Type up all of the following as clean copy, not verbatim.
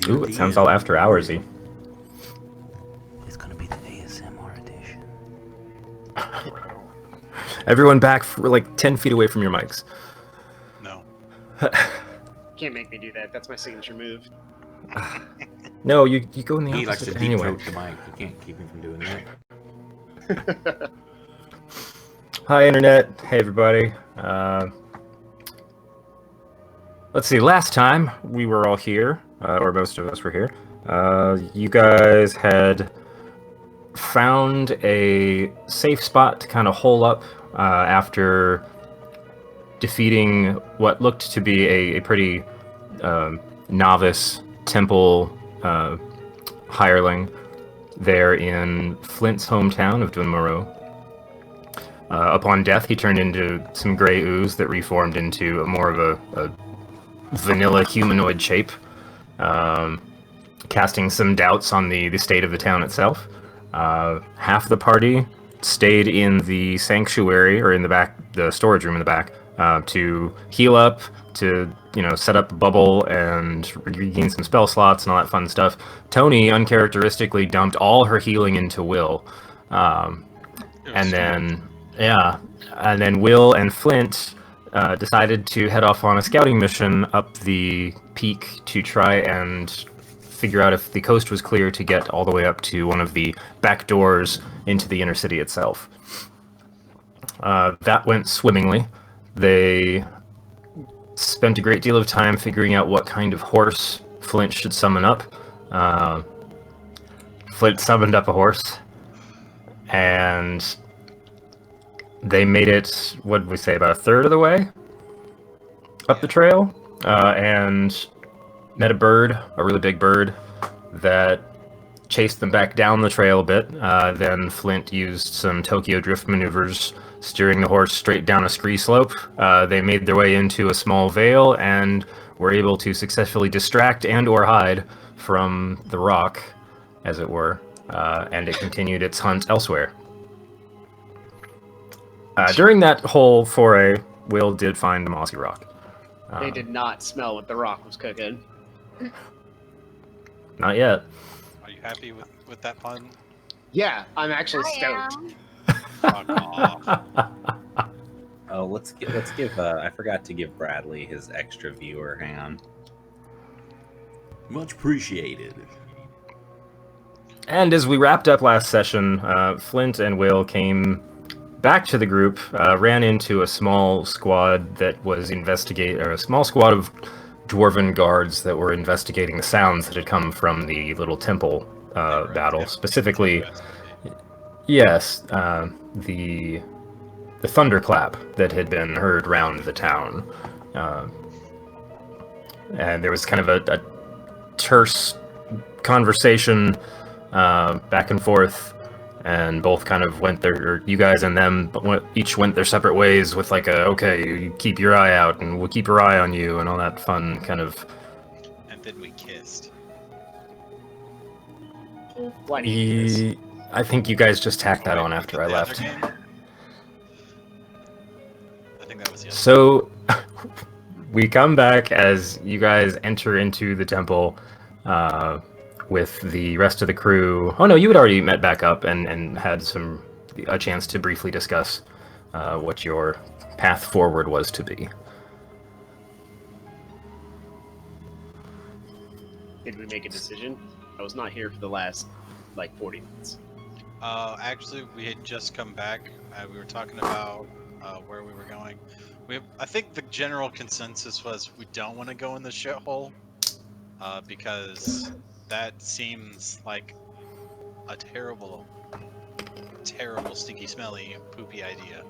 Ooh, it sounds all after hoursy. It's gonna be the ASMR edition. Everyone back for like 10 feet away from your mics. No. Can't make me do that. That's my signature move. No, you go in the He likes opposite to deep anyway. throat the mic. You can't keep him from doing that. Hi, Internet. Hey, everybody. Let's see. Last time we were all here, or most of us were here, you guys had found a safe spot to kind of hole up after defeating what looked to be a pretty novice temple hireling there in Flint's hometown of Dunmoro. Upon death, he turned into some gray ooze that reformed into more of a vanilla humanoid shape, casting some doubts on the state of the town itself. Half the party stayed in the sanctuary, or in the back, the storage room in the back, to heal up, to set up a bubble and regain some spell slots and all that fun stuff. Tony uncharacteristically dumped all her healing into Will, and then Will and Flint decided to head off on a scouting mission up the peak to try and figure out if the coast was clear to get all the way up to one of the back doors into the inner city itself. That went swimmingly. They spent a great deal of time figuring out what kind of horse Flint should summon up. Flint summoned up a horse, and they made it, what did we say, about a third of the way up the trail, and met a bird, a really big bird, that chased them back down the trail a bit. Then Flint used some Tokyo drift maneuvers, steering the horse straight down a scree slope. They made their way into a small vale and were able to successfully distract and or hide from the rock, as it were, and it continued its hunt elsewhere. During that whole foray, Will did find the mossy rock. They did not smell what the rock was cooking. Not yet. Are you happy with that pun? Yeah, I'm actually stoked. Fuck off. Oh, let's give. I forgot to give Bradley his extra viewer. Hang on. Much appreciated. And as we wrapped up last session, Flint and Will came back to the group, ran into a small squad that was a small squad of dwarven guards that were investigating the sounds that had come from the little temple battle. Specifically, yes, the thunderclap that had been heard round the town. And there was kind of a terse conversation back and forth, and both kind of went or you guys and them each went their separate ways with like okay, you keep your eye out and we'll keep your eye on you and all that fun kind of. And then we kissed. Why do you do this? I think you guys just tacked that on after I The other left. game? I think that was the other. So we come back as you guys enter into the temple with the rest of the crew. Oh no, you had already met back up and had a chance to briefly discuss what your path forward was to be. Did we make a decision? I was not here for the last, 40 minutes. Actually, we had just come back. We were talking about where we were going. I think the general consensus was we don't want to go in the shithole because that seems like a terrible, stinky, smelly, poopy idea.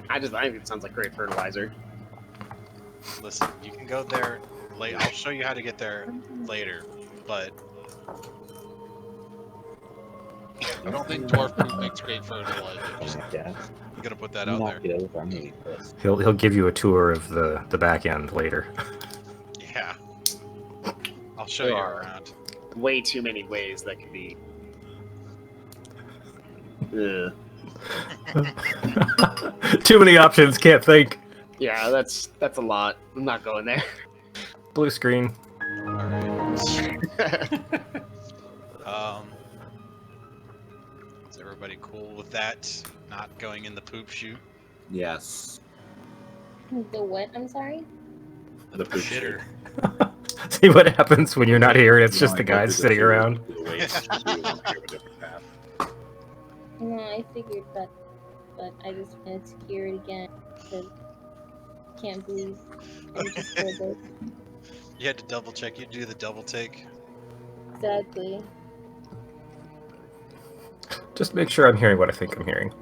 I think it sounds like great fertilizer. Listen, you can go there late. I'll show you how to get there later, but I don't think dwarf poop makes great fertilizer. Just Yeah. I'm gonna put that out there. Knock it over. I'm gonna be pissed. He'll give you a tour of the back end later. Yeah. I'll show There you are. around. Way too many ways that could be. Ugh. Too many options, can't think. Yeah, that's a lot. I'm not going there. blue screen. All right. Is everybody cool with that? Not going in the poop chute? Yes. The what? I'm sorry? The poop Shitter. See what happens when you're not here and it's You just know, the I go guys through sitting food, around. through the waste, you want to go a different path. No, I figured that, but I just wanted to hear it again because I can't believe I just heard it. You had to double check. You do the double take. Exactly. Just make sure I'm hearing what I think I'm hearing.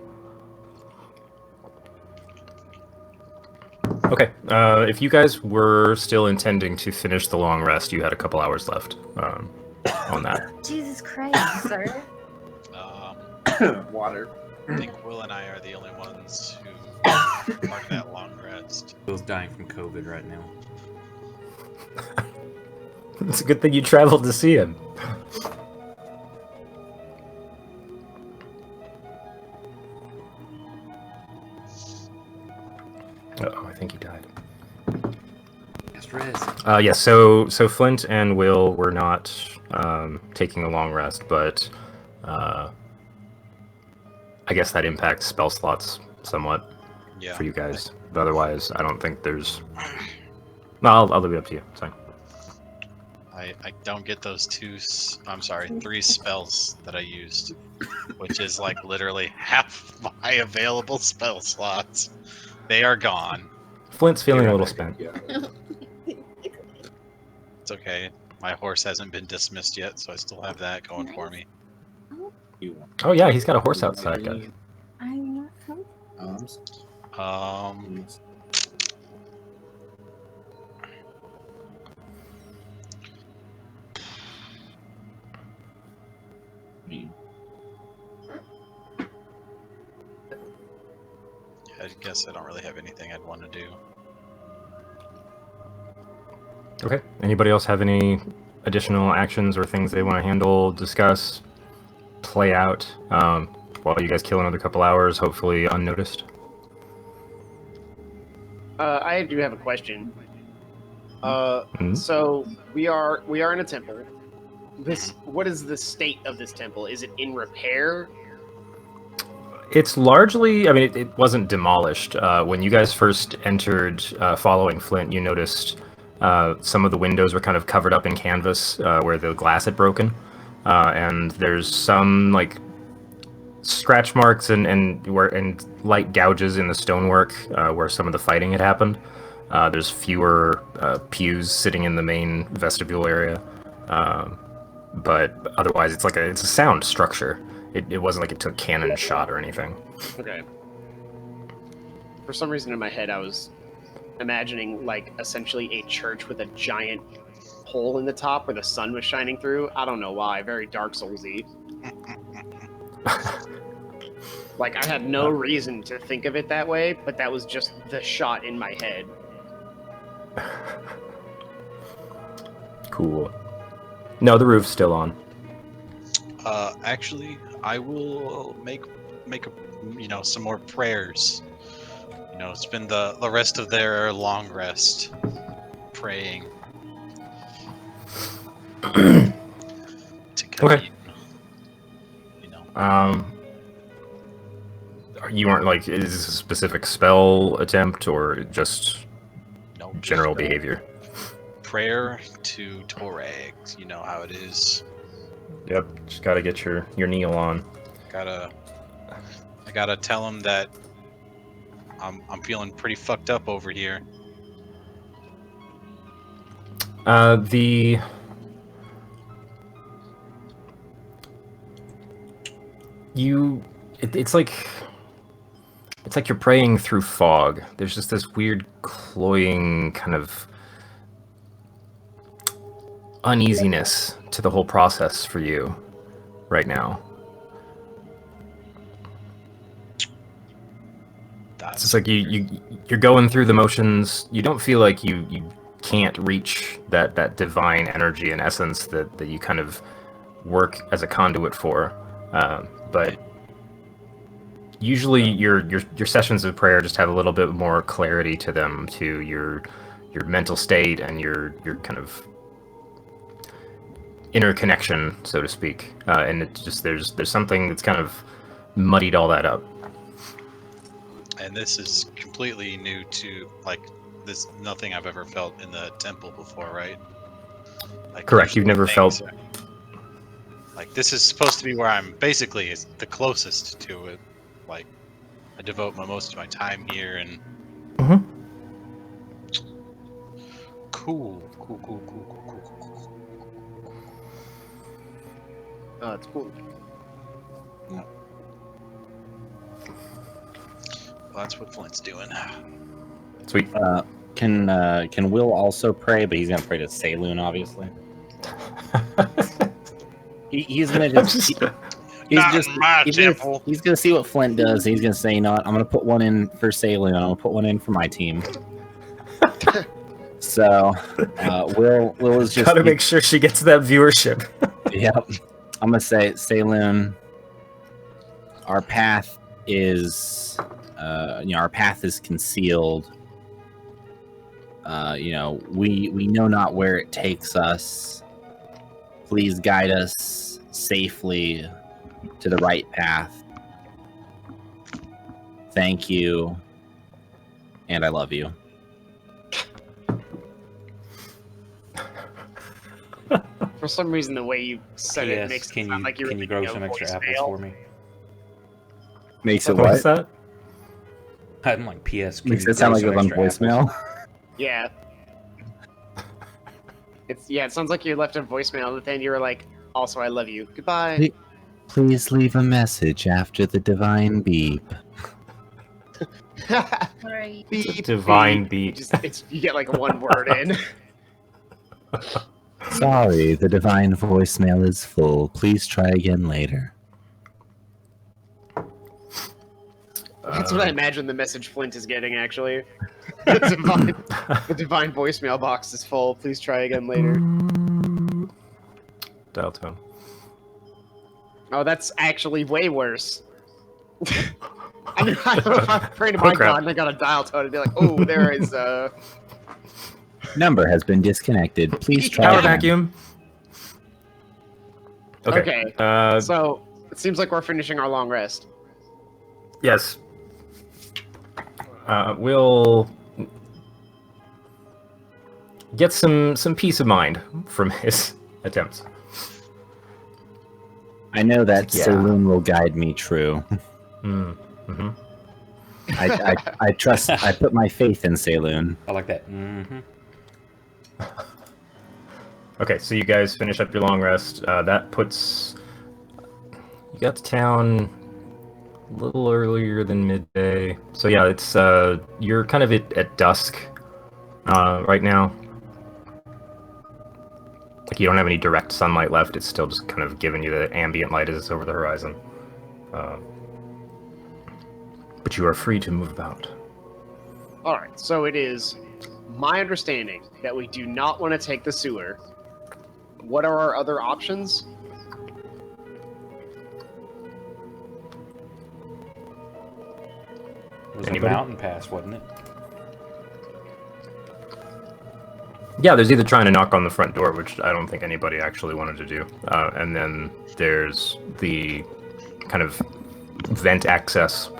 Okay, if you guys were still intending to finish the long rest, you had a couple hours left on that. Jesus Christ, sir. Water. I think Will and I are the only ones who part of that long rest. Will's dying from COVID right now. It's a good thing you traveled to see him. Uh-oh, I think he died. Yes, so Flint and Will were not taking a long rest, but I guess that impacts spell slots somewhat Yeah. for you guys. But otherwise, I don't think there's... No, I'll leave it up to you. It's fine. I don't get those three spells that I used, which is like literally half my available spell slots. They are gone. Flint's feeling a little spent. Yeah. It's okay. My horse hasn't been dismissed yet, so I still have that going for me. You want Oh yeah, he's got a horse outside, guys. I'm not arms? Um, I guess I don't really have anything I'd want to do. Okay. Anybody else have any additional actions or things they want to handle, discuss, play out while you guys kill another couple hours, hopefully unnoticed? I do have a question. Mhm. So we are in a temple. What is the state of this temple? Is it in repair? It's largely, I mean, it wasn't demolished. When you guys first entered following Flint, you noticed some of the windows were kind of covered up in canvas where the glass had broken. And there's some like scratch marks and light gouges in the stonework where some of the fighting had happened. There's fewer pews sitting in the main vestibule area. But otherwise, it's a sound structure. It wasn't like it took cannon shot or anything. Okay. For some reason in my head, I was imagining like essentially a church with a giant hole in the top where the sun was shining through. I don't know why. Very Dark Souls-y. Like, I had no reason to think of it that way, but that was just the shot in my head. Cool. No, the roof's still on. Actually, I will make some more prayers. Spend the rest of their long rest praying to Okay. commune, You aren't like, is this a specific spell attempt or just no, general just, behavior? prayer to Torag. You know how it is. Yep, just gotta get your kneel on. I gotta tell him that I'm feeling pretty fucked up over here. It's like you're praying through fog. There's just this weird cloying kind of uneasiness to the whole process for you right now. It's just like you're going through the motions. You don't feel like you can't reach that divine energy and essence that you kind of work as a conduit for. But usually your sessions of prayer just have a little bit more clarity to them, to your mental state and your kind of inner connection, so to speak. And it's just there's something that's kind of muddied all that up. And this is completely new to like this. Nothing I've ever felt in the temple before, right? Like, Correct. You've never things- felt. like this is supposed to be where I'm basically is the closest to it. Like I devote most of my time here, and Mhm. cool. Oh, it's cool. Yeah. Well, that's what Flint's doing. Sweet. Can Will also pray? But he's gonna pray to Saloon, obviously. He's gonna just. Not in my temple. He's gonna see what Flint does. And he's gonna say, "You know what? I'm gonna put one in for Saloon. I'm gonna put one in for my team." So, Will is just Gotta make sure she gets that viewership. Yep. I'm gonna say, Saloon, our path is, our path is concealed. We know not where it takes us. Please guide us safely to the right path. Thank you, and I love you. For some reason, the way you said it P.S. makes it Can sound you like you're can you leaving grow a some extra apples voicemail. for me? Makes it What's what? that? I'm like, P.S. Can Makes you it sound grow like it some was on extra apples? voicemail. Yeah. It sounds like you left a voicemail, but then you were like, also, I love you. Goodbye. Please leave a message after the divine beep. Sorry. It's a divine beat. You get like one word in. Sorry, the divine voicemail is full. Please try again later. That's what I imagine the message Flint is getting, actually. The divine voicemail box is full. Please try again later. Dial tone. Oh, that's actually way worse. I mean, I don't know if I prayed to my Oh, crap. god and I got a dial tone and be like, oh, there is Number has been disconnected. Please try Power again. vacuum. Okay. Okay. So it seems like we're finishing our long rest. Yes. We'll get some peace of mind from his attempts. I know that Yeah. Saloon will guide me true. Mm-hmm. I trust. I put my faith in Saloon. I like that. Mm-hmm. Okay, so you guys finish up your long rest. That puts you got to town a little earlier than midday. So yeah, it's you're kind of at dusk right now. Like you don't have any direct sunlight left. It's still just kind of giving you the ambient light as it's over the horizon. But you are free to move about. Alright, so it is my understanding that we do not want to take the sewer. What are our other options? It was Anybody? a mountain pass, wasn't it? Yeah, there's either trying to knock on the front door, which I don't think anybody actually wanted to do, and then there's the kind of vent access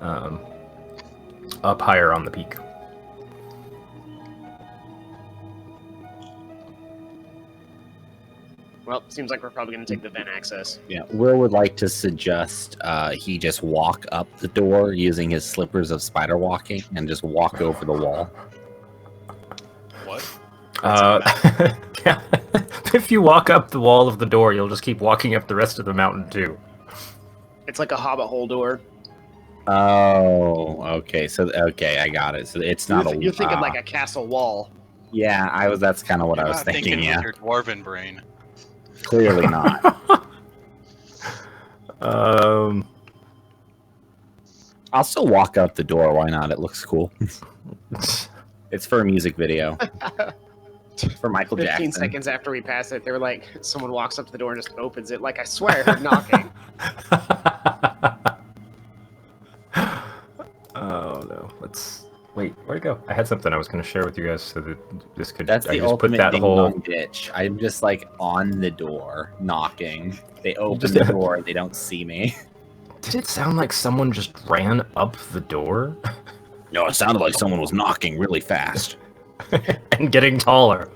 up higher on the peak. Well, seems like we're probably going to take the vent access. Yeah, Will would like to suggest he just walk up the door using his slippers of spider walking and just walk over the wall. What? Yeah. If you walk up the wall of the door, you'll just keep walking up the rest of the mountain too. It's like a hobbit hole door. Oh, okay. Okay, I got it. So it's not a. You're thinking like a castle wall. Yeah, That's kind of what You're I was not thinking. with Yeah, your dwarven brain. clearly not. I'll still walk out the door. Why not? It looks cool. It's for a music video. For Michael 15 Jackson. seconds after we pass it, they were like, someone walks up to the door and just opens it. Like, I swear I heard knocking. Oh no! Let's wait. Where it go? I had something I was going to share with you guys so that this could. That's I the could just put ultimate that ding whole. dong bitch. I'm just like on the door, knocking. They open Just- the door, they don't see me. Did it sound like someone just ran up the door No, it sounded like someone was knocking really fast. and getting taller?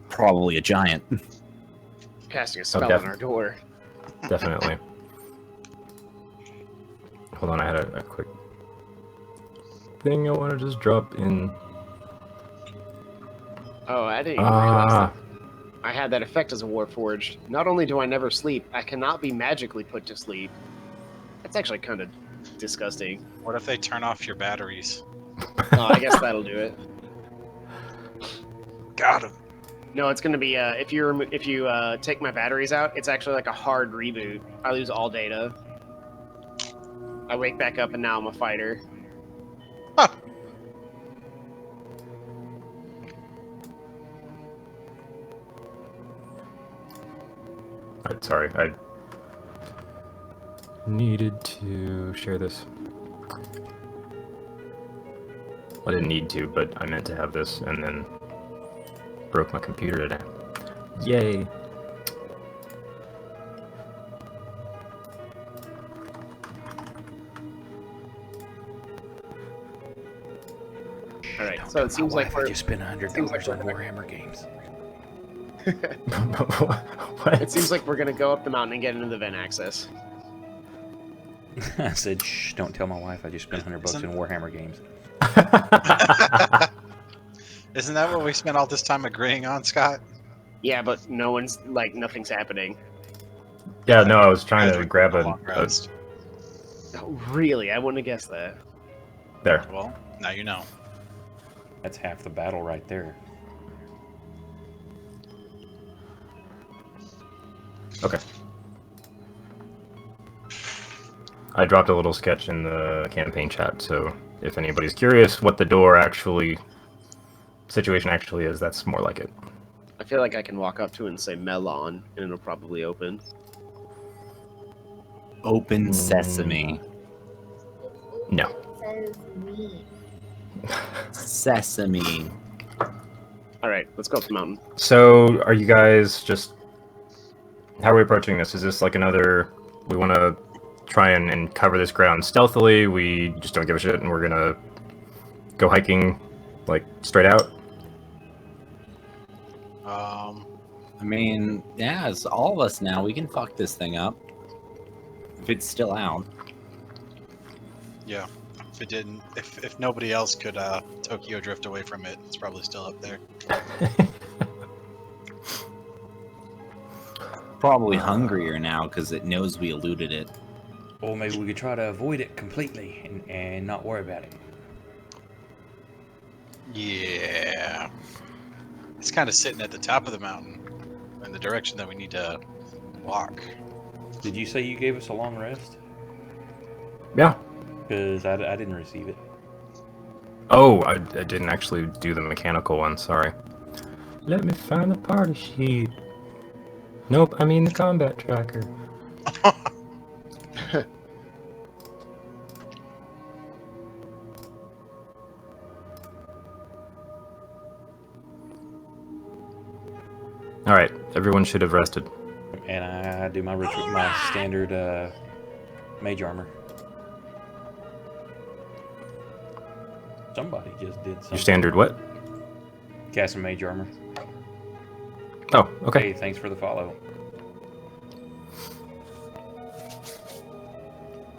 Probably a giant. Casting a spell Okay. on our door. Definitely. Hold on, I had a quick thing I want to just drop in. Oh, I didn't even realize Ah, that I had that effect as a Warforged. Not only do I never sleep, I cannot be magically put to sleep. That's actually kind of disgusting. What if they turn off your batteries? Oh, I guess that'll do it. Got him. No, it's gonna be if you take my batteries out, it's actually like a hard reboot. I lose all data. I wake back up and now I'm a fighter. sorry, I needed to share this. I didn't need to, but I meant to have this, and then broke my computer today. Yay! All right, so it seems like I we're just spent $100 seems like on we're- Warhammer games. What? it seems like we're gonna go up the mountain and get into the vent access. I said, shh, don't tell my wife I just spent $100 in Warhammer games. Isn't that what we spent all this time agreeing on, Scott? Yeah, but no one's like nothing's happening. Yeah, no, I was trying Guys to were grab getting a long rest. Oh, really? I wouldn't have guessed that. there. Well, now you know. That's half the battle right there. Okay. I dropped a little sketch in the campaign chat, so if anybody's curious what the door situation actually is, that's more like it. I feel like I can walk up to it and say melon, and it'll probably open. Open sesame. No. It says me. Sesame. All right, let's go up the mountain. So, are you guys just... How are we approaching this? Is this like another... We want to try and cover this ground stealthily, we just don't give a shit, and we're gonna go hiking, like, straight out? I mean, yeah, it's all of us now. We can fuck this thing up. If it's still out. Yeah. If it didn't, if nobody else could Tokyo drift away from it, it's probably still up there. Probably hungrier now because it knows we eluded it. Or maybe we could try to avoid it completely and not worry about it. Yeah. It's kind of sitting at the top of the mountain in the direction that we need to walk. Did you say you gave us a long rest? Yeah. Because I didn't receive it. Oh, I didn't actually do the mechanical one, sorry. Let me find the party sheet. Nope, I mean the combat tracker. Alright, everyone should have rested. And I do my standard mage armor. Somebody just did something. Your standard what? Cast some mage armor. Oh, okay. Hey, thanks for the follow.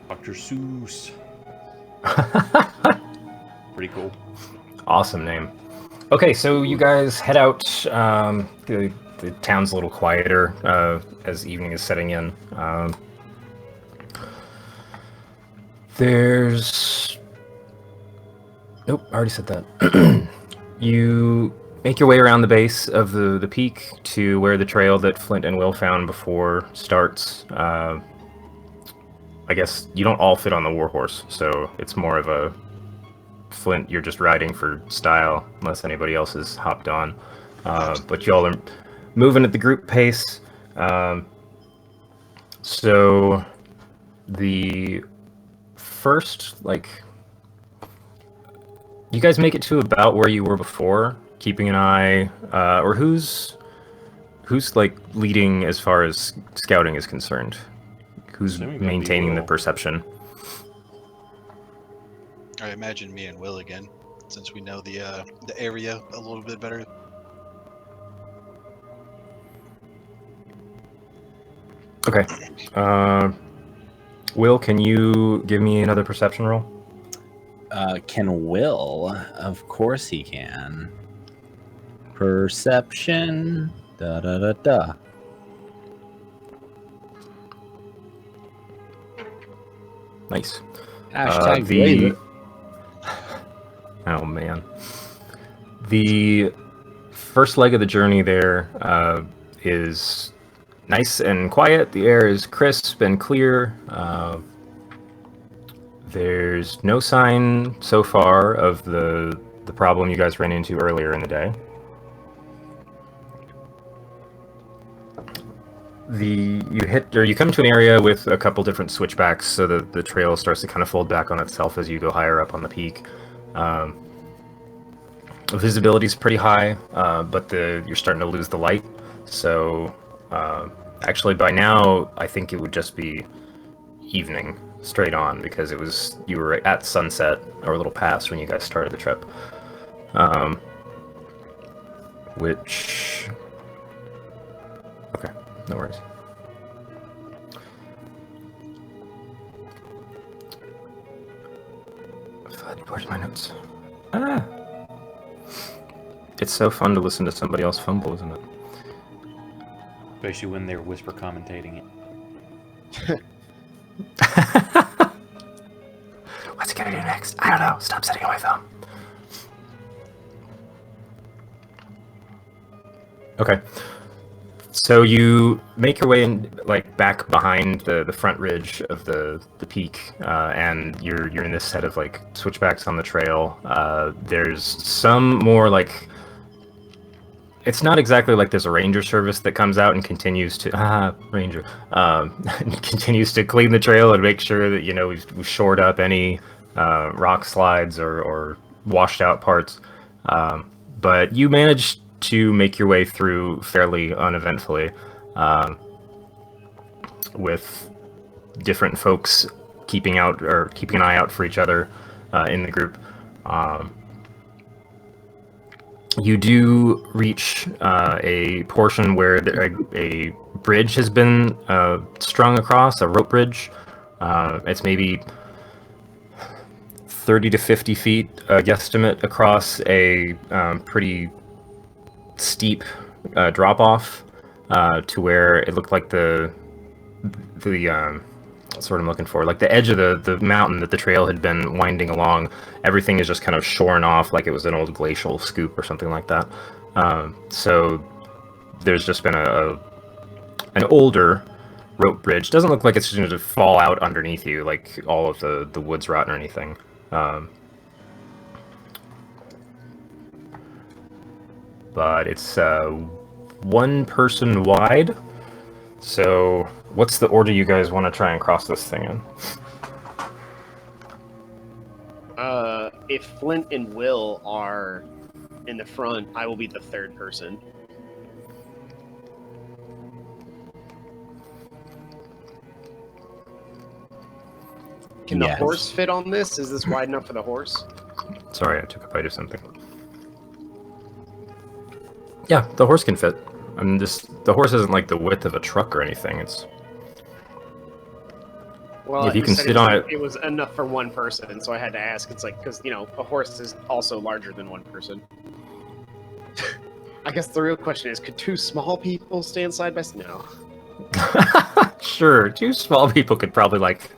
Dr. Seuss. Pretty cool. Awesome name. Okay, so you guys head out. The town's a little quieter as evening is setting in. There's... Nope, I already said that. You make your way around the base of the peak to where the trail that Flint and Will found before starts. I guess you don't all fit on the warhorse, so it's more of a Flint, you're just riding for style, unless anybody else has hopped on. But y'all are moving at the group pace. So the first, you guys make it to about where you were before, keeping an eye, or who's like leading as far as scouting is concerned? Who's Assuming that'd be maintaining the Will. perception? I imagine me and Will again, since we know the area a little bit better. Okay. Will, can you give me another perception roll? Can Will? Of course he can. Perception. Da da da da. Nice. Hashtag the brave it. Oh man. The first leg of the journey there is nice and quiet. The air is crisp and clear. There's no sign so far of the problem you guys ran into earlier in the day. You come to an area with a couple different switchbacks, so the trail starts to kind of fold back on itself as you go higher up on the peak. Visibility is pretty high, but you're starting to lose the light. So actually, by now, I think it would just be evening straight on, because you were at sunset or a little past when you guys started the trip. Okay, no worries. Where's my notes? It's so fun to listen to somebody else fumble, isn't it? Especially when they're whisper commentating it. What's he gonna do next? I don't know. Stop sitting on my thumb. Okay. So you make your way in, like, back behind the front ridge of the peak, and you're in this set of like switchbacks on the trail. There's some more like, it's not exactly like there's a ranger service that comes out and continues to continues to clean the trail and make sure that we've shored up any rock slides or washed out parts. But you managed to make your way through fairly uneventfully, with different folks keeping an eye out for each other in the group. You do reach a portion where a bridge has been strung across, a rope bridge. It's maybe 30 to 50 feet, guesstimate, across a pretty steep drop off to where it looked like the that's what I'm looking for, like the edge of the mountain that the trail had been winding along. Everything is just kind of shorn off like it was an old glacial scoop or something like that. So there's just been an older rope bridge. Doesn't look like it's going to fall out underneath you like all of the wood's rotten or anything. But it's one person wide. So what's the order you guys want to try and cross this thing in? If Flint and Will are in the front, I will be the third person. Can the horse fit on this? Is this wide enough for the horse? Sorry, I took a bite of something. Yeah, the horse can fit. I mean, the horse isn't like the width of a truck or anything. Well, if you you can said sit on it. It was enough for one person, so I had to ask. It's like, because, a horse is also larger than one person. I guess the real question is, could two small people stand side by side? No. Sure, two small people could probably, like,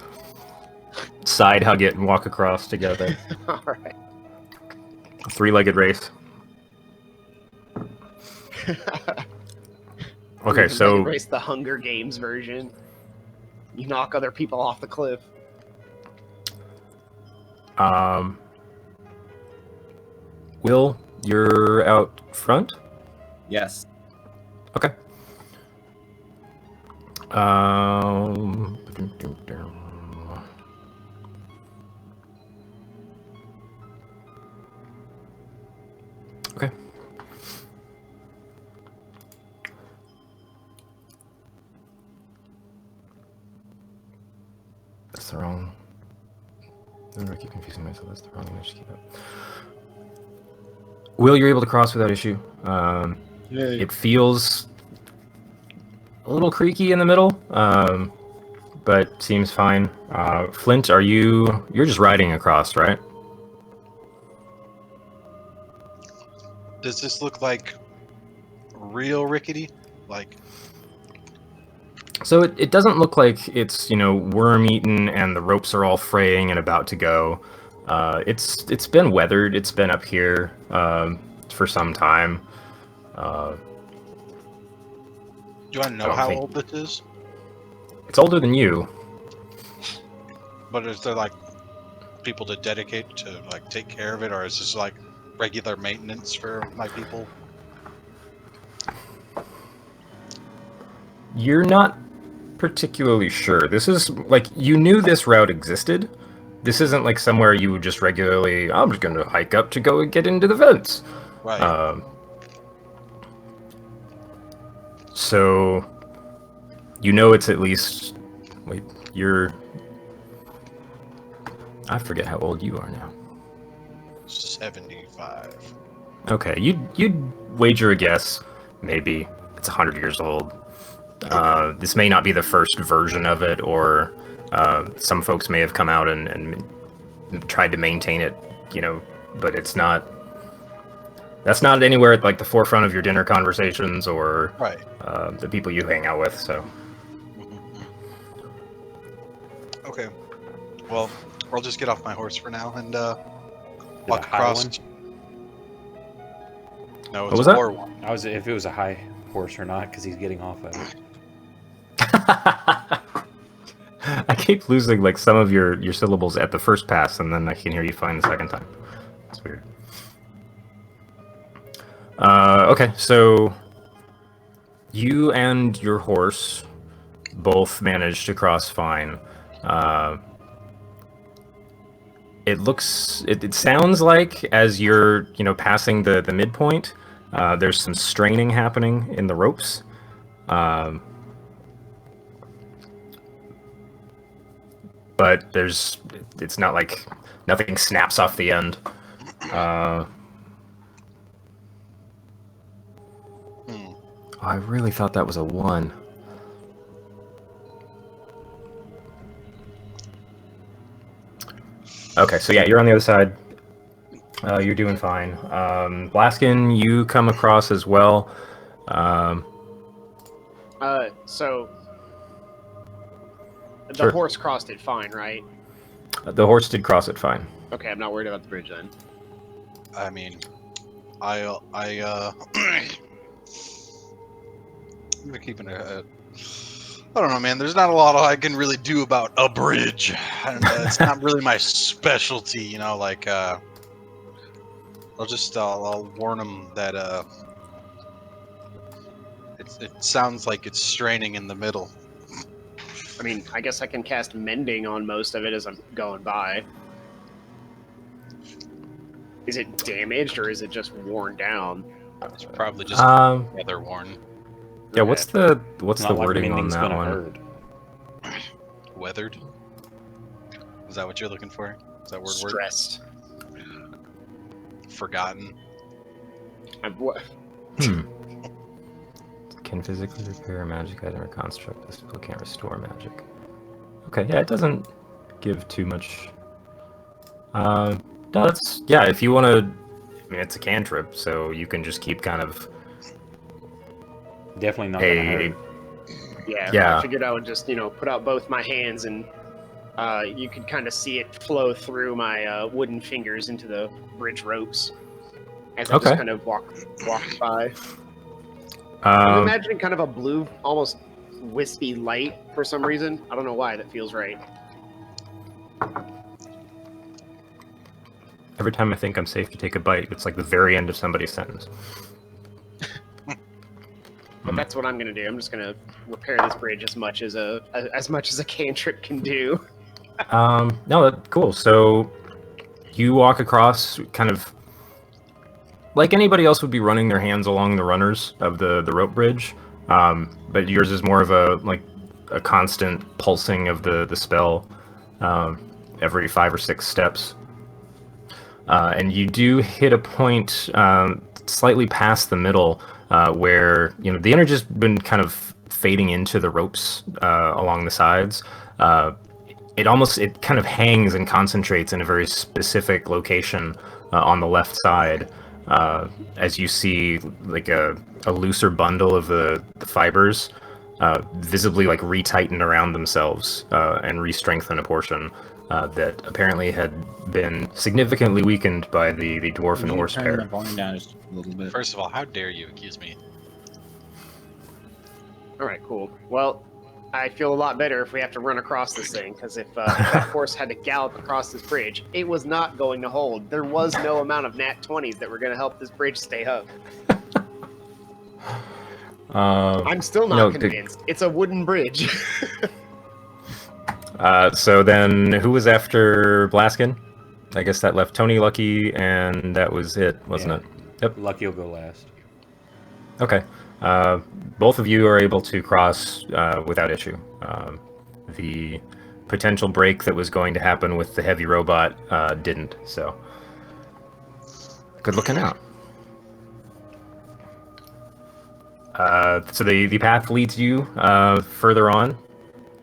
side hug it and walk across together. All right. A three-legged race. Okay, so race the Hunger Games version. You knock other people off the cliff. Will, you're out front? Yes. Okay. that's the wrong. I keep confusing myself. That's the wrong image to keep up. Will, you're able to cross without issue. It feels a little creaky in the middle, but seems fine. Flint, you're just riding across, right? Does this look like real rickety? Like, So it doesn't look like it's, worm-eaten and the ropes are all fraying and about to go. It's been weathered. It's been up here for some time. do I know how old this is? It's older than you. But is there like people to dedicate to like take care of it, or is this like regular maintenance for my people? You're not particularly sure. This is like, you knew this route existed. This isn't like somewhere you would just regularly, I'm just going to hike up to go and get into the vents. Right. So, it's at least, wait, I forget how old you are now. 75. Okay, you'd wager a guess, maybe it's 100 years old. This may not be the first version of it, or some folks may have come out and tried to maintain it, but it's not. That's not anywhere at like the forefront of your dinner conversations or Right. The people you hang out with. So Okay. Well, I'll just get off my horse for now and Is it walk a high across. one? No, What it's was a that? lower one. I was if it was a high horse or not, because he's getting off of it. I keep losing like some of your syllables at the first pass, and then I can hear you fine the second time. It's weird. Okay, so you and your horse both managed to cross fine. It sounds like as you're passing the midpoint, there's some straining happening in the ropes. But it's not like nothing snaps off the end. I really thought that was a 1. Okay, so yeah, you're on the other side. You're doing fine. Blaskin, you come across as well. So the Sure. horse crossed it fine, right? The horse did cross it fine. Okay, I'm not worried about the bridge then. I mean, I'm keeping a. I don't know, man. There's not a lot I can really do about a bridge. I don't know, it's not really my specialty, Like, I'll warn them that it sounds like it's straining in the middle. I mean, I guess I can cast mending on most of it as I'm going by. Is it damaged or is it just worn down? It's probably just weather worn. Yeah, what's the Not like wording on mending's that gonna one? hurt. Weathered? Is that what you're looking for? Is that word? Stressed. Forgotten? Can physically repair a magic item or construct. This spell can't restore magic. Okay, yeah, it doesn't give too much. No, that's if you want to. I mean, it's a cantrip, so you can just keep kind of. Definitely not gonna hurt. Yeah, I figured I would just, put out both my hands and you could kind of see it flow through my wooden fingers into the bridge ropes as I just kind of walk by. I'm imagining kind of a blue, almost wispy light for some reason. I don't know why that feels right. Every time I think I'm safe to take a bite, it's like the very end of somebody's sentence. But that's what I'm gonna do. I'm just gonna repair this bridge as much as a cantrip can do. No, that's cool. So you walk across, kind of like anybody else would be running their hands along the runners of the rope bridge, but yours is more of a constant pulsing of the spell. every 5 or 6 steps. And you do hit a point slightly past the middle where the energy's been kind of fading into the ropes along the sides. It kind of hangs and concentrates in a very specific location on the left side, as you see like a looser bundle of the fibers visibly like retighten around themselves and re-strengthen a portion that apparently had been significantly weakened by the dwarf and horse Turn pair. the volume down just a little bit. First of all, how dare you accuse me? All right, cool. Well, I feel a lot better if we have to run across this thing, because if that horse had to gallop across this bridge, it was not going to hold. There was no amount of nat 20s that were going to help this bridge stay up. I'm still not convinced. It's a wooden bridge. So then, who was after Blaskin? I guess that left Tony, Lucky, and that was it, wasn't it? Yep. Lucky will go last. Okay. Both of you are able to cross without issue. The potential break that was going to happen with the heavy robot didn't, so good looking out. So the path leads you further on.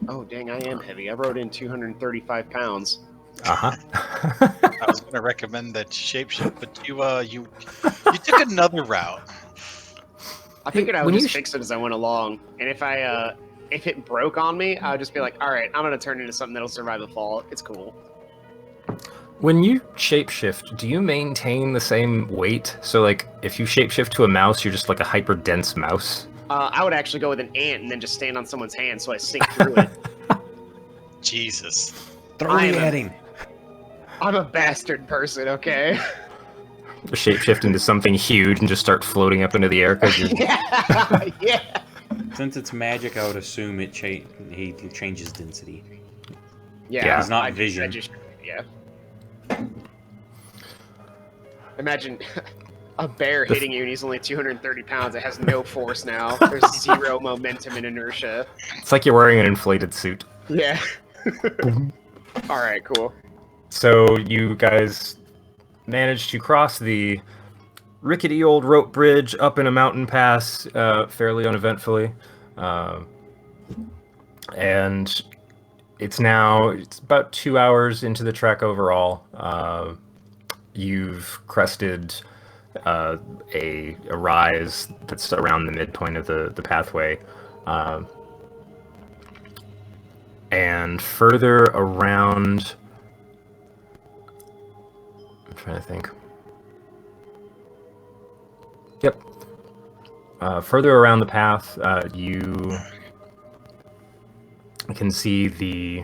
Oh, dang, I am heavy. I wrote in 235 pounds. Uh-huh. I was going to recommend that shapeshift, but you took another route. I figured I would just fix it as I went along, and if it broke on me, I would just be like, all right, I'm going to turn into something that'll survive the fall. It's cool. When you shapeshift, do you maintain the same weight? So, like, if you shapeshift to a mouse, you're just like a hyper dense mouse? I would actually go with an ant and then just stand on someone's hand so I sink through it. Jesus. Throw it at him. I'm a bastard person, okay? Shapeshift into something huge and just start floating up into the air because you're... Yeah. Since it's magic, I would assume he changes density. Yeah. It's not vision. Yeah. Imagine a bear hitting you and he's only 230 pounds. It has no force now. There's zero momentum and inertia. It's like you're wearing an inflated suit. Yeah. All right, cool. So you guys managed to cross the rickety old rope bridge up in a mountain pass fairly uneventfully. And it's about 2 hours into the trek overall. You've crested a rise that's around the midpoint of the pathway. And further around... I'm trying to think. Yep. Further around the path, you can see the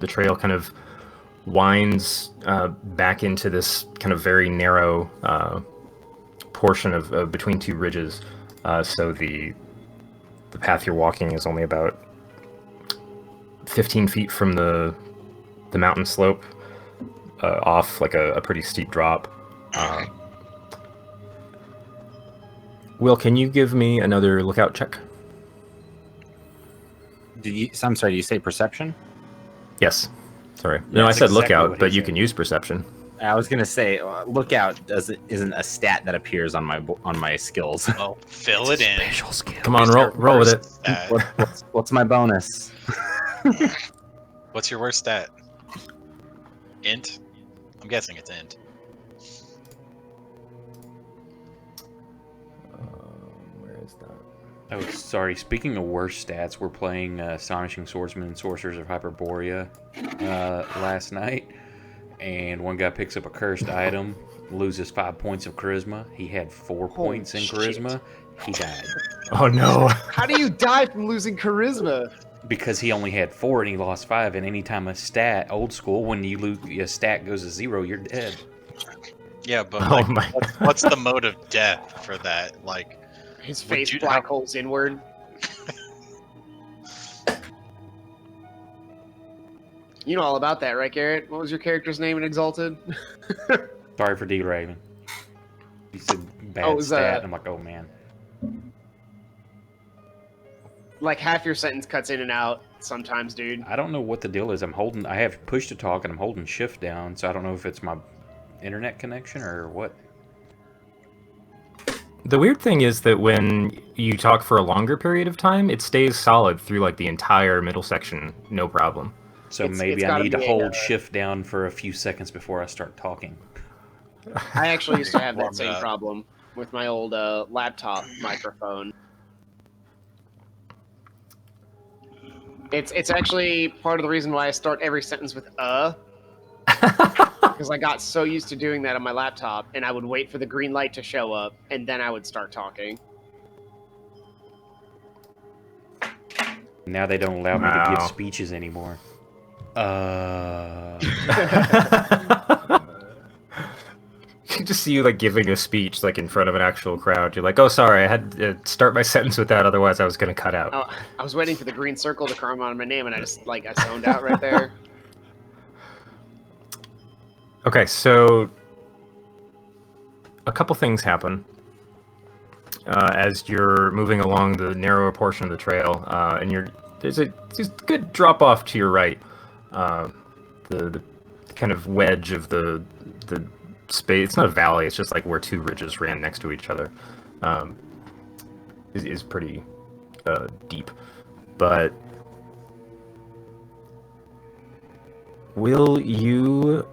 trail kind of winds back into this kind of very narrow portion of between two ridges. So the path you're walking is only about 15 feet from the mountain slope, off like a pretty steep drop. Will, can you give me another lookout check? I'm sorry, did you say perception? Yes. Sorry. Yeah, No, I that's said exactly lookout, what but he you said. can use perception. I was gonna say lookout isn't a stat that appears on my skills. Well, fill it in. Special skill. Come on, What's your roll with it. worst stat? What's my bonus? What's your worst stat? Int? I'm guessing it's int. Where is that? Oh, sorry. Speaking of worst stats, we're playing Astonishing Swordsman and Sorcerers of Hyperborea last night, and one guy picks up a cursed item, loses 5 points of charisma. He had 4 points in charisma. He died Oh no. How do you die from losing charisma? because he only had 4 and he lost 5. And anytime a stat, old school, when you lose a stat goes to 0, you're dead. Yeah, but Oh like, my. what's the mode of death for that? Like, His Would face you- black holes inward. You know all about that, right, Garrett? What was your character's name in Exalted? Sorry for D-Raven. He said bad Oh, it was, stat. I'm like, oh man. Like half your sentence cuts in and out sometimes, dude. I don't know what the deal is. I have push to talk and I'm holding shift down, so I don't know if it's my internet connection or what. The weird thing is that when you talk for a longer period of time, it stays solid through like the entire middle section, no problem. So It's maybe I gotta need to be hold shift down for a few seconds before I start talking. I actually used to have that Warmed same up. problem with my old laptop microphone. It's actually part of the reason why I start every sentence with because I got so used to doing that on my laptop, and I would wait for the green light to show up, and then I would start talking. Now they don't allow me to give Wow. speeches anymore. You just see you like giving a speech like in front of an actual crowd. You're like, oh, sorry, I had to start my sentence with that, otherwise I was gonna cut out. Oh, I was waiting for the green circle to come on my name, and I zoned out right there. Okay, so a couple things happen as you're moving along the narrower portion of the trail, and there's a good drop off to your right. The kind of wedge of the space. It's not a valley. It's just like where two ridges ran next to each other. Is pretty deep, but will you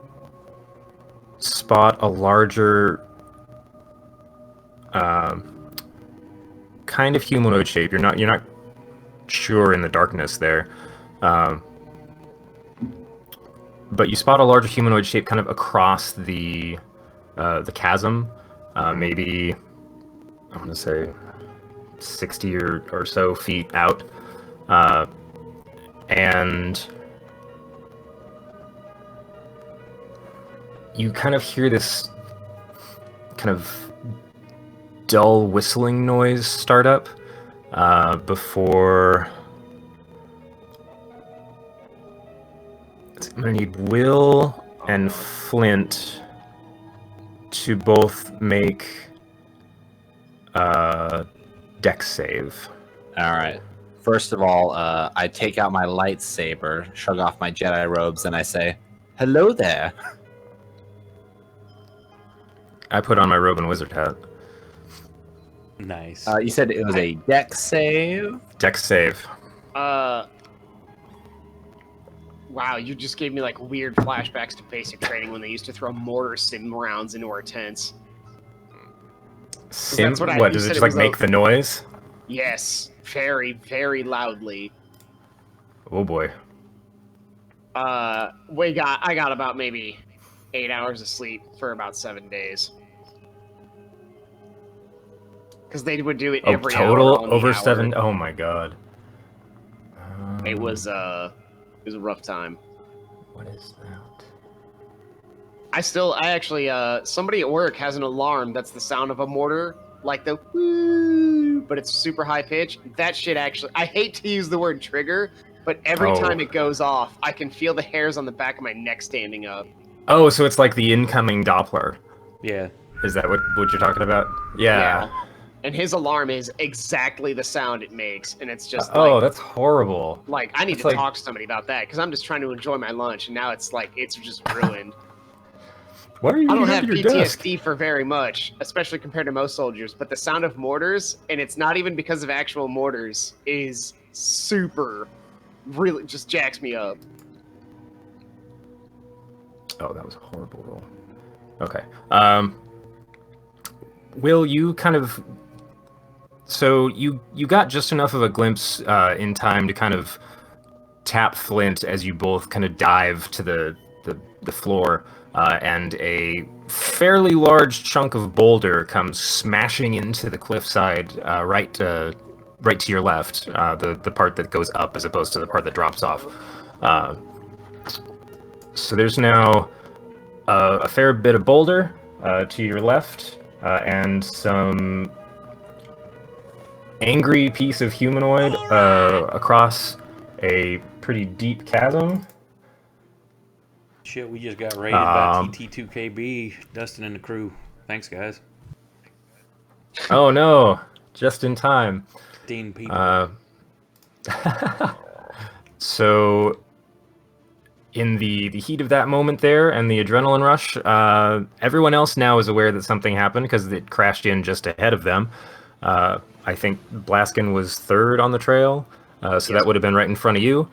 spot a larger kind of humanoid shape? You're not sure in the darkness there, but you spot a larger humanoid shape kind of across the chasm, maybe I want to say 60 or so feet out, and you kind of hear this kind of dull whistling noise start up before. I'm gonna need Will and Flint to both make dex save. All right. First of all, I take out my lightsaber, shrug off my Jedi robes, and I say, "Hello there." I put on my robe and wizard hat. Nice. You said it was a dex save. Dex save. Wow, you just gave me like weird flashbacks to basic training when they used to throw mortar sim rounds into our tents. Sim? that's what What you does it said just it like was make the noise? Yes, very, very loudly. Oh boy. I got about maybe 8 hours of sleep for about 7 days. Because they would do it Oh, every total hour on the over hour. 7. Oh my god. It was a rough time. What is that? I actually somebody at work has an alarm that's the sound of a mortar, like the woo, but it's super high pitch. That shit actually, I hate to use the word trigger, but every Oh. time it goes off, I can feel the hairs on the back of my neck standing up. Oh, so it's like the incoming Doppler. Yeah. Is that what you're talking about? Yeah. And his alarm is exactly the sound it makes, and it's just Oh, like, that's horrible. like I need It's to like- talk to somebody about that because I'm just trying to enjoy my lunch, and now it's like it's just ruined. Why are you I don't eating have at your desk? PTSD for very much, especially compared to most soldiers, but the sound of mortars, and it's not even because of actual mortars, is really just jacks me up. Oh, that was a horrible roll. Okay. Will, you kind of... So you got just enough of a glimpse in time to kind of tap Flint as you both kind of dive to the floor, and a fairly large chunk of boulder comes smashing into the cliffside right to your left, the part that goes up as opposed to the part that drops off. So there's now a fair bit of boulder to your left, and some angry piece of humanoid across a pretty deep chasm. Shit, we just got raided by Um, TT2KB, Dustin and the crew. Thanks, guys. Oh no, just in time. 15 people. So, in the heat of that moment there and the adrenaline rush, everyone else now is aware that something happened because it crashed in just ahead of them. I think Blaskin was third on the trail, so that would have been right in front of you.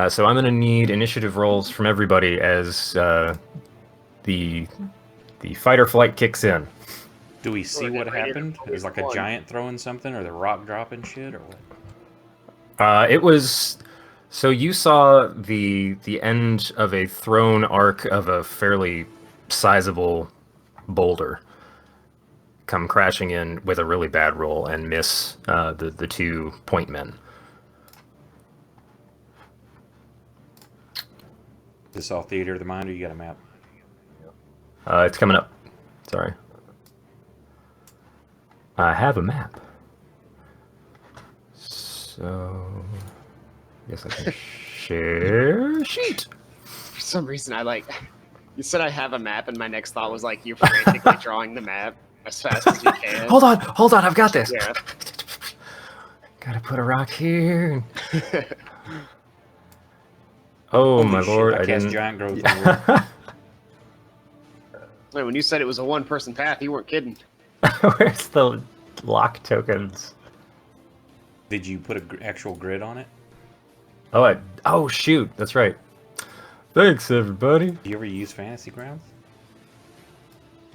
So I'm going to need initiative rolls from everybody as the fight or flight kicks in. Do we see what right here. happened? Is like a One. giant throwing something, or the rock dropping shit, or what? It was so you saw the end of a thrown arc of a fairly sizable boulder come crashing in with a really bad roll and miss the 2 point men. Is this all theater of the mind, or you got a map? It's coming up. Sorry. I have a map. So, yes, I can share sheet. For some reason, you said I have a map, and my next thought was like, you're frantically drawing the map as fast as you can. Hold on, I've got this. Yeah. Gotta put a rock here. Oh Holy my shit, lord, I I cast didn't. giant growth on the Wait, when you said it was a one-person path, you weren't kidding. Where's the lock tokens? Did you put an actual grid on it? Oh shoot, that's right. Thanks everybody. Do you ever use Fantasy Grounds?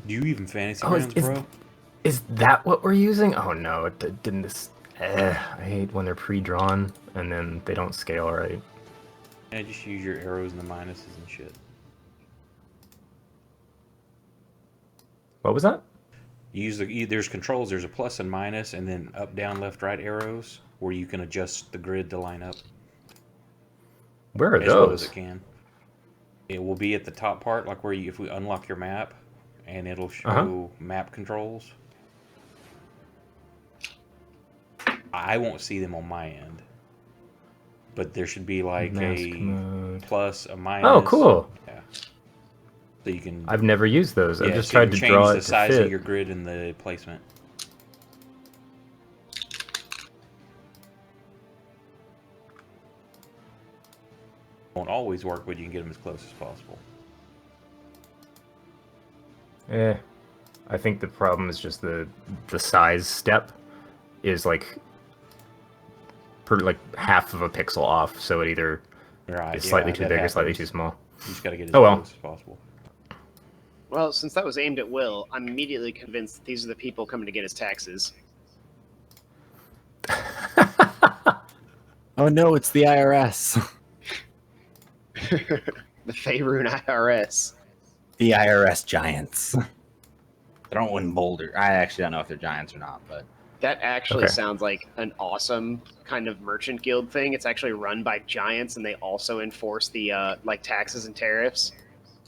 Do you even Fantasy Oh, Grounds, is- bro? Is that what we're using? Oh no, didn't this. I hate when they're pre-drawn and then they don't scale right. Yeah, just use your arrows and the minuses and shit. What was that? You use there's controls. There's a plus and minus, and then up, down, left, right arrows where you can adjust the grid to line up Where are as well those? as it can. It will be at the top part, like where if we unlock your map, and it'll show map controls. I won't see them on my end, but there should be like Mask a mode. plus, a minus. Oh, cool. Yeah. So you can. I've never used those. I've just so you tried to can draw change it the to size fit. of your grid and the placement. Won't always work, but you can get them as close as possible. I think the problem is just the size step is like half of a pixel off, so it either Right. is slightly yeah, too that big or slightly happens. too small. You just got to get as Oh, well. close as possible. Well, since that was aimed at Will, I'm immediately convinced that these are the people coming to get his taxes. Oh no, it's the IRS. The Faerun IRS. The IRS giants. Throwing boulder. I actually don't know if they're giants or not, but That actually Okay. sounds like an awesome kind of merchant guild thing. It's actually run by giants, and they also enforce the like taxes and tariffs.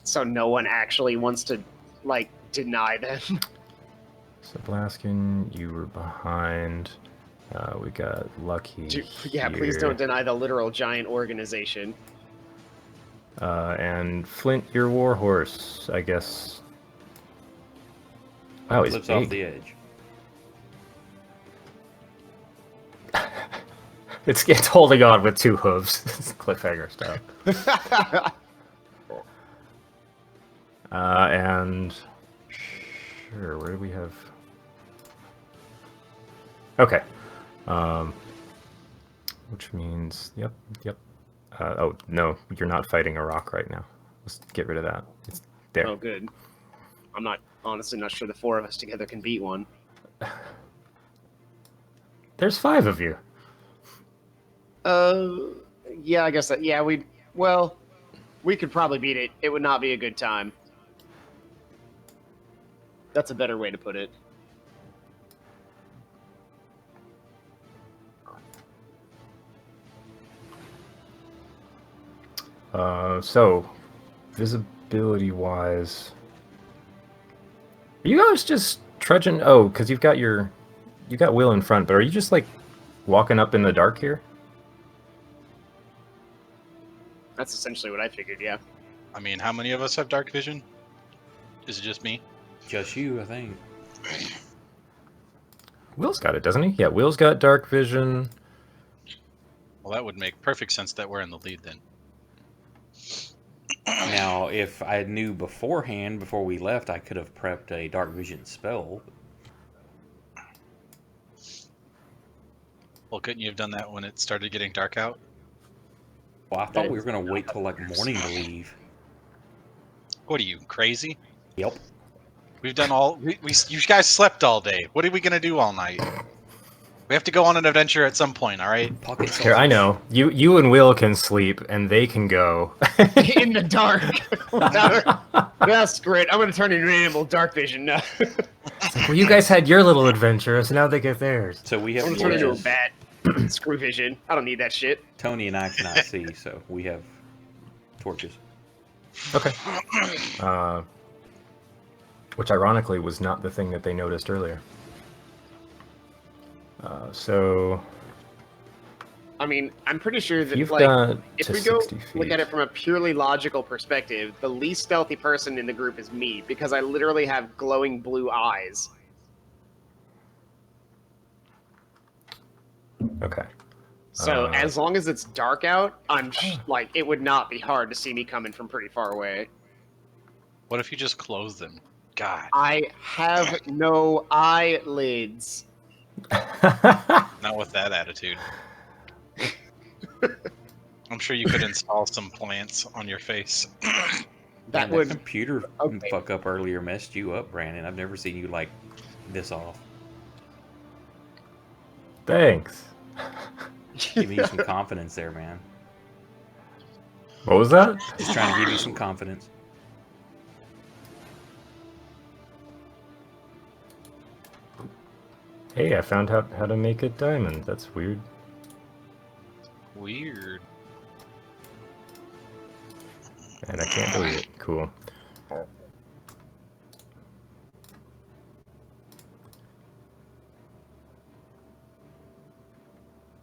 So no one actually wants to like deny them. So Blaskin, you were behind. We got Lucky. Yeah, please here. don't deny the literal giant organization. And Flint, your warhorse, I guess. Wow, he's Flips big. off the edge. It's holding on with 2 hooves. It's cliffhanger stuff. And sure, where do we have? Okay. Which means, yep. Oh no, you're not fighting a rock right now. Let's get rid of that. It's there. Oh, good. I'm honestly not sure the 4 of us together can beat one. There's 5 of you. Yeah, I guess that. Yeah, we could probably beat it. It would not be a good time. That's a better way to put it. So visibility wise, are you guys just trudging? Oh, because you got Will in front, but are you just like walking up in the dark here? That's essentially what I figured. Yeah. I mean, how many of us have dark vision? Is it just me? Just you, I think. Will's got it, doesn't he? Yeah, Will's got dark vision. Well, that would make perfect sense that we're in the lead then. Now, if I knew beforehand, before we left, I could have prepped a dark vision spell. Well, couldn't you have done that when it started getting dark out? Well, I thought we were going to wait till like morning to leave. What are you, crazy? Yep. We've done all. You guys slept all day. What are we gonna do all night? We have to go on an adventure at some point. All right. Pocket Here, I know. You and Will can sleep, and they can go. In the dark. That's great. I'm gonna turn into an animal. Dark vision. No. Well, you guys had your little adventure, so now they get theirs. So we I'm have gonna turn into a torches. bat. Screw vision. I don't need that shit. Tony and I cannot see, so we have torches. Okay. Which ironically was not the thing that they noticed earlier. So I mean, I'm pretty sure that you've like got if to we go 60 feet. look at it from a purely logical perspective, the least stealthy person in the group is me because I literally have glowing blue eyes. Okay. So as long as it's dark out, like it would not be hard to see me coming from pretty far away. What if you just close them? God. I have no eyelids. Not with that attitude. I'm sure you could install some plants on your face. That Man, would computer okay. fuck up earlier messed you up, Brandon. I've never seen you like this off. Thanks. Giving you some confidence there, man. What was that? Just trying to give you some confidence. Hey, I found out how to make a diamond. That's weird. Weird. And I can't believe it. Cool.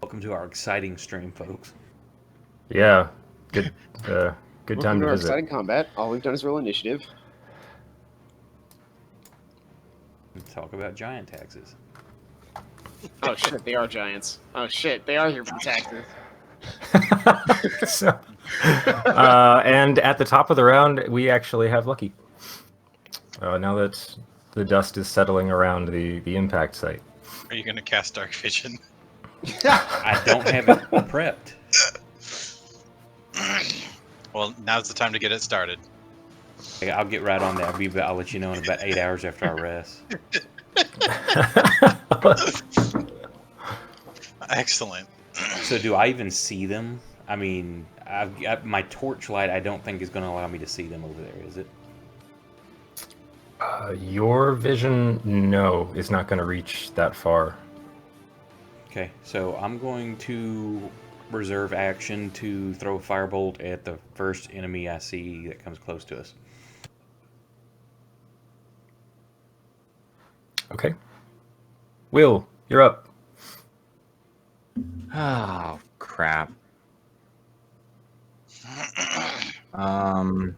Welcome to our exciting stream, folks. Yeah. Good. Good Welcome time to to our visit. exciting combat. All we've done is roll initiative. Let's talk about giant taxes. Oh shit, they are giants. Oh shit, they are here for the taxes. So, and at the top of the round, we actually have Lucky. Now that the dust is settling around the impact site. Are you gonna cast Dark Vision? I don't have it prepped. Well, now's the time to get it started. I'll get right on that. I'll let you know in about 8 hours after I rest. Excellent. So do I even see them? I mean, my torchlight I don't think is going to allow me to see them over there, is it? Your vision, no, is not going to reach that far. Okay, so I'm going to reserve action to throw a firebolt at the first enemy I see that comes close to us. Okay. Will, you're up. Oh crap. Hmm.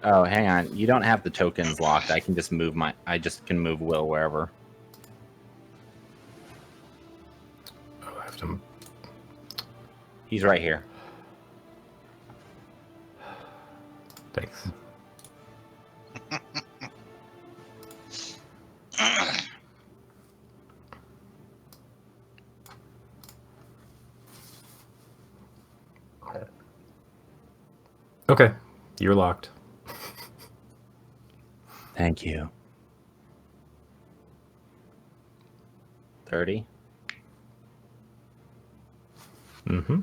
Oh, hang on. You don't have the tokens locked. I can just move I just can move Will wherever. Oh, I have to. He's right here. Thanks. Okay, you're locked. Thank you. 30. Mm-hmm.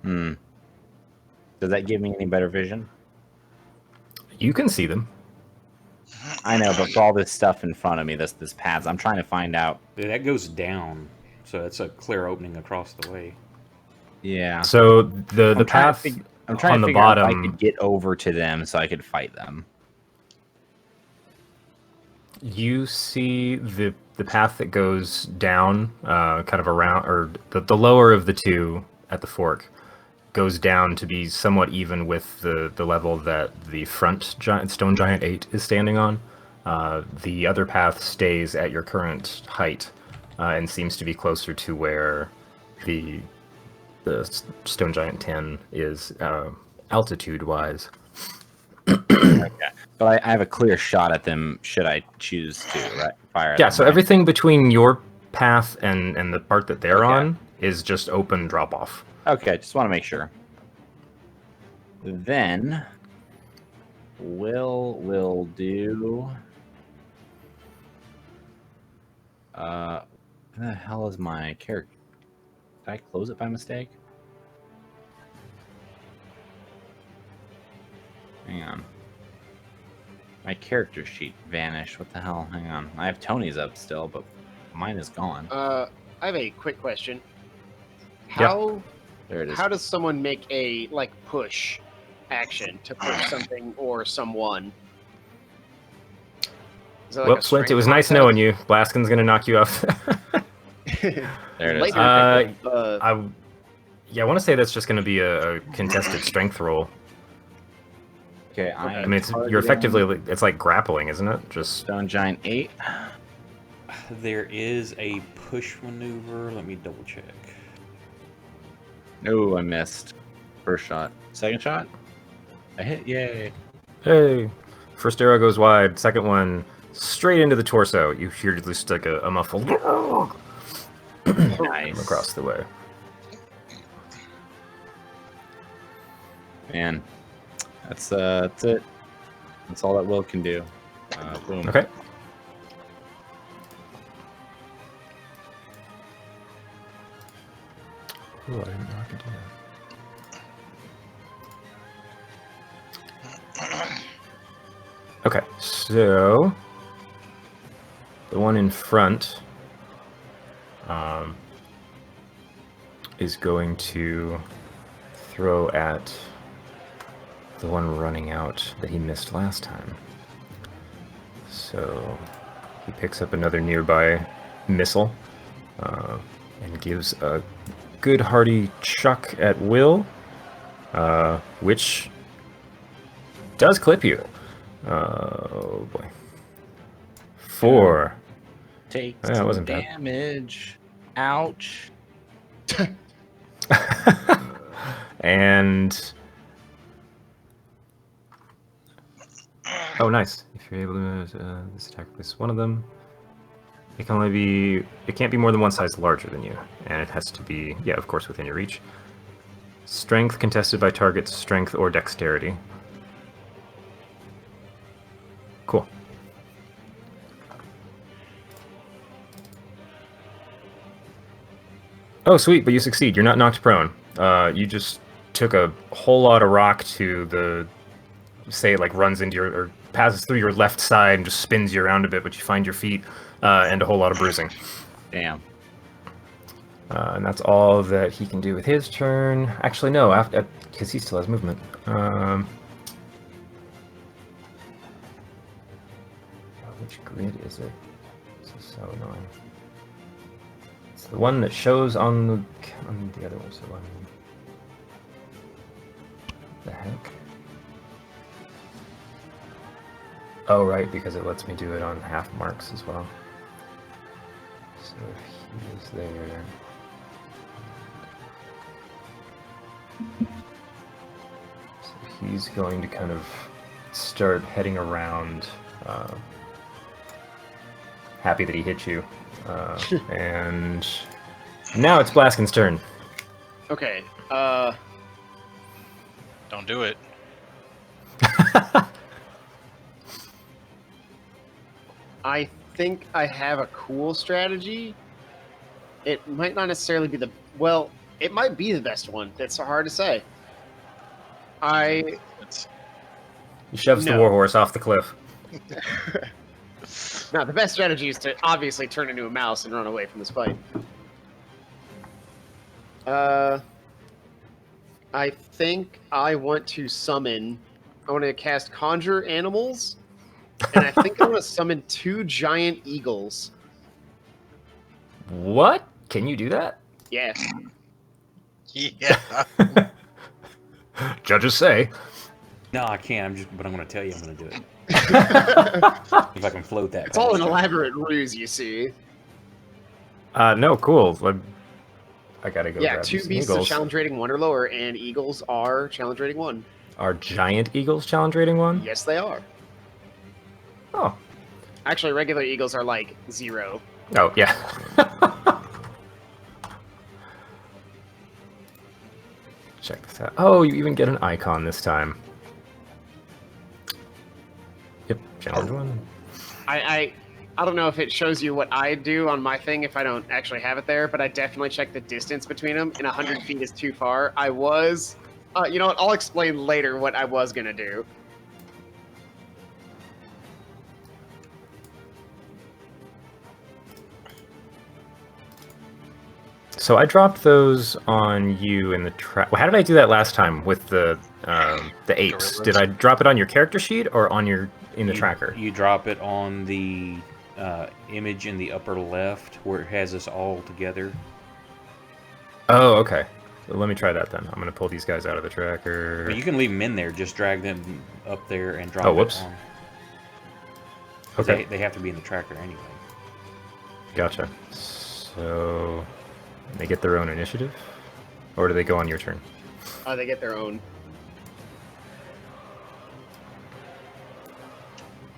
Hmm. Does that give me any better vision? You can see them. I know, but for all this stuff in front of me, this paths, I'm trying to find out. That goes down, so it's a clear opening across the way. Yeah. So the path I'm trying on to the figure out if I bottom. could get over to them so I could fight them. You see the path that goes down, kind of around, or the lower of the two at the fork goes down to be somewhat even with the level that the front stone giant 8 is standing on. The other path stays at your current height and seems to be closer to where the stone giant 10 is altitude wise. Okay. But I have a clear shot at them should I choose to, right? Fire at Yeah, them, so right? everything between your path and the part that they're Okay. on is just open drop off. Okay, just want to make sure. Then we'll do what the hell is my character? Did I close it by mistake? Hang on. My character sheet vanished. What the hell? Hang on. I have Tony's up still, but mine is gone. I have a quick question. How There it is. how does someone make a push action to push something or someone? Is it like Well, a Flint, it strength was nice contest? knowing you. Blaskin's gonna knock you off. There it is. Later, I want to say that's just gonna be a contested strength roll. Okay, I mean, you're effectively, it's like grappling, isn't it? Just Stone Giant 8. There is a push maneuver. Let me double check. No, I missed. First shot. Second shot? I hit. Yay. hey, first arrow goes wide. Second one straight into the torso. You hear just like a muffled Nice. across the way. Man, that's it. That's all that Will can do. Boom. Okay. Ooh, I didn't know I could do that. Okay, so the one in front is going to throw at the one running out that he missed last time. So he picks up another nearby missile and gives a good hearty chuck at Will, which does clip you. Oh boy. 4. Take Yeah, it some wasn't bad. damage. Ouch. And oh, nice. If you're able to this attack with one of them, it can only be. It can't be more than one size larger than you, and it has to be, yeah, of course, within your reach. Strength contested by target's strength or dexterity. Cool. Oh, sweet, but you succeed. You're not knocked prone. You just took a whole lot of rock to the, say, it like runs into your, or passes through your left side and just spins you around a bit, but you find your feet and a whole lot of bruising. Damn. And that's all that he can do with his turn. Actually, no, after, because he still has movement. Which grid is it? This is so annoying. It's the one that shows on the other one. So what the heck? Oh, right, because it lets me do it on half marks as well. So if he is there. So he's going to kind of start heading around. Happy that he hit you. And now it's Blaskin's turn. Okay. Don't do it. I think I have a cool strategy. It might not necessarily be the it might be the best one. That's so hard to say. It's, He shoves the No. warhorse off the cliff. No, the best strategy is to obviously turn into a mouse and run away from this fight. I think I want to summon. I want to cast Conjure Animals And I think I'm gonna summon 2 giant eagles. What? Can you do that? Yeah. Yeah. Judges say. No, I can't. But I'm going to tell you I'm going to do it. It's If I can float that. all an past you. elaborate ruse, you see. No, cool. I gotta go. Yeah, grab 2 some beasts of eagles. challenge rating 1 or lower, and eagles are challenge rating 1. Are giant eagles challenge rating 1? Yes, they are. Oh. Actually, regular eagles are like 0. Oh, yeah. Check this out. Oh, you even get an icon this time. Yep, challenge 1. I don't know if it shows you what I do on my thing if I don't actually have it there, but I definitely check the distance between them, and 100 feet is too far. I was... you know what? I'll explain later what I was going to do. So I dropped those on you in the track. Well, how did I do that last time with the apes? Gorillas. Did I drop it on your character sheet or on your in the tracker? You drop it on the image in the upper left where it has us all together. Oh, okay. So let me try that then. I'm gonna pull these guys out of the tracker. But you can leave them in there. Just drag them up there and drop Oh, whoops. it on. 'Cause Okay. They have to be in the tracker anyway. Gotcha. So they get their own initiative, or do they go on your turn? They get their own.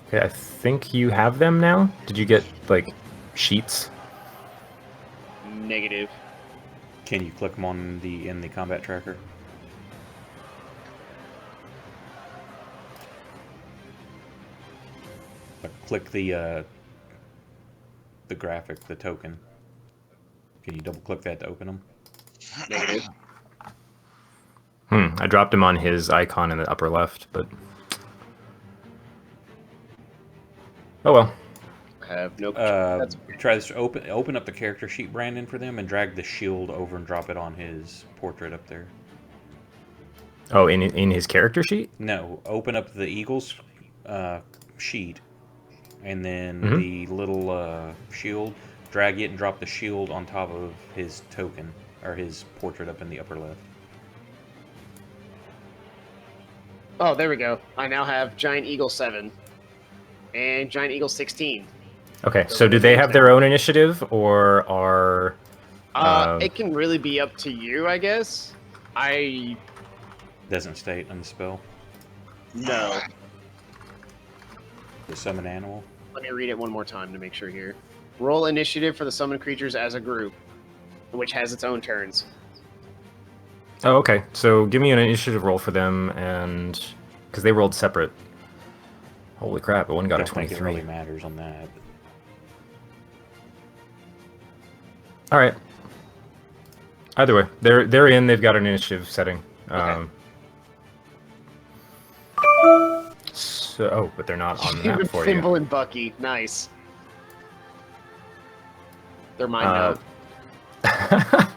Okay, I think you have them now. Did you get like sheets? Negative. Can you click them on in the combat tracker? Click the graphic, the token. Can you double click that to open them? Negative. I dropped him on his icon in the upper left, but oh well. Have no... That's... Try this. Open up the character sheet, Brandon, for them, and drag the shield over and drop it on his portrait up there. Oh, in his character sheet? No, open up the Eagles sheet, and then Mhm. the little shield. Drag it and drop the shield on top of his token, or his portrait up in the upper left. Oh, there we go. I now have Giant Eagle 7 and Giant Eagle 16. Okay, so do they have their own initiative, or are... It can really be up to you, I guess. Doesn't state on the spell. No. The summon animal. Let me read it one more time to make sure here. Roll initiative for the summoned creatures as a group, which has its own turns. Oh, okay. So give me an initiative roll for them, and... Because they rolled separate. Holy crap, but one got a Don't think it 23. really matters on that. Alright. Either way, they're in, they've got an initiative setting. Okay. So, but they're not on the map for you. Thimble and Bucky, nice. They're mine now.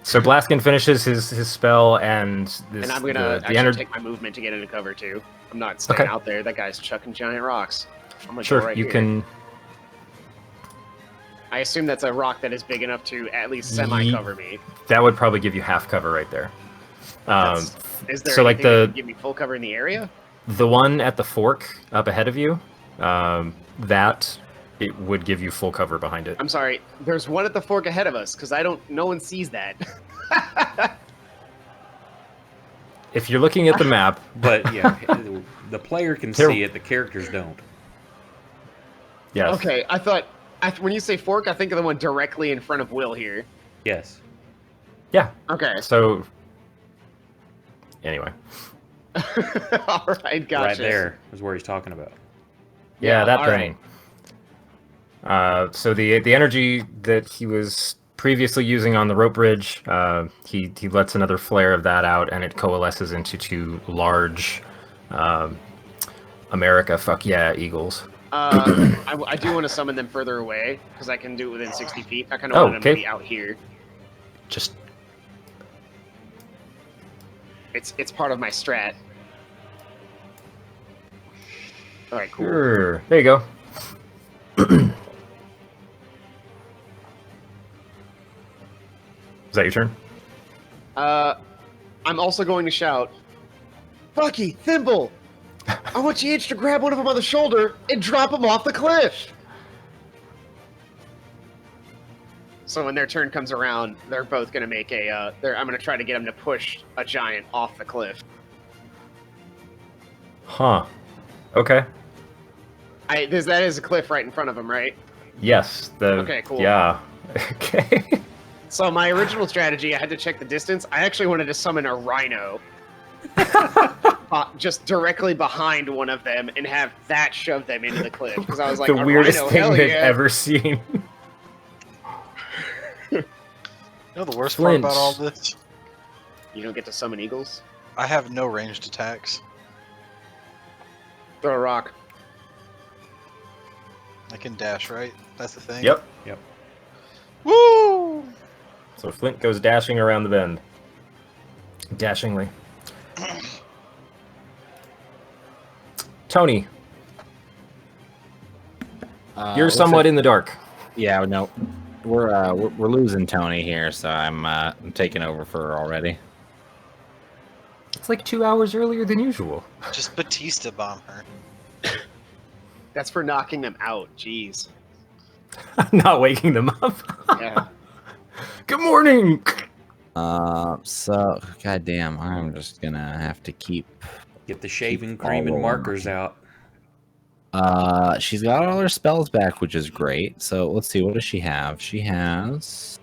So Blaskin finishes his spell, and this, And I'm gonna the actually energy. take my movement to get into cover too. I'm not staying Okay. out there. That guy's chucking giant rocks. I'm gonna Sure, go right you here. can. I assume that's a rock that is big enough to at least semi-cover me. That would probably give you half cover right there. Is there so like anything that the would give me full cover in the area? one at the fork up ahead of you, that it would give you full cover behind it. I'm sorry. There's one at the fork ahead of us because no one sees that. If you're looking at the map, But yeah, the player can Here- see it. The characters don't. yes. Okay, when you say fork, I think of the one directly in front of Will here. Yes. Yeah. Okay. So. Anyway. All right, gotcha. Right there is where he's talking about. Yeah, that all brain. So the energy that he was previously using on the rope bridge, he lets another flare of that out, and it coalesces into 2 large America fuck yeah eagles. I do want to summon them further away because I can do it within 60 feet. I kind of Oh, want them to okay. be out here. Just It's part of my strat. All right, cool. Sure. There you go. Is that your turn? I'm also going to shout, Bucky, Thimble, I want you each to grab one of them on the shoulder and drop them off the cliff. So when their turn comes around, they're both going to make a. I'm going to try to get them to push a giant off the cliff. Huh. Okay. That is a cliff right in front of them, right? Yes. Okay, cool. Yeah. Okay. So my original strategy, I had to check the distance. I actually wanted to summon a rhino. Just directly behind one of them and have that shove them into the cliff. Because I was like, The weirdest rhino, thing hell they've yeah. ever seen. You know the worst Flint. part about all this? You don't get to summon eagles? I have no ranged attacks. Throw a rock. I can dash, right? That's the thing? Yep. Woo! So Flint goes dashing around the bend. Dashingly. Tony, you're looks somewhat like- in the dark. Yeah, no, we're losing Tony here, so I'm taking over for her already. It's like 2 hours earlier than usual. Just Batista bomb her. That's for knocking them out. Jeez. Not waking them up. Yeah. Good morning. So goddamn, I'm just gonna have to keep. Get the shaving cream and all markers out. She's got all her spells back, which is great. So let's see, what does she have? She has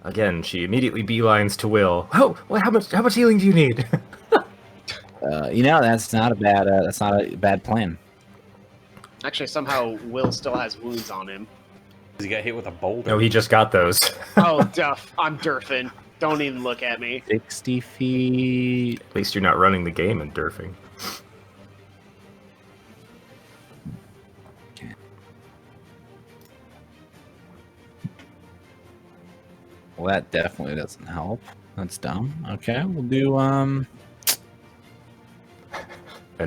Again, she immediately beelines to Will. Oh, well, how much healing do you need? that's not a bad plan. Actually, somehow Will still has wounds on him. He got hit with a boulder. No, he just got those. Oh, Duff, I'm durfing. Don't even look at me. 60 feet. At least you're not running the game and durfing. Well, that definitely doesn't help. That's dumb. Okay, we'll do And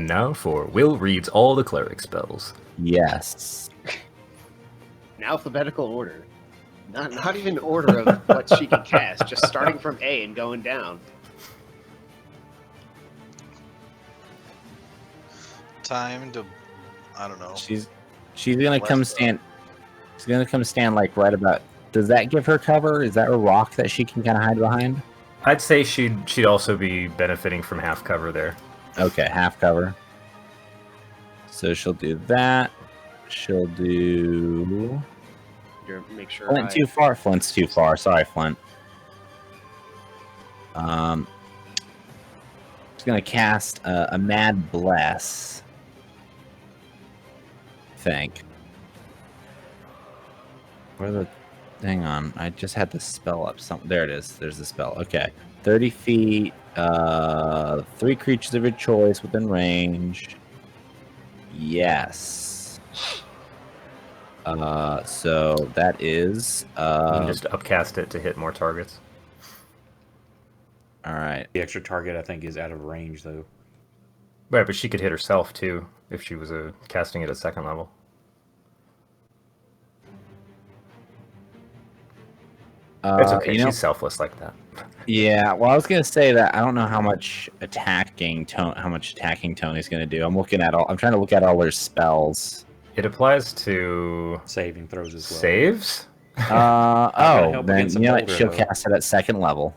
now for Will reads all the cleric spells. yes. In alphabetical order. Not even order of what she can cast, just starting from A and going down. Time to, I don't know. She's gonna come Less, stand. She's gonna come stand like right about. Does that give her cover? Is that a rock that she can kind of hide behind? I'd say she'd also be benefiting from half cover there. Okay, half cover. So she'll do that. She'll do. Make sure. Flint too far. Flint's too far. Sorry, Flint. She's gonna cast a Mad Bless. I think. Where the? Hang on. I just had the spell up. There it is. There's the spell. Okay. 30 feet. 3 creatures of your choice within range. Yes. So that is. You can just upcast it to hit more targets. All right. The extra target, I think, is out of range, though. Right, but she could hit herself too if she was casting it at second level. It's okay. She's selfless like that. Yeah. Well, I was gonna say that I don't know how much attacking Tony's gonna do. I'm trying to look at all her spells. It applies to Saving throws as well. saves. help Then against a you know what? boulder, She'll though. cast it at second level.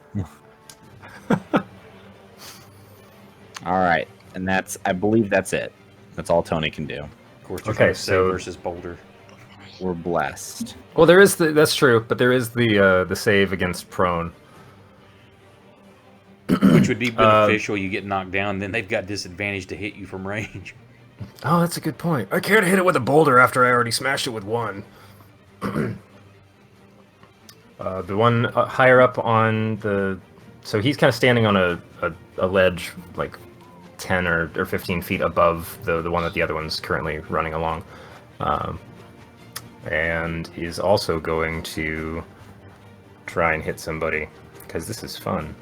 All right, and I believe that's it. That's all Tony can do. Of course, you're Okay, okay, save so- versus boulder. We're blessed. Well, there is that's true, but there is the save against prone. Which would be beneficial. You get knocked down, then they've got disadvantage to hit you from range. Oh, that's a good point. I can't hit it with a boulder after I already smashed it with one. The one higher up on the... So he's kind of standing on a ledge, like 10 or 15 feet above the one that the other one's currently running along. And is also going to try and hit somebody, because this is fun.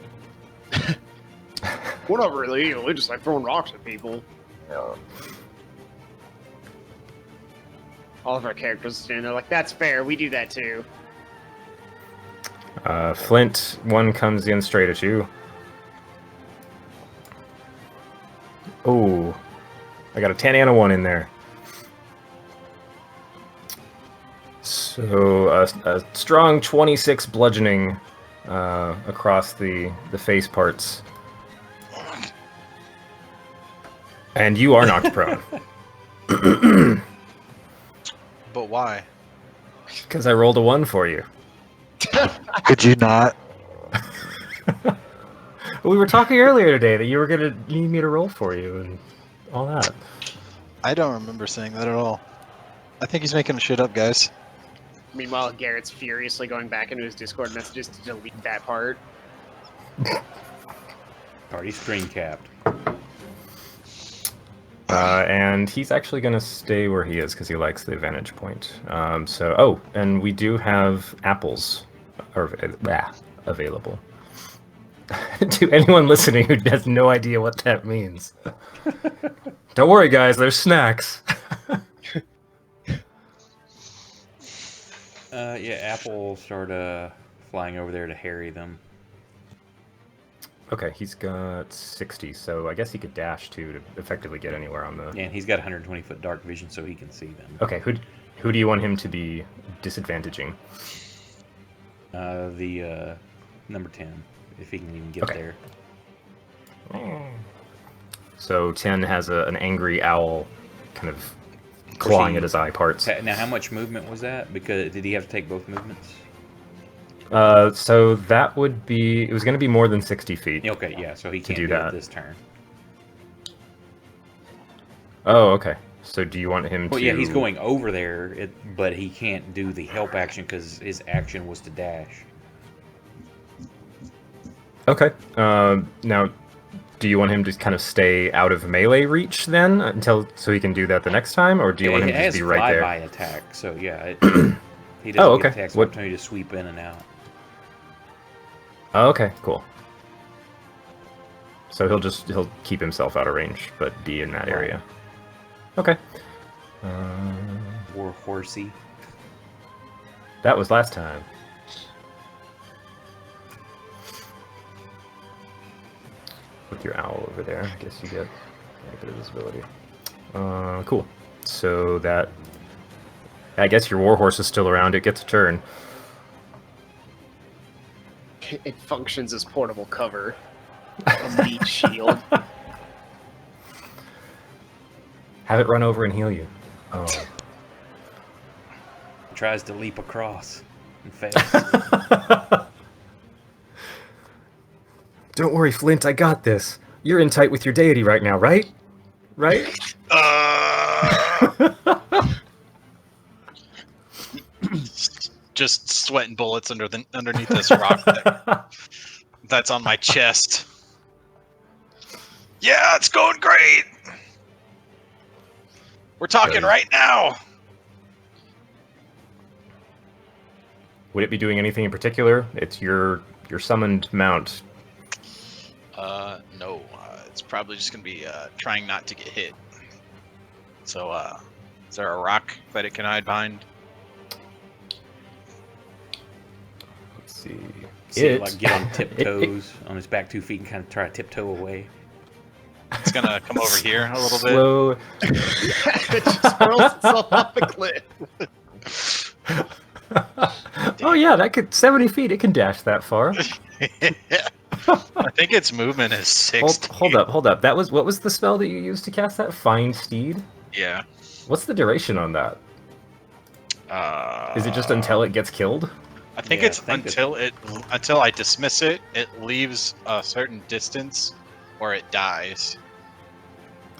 What up, really? We just like throwing rocks at people. All of our characters stand there like, that's fair, we do that too. Flint, one comes in straight at you. Oh, I got a 10 and a 1 in there. So a strong 26 bludgeoning across the face parts. And you are knocked prone. But why? Because I rolled a 1 for you. Could you not? We were talking earlier today that you were gonna need me to roll for you and all that. I don't remember saying that at all. I think he's making shit up, guys. Meanwhile, Garrett's furiously going back into his Discord messages to delete that part. Already screen capped. And he's actually going to stay where he is because he likes the vantage point. Oh, and we do have apples available. To anyone listening who has no idea what that means. Don't worry, guys, there's snacks. Yeah, Apple will start flying over there to harry them. Okay, he's got 60, so I guess he could dash too to effectively get anywhere on the... Yeah, and he's got 120-foot dark vision, so he can see them. Okay, who do you want him to be disadvantaging? The number 10, if he can even get there. So 10 has an angry owl kind of clawing at his eye parts. Now, how much movement was that? Because did he have to take both movements? So that would be... It was going to be more than 60 feet. Okay, yeah, so he can't do do that it this turn. Oh, okay. So do you want him to... Well, yeah, he's going over there, but he can't do the help action because his action was to dash. Okay. Now, do you want him to kind of stay out of melee reach then, so he can do that the next time, or do you want him to just be right there? It has flyby attack, so yeah, he doesn't Oh, get okay. attacks of opportunity to sweep in and out. Oh, okay, cool. So he'll keep himself out of range, but be in that area. Okay. War horsey. That was last time. With your owl over there, I guess you get a bit of visibility. Cool. So that... I guess your warhorse is still around. It gets a turn. It functions as portable cover. A meat shield. Have it run over and heal you. Oh. Tries to leap across and fails. Don't worry, Flint. I got this. You're in tight with your deity right now, right? Right? Just sweating bullets underneath this rock that's on my chest. Yeah, it's going great. We're talking right now. Would it be doing anything in particular? It's your summoned mount. No. It's probably just gonna be trying not to get hit. So, is there a rock that it can hide behind? Let's see. Like get on tiptoes on his back 2 feet and kind of try to tiptoe away. It's gonna come over here a little bit. Slow. It just hurls itself off the cliff. Oh yeah, that could 70 feet. It can dash that far. I think its movement is 60. Hold up. What was the spell that you used to cast that? Find Steed? Yeah. What's the duration on that? Is it just until it gets killed? I think Yeah, it's I think until I dismiss it. It leaves a certain distance, or it dies.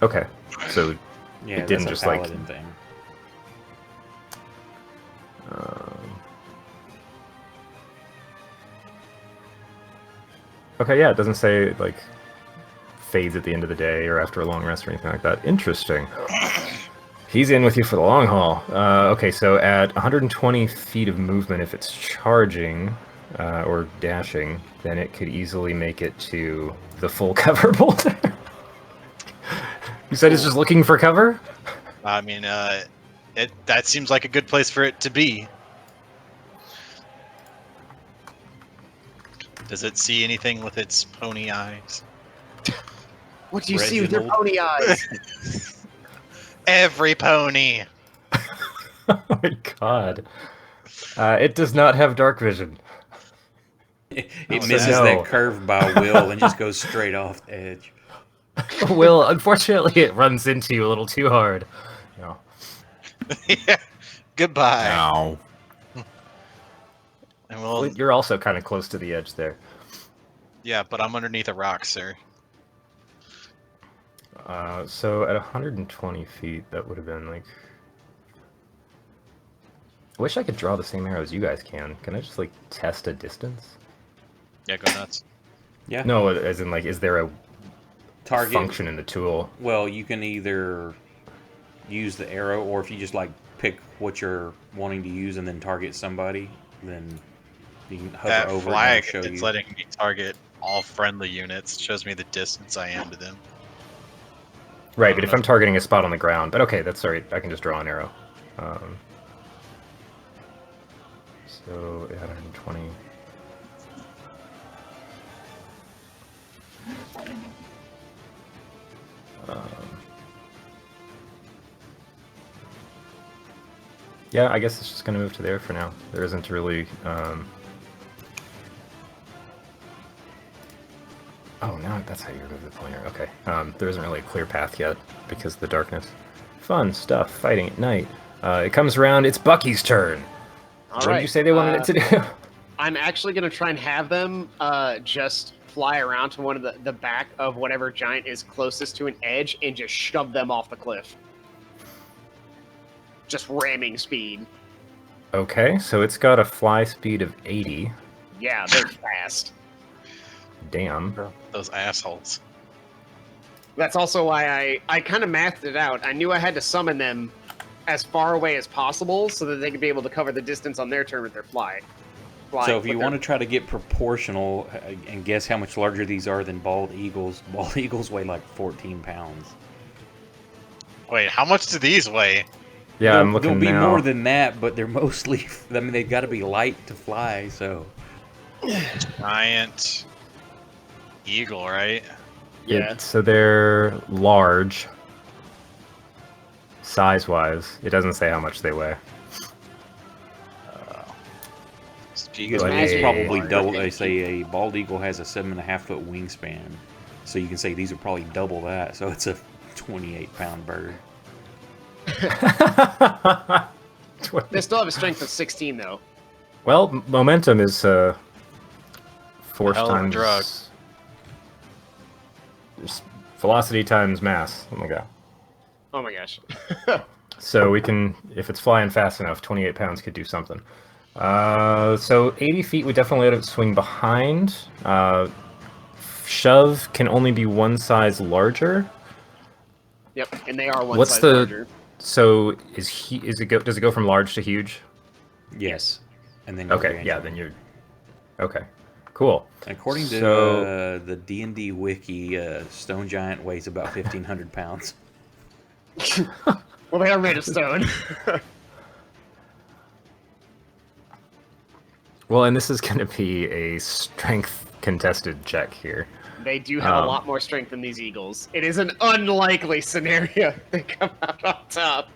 Okay, so Yeah, it didn't that's just a like. paladin thing. Okay, yeah, it doesn't say like fades at the end of the day or after a long rest or anything like that. Interesting. He's in with you for the long haul. Okay, so at 120 feet of movement, if it's charging or dashing, then it could easily make it to the full cover boulder. You said it's just looking for cover? I mean, that seems like a good place for it to be. Does it see anything with its pony eyes? What do you see with your Reginald. pony eyes? Every pony. Oh my god. It does not have dark vision. It Oh, misses no. that curve by will and just goes straight off the edge. Will, unfortunately, it runs into you a little too hard. No. Yeah. Goodbye. Ow. And Well, well, you're also kind of close to the edge there. yeah, but I'm underneath a rock, sir. So at 120 feet, that would have been like... I wish I could draw the same arrows you guys can. Can I just, like, test a distance? Yeah, go nuts. Yeah. No, as in, like, is there a Target. function in the tool? Well, you can either use the arrow, or if you just like pick what you're wanting to use and then target somebody, then you can hover That over flag, and it'll show it's you. letting me target all friendly units. It shows me the distance I am to them. Right, but if I'm targeting a spot on the ground... But okay, that's alright. I can just draw an arrow. So, 120... yeah, I guess it's just going to move to there for now. There isn't really... Oh, no, that's how you remove the pointer. Okay. There isn't really a clear path yet because of the darkness. Fun stuff, fighting at night. It comes around, it's Bucky's turn. All What right. did you say they wanted it to do? I'm actually going to try and have them just fly around to one of the back of whatever giant is closest to an edge and just shove them off the cliff. Just ramming speed. Okay, so it's got a fly speed of 80. Yeah, they're fast. Damn. Those assholes. That's also why I kind of mathed it out. I knew I had to summon them as far away as possible so that they could be able to cover the distance on their turn with their flying. So if you want to try to get proportional and guess how much larger these are than bald eagles weigh like 14 pounds. Wait, how much do these weigh? Yeah, I'm looking There'll be now. more than that, but they're mostly, I mean, they've got to be light to fly, so. Giant eagle, right? Yeah. So they're large. Size-wise. It doesn't say how much they weigh. Because But it's a- probably double. They say a bald eagle has a 7.5-foot wingspan, so you can say these are probably double that. So it's a 28-pound bird. They still have a strength of 16, though. Well, momentum is force Hell of a times drug. velocity times mass. Oh my god. Oh my gosh. So we can, if it's flying fast enough, 28 pounds could do something. So 80 feet, we definitely let it swing behind. Shove can only be one size larger. Yep, and they are one What's size the- larger. So does it go from large to huge? Yes, and then Okay, yeah, then you're okay. Cool. According to So- the D&D wiki, stone giant weighs about 1,500 pounds. Well, they are made of stone. Well, and this is going to be a strength contested check here. They do have a lot more strength than these eagles. It is an unlikely scenario they come out on top.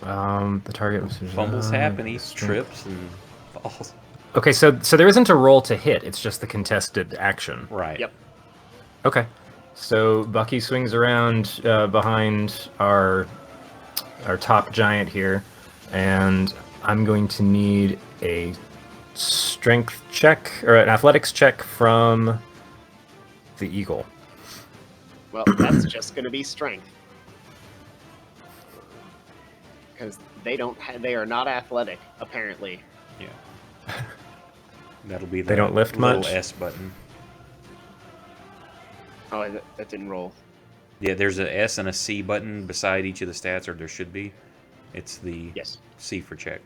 The target was Fumbles happen, he strength. trips and falls. Okay, so there isn't a roll to hit. It's just the contested action. Right. Yep. Okay. So Bucky swings around behind our top giant here, and I'm going to need a strength check or an athletics check from the eagle. Well, that's just going to be strength. Because they are not athletic, apparently. Yeah. That'll be the They don't lift little much? S button. Oh, that didn't roll. Yeah, there's a S and a C button beside each of the stats, or there should be. It's the Yes. C for check.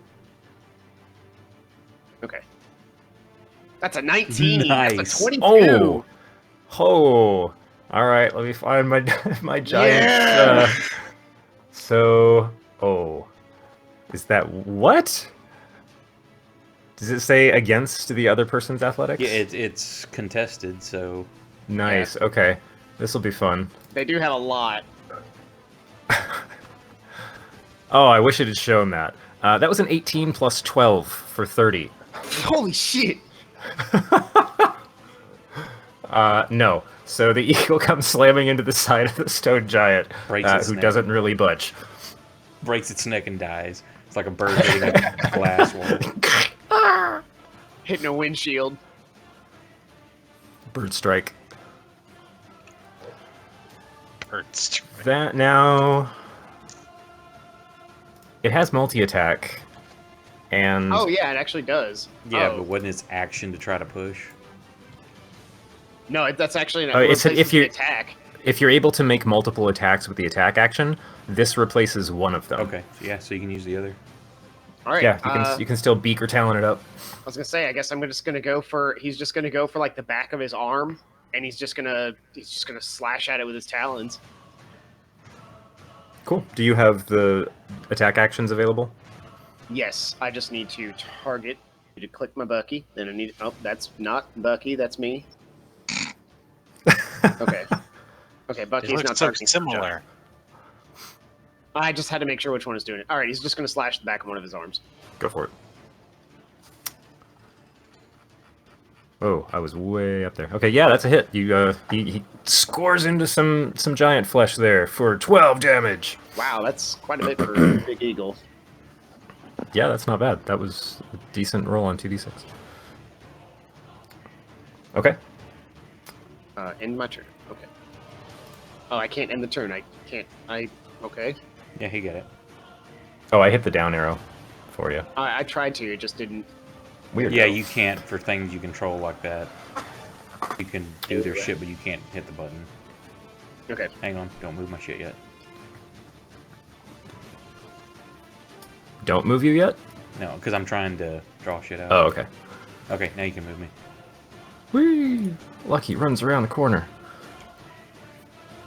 Okay. That's a 19. That's Nice. a 22. Oh, All right, let me find my my giant. Oh, is that what? Does it say against the other person's athletics? Yeah, it's contested, so Nice. Okay, this will be fun. They do have a lot. Oh, I wish it had shown that. That was an 18 plus 12 for 30. Holy shit! No. So the eagle comes slamming into the side of the stone giant, Breaks its who neck. doesn't really budge. breaks its neck and dies. It's like a bird hitting a glass wall. Hitting a windshield. Bird strike. Hurts. That now. It has multi-attack. And Oh yeah, it actually does. Yeah, Oh. but wasn't its action to try to push? No, that's actually an it's if replaces you- the attack. if you're able to make multiple attacks with the attack action, this replaces one of them. Okay, yeah, so you can use the other. All right. Yeah, you can still beak or talon it up. I was gonna say, I guess I'm just gonna go for. He's just gonna go for like the back of his arm, and he's just gonna slash at it with his talons. Cool. Do you have the attack actions available? Yes, I just need to target. I need to click my Bucky. Then I need. Oh, that's not Bucky. That's me. Okay. Okay, They Bucky's look not so targeting. similar. I just had to make sure which one is doing it. All right, he's just gonna slash the back of one of his arms. Go for it. Oh, I was way up there. Okay, yeah, that's a hit. You he scores into some giant flesh there for 12 damage. Wow, that's quite a bit for a big eagle. Yeah, that's not bad. That was a decent roll on 2d6. Okay. End my turn. Okay. Oh, I can't end the turn. I can't. Okay. Yeah, he got it. Oh, I hit the down arrow for you. I tried to. It just didn't. Weird. Yeah, you can't for things you control like that. You can do their shit, but you can't hit the button. Okay. Hang on, don't move my shit yet. Don't move you yet? No, because I'm trying to draw shit out. Oh, okay. Okay, now you can move me. Whee! Lucky runs around the corner.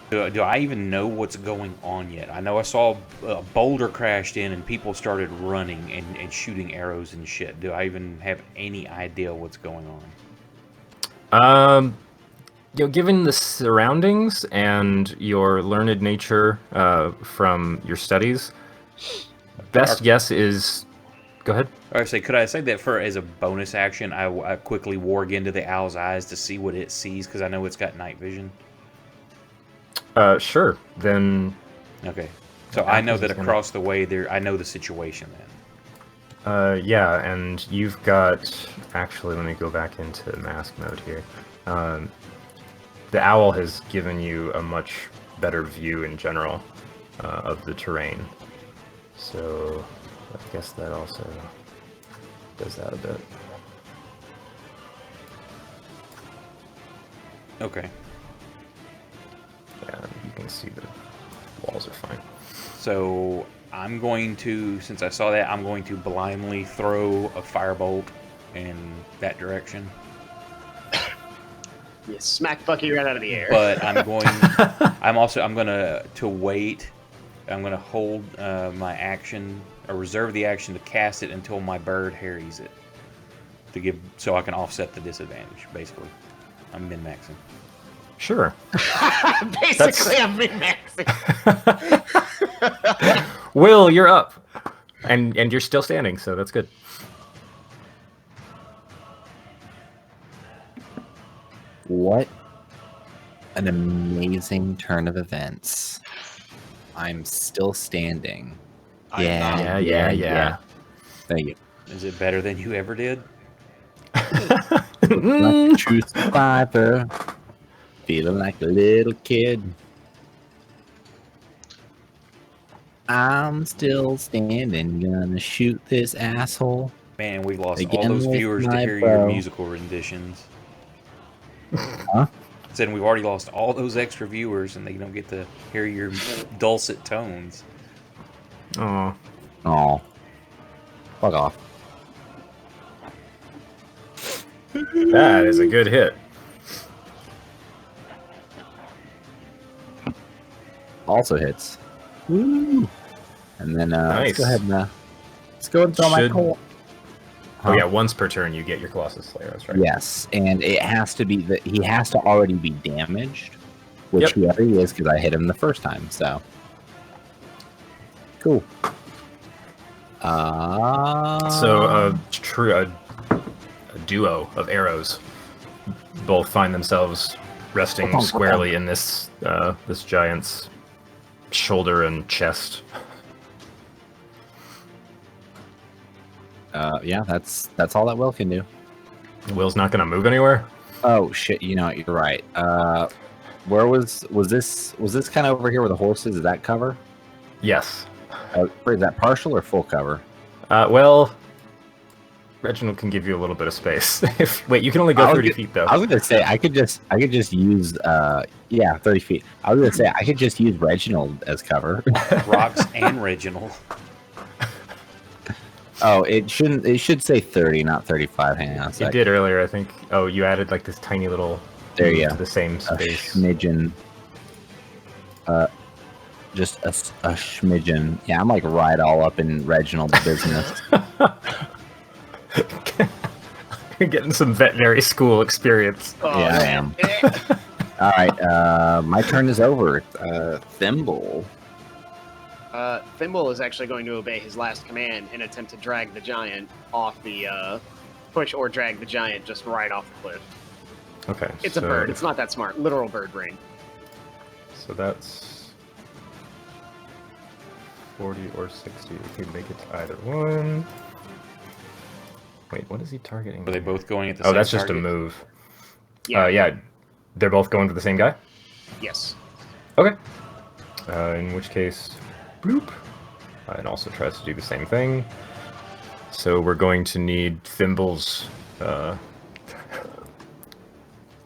Do I even know what's going on yet? I know I saw a boulder crashed in and people started running and shooting arrows and shit. Do I even have any idea what's going on? Given the surroundings and your learned nature from your studies, best guess is... Go ahead. Or could I say that for as a bonus action, I quickly warg into the owl's eyes to see what it sees, because I know it's got night vision? Sure. Then... Okay. So I know that across the way there, I know the situation then. Yeah, and you've got... Actually, let me go back into mask mode here. The owl has given you a much better view in general of the terrain. So I guess that also does that a bit. Okay. Yeah, you can see the walls are fine. So I'm going to, since I saw that, I'm going to blindly throw a firebolt in that direction. You smack Bucky right out of the air. But I'm going. I'm gonna wait. I'm gonna hold my action or reserve the action to cast it until my bird harries it, so I can offset the disadvantage. Basically, I'm min-maxing. Sure. Basically, I'm min-maxing. Will, you're up, and you're still standing, so that's good. What an amazing turn of events. I'm still standing. I'm Yeah, not. Yeah. Thank you. Is it better than you ever did? Like a true survivor. Feeling like a little kid. I'm still standing, gonna shoot this asshole. Man, we've lost all Again those with viewers to my hear your bow. musical renditions. Huh? Said we've already lost all those extra viewers, and they don't get to hear your dulcet tones. Oh, Aw. Fuck off. that is a good hit. also hits. Woo! And then let's go Nice. ahead and let's go and throw my Should- coal. Oh yeah, once per turn you get your Colossus Slayer. That's right. Yes, and it has to be that he has to already be damaged, which Yep. he already is because I hit him the first time. So cool. So a duo of arrows both find themselves resting squarely in this this giant's shoulder and chest. Yeah, that's all that Will can do. Will's not going to move anywhere. Oh shit! You know what? You're right. Where was this? Was this kind of over here where the horse is? Is that cover? Yes. Is that partial or full cover? Well, Reginald can give you a little bit of space. Wait, you can only go 30 feet though. I was gonna say I could just use 30 feet. I was gonna say I could just use Reginald as cover. Rocks and Reginald. Oh, it should say 30, not 35. Hang on a It second. did earlier, I think. Oh, you added like this tiny little There you to go. the same A space. smidgen. Just a smidgen. Yeah, I'm like right all up in Reginald's business. You're getting some veterinary school experience. Oh, Yeah, I am. All right, my turn is over. Thimble. Thimble is actually going to obey his last command and attempt to drag the giant off the push or drag the giant just right off the cliff. Okay. It's a bird. It's not that smart. Literal bird brain. So that's 40 or 60. We can make it to either one. Wait, what is he targeting? Are they both going at the Oh, same that's just a target? move. Yeah. Yeah. They're both going for the same guy? Yes. Okay. In which case, bloop. And also tries to do the same thing. So we're going to need Thimble's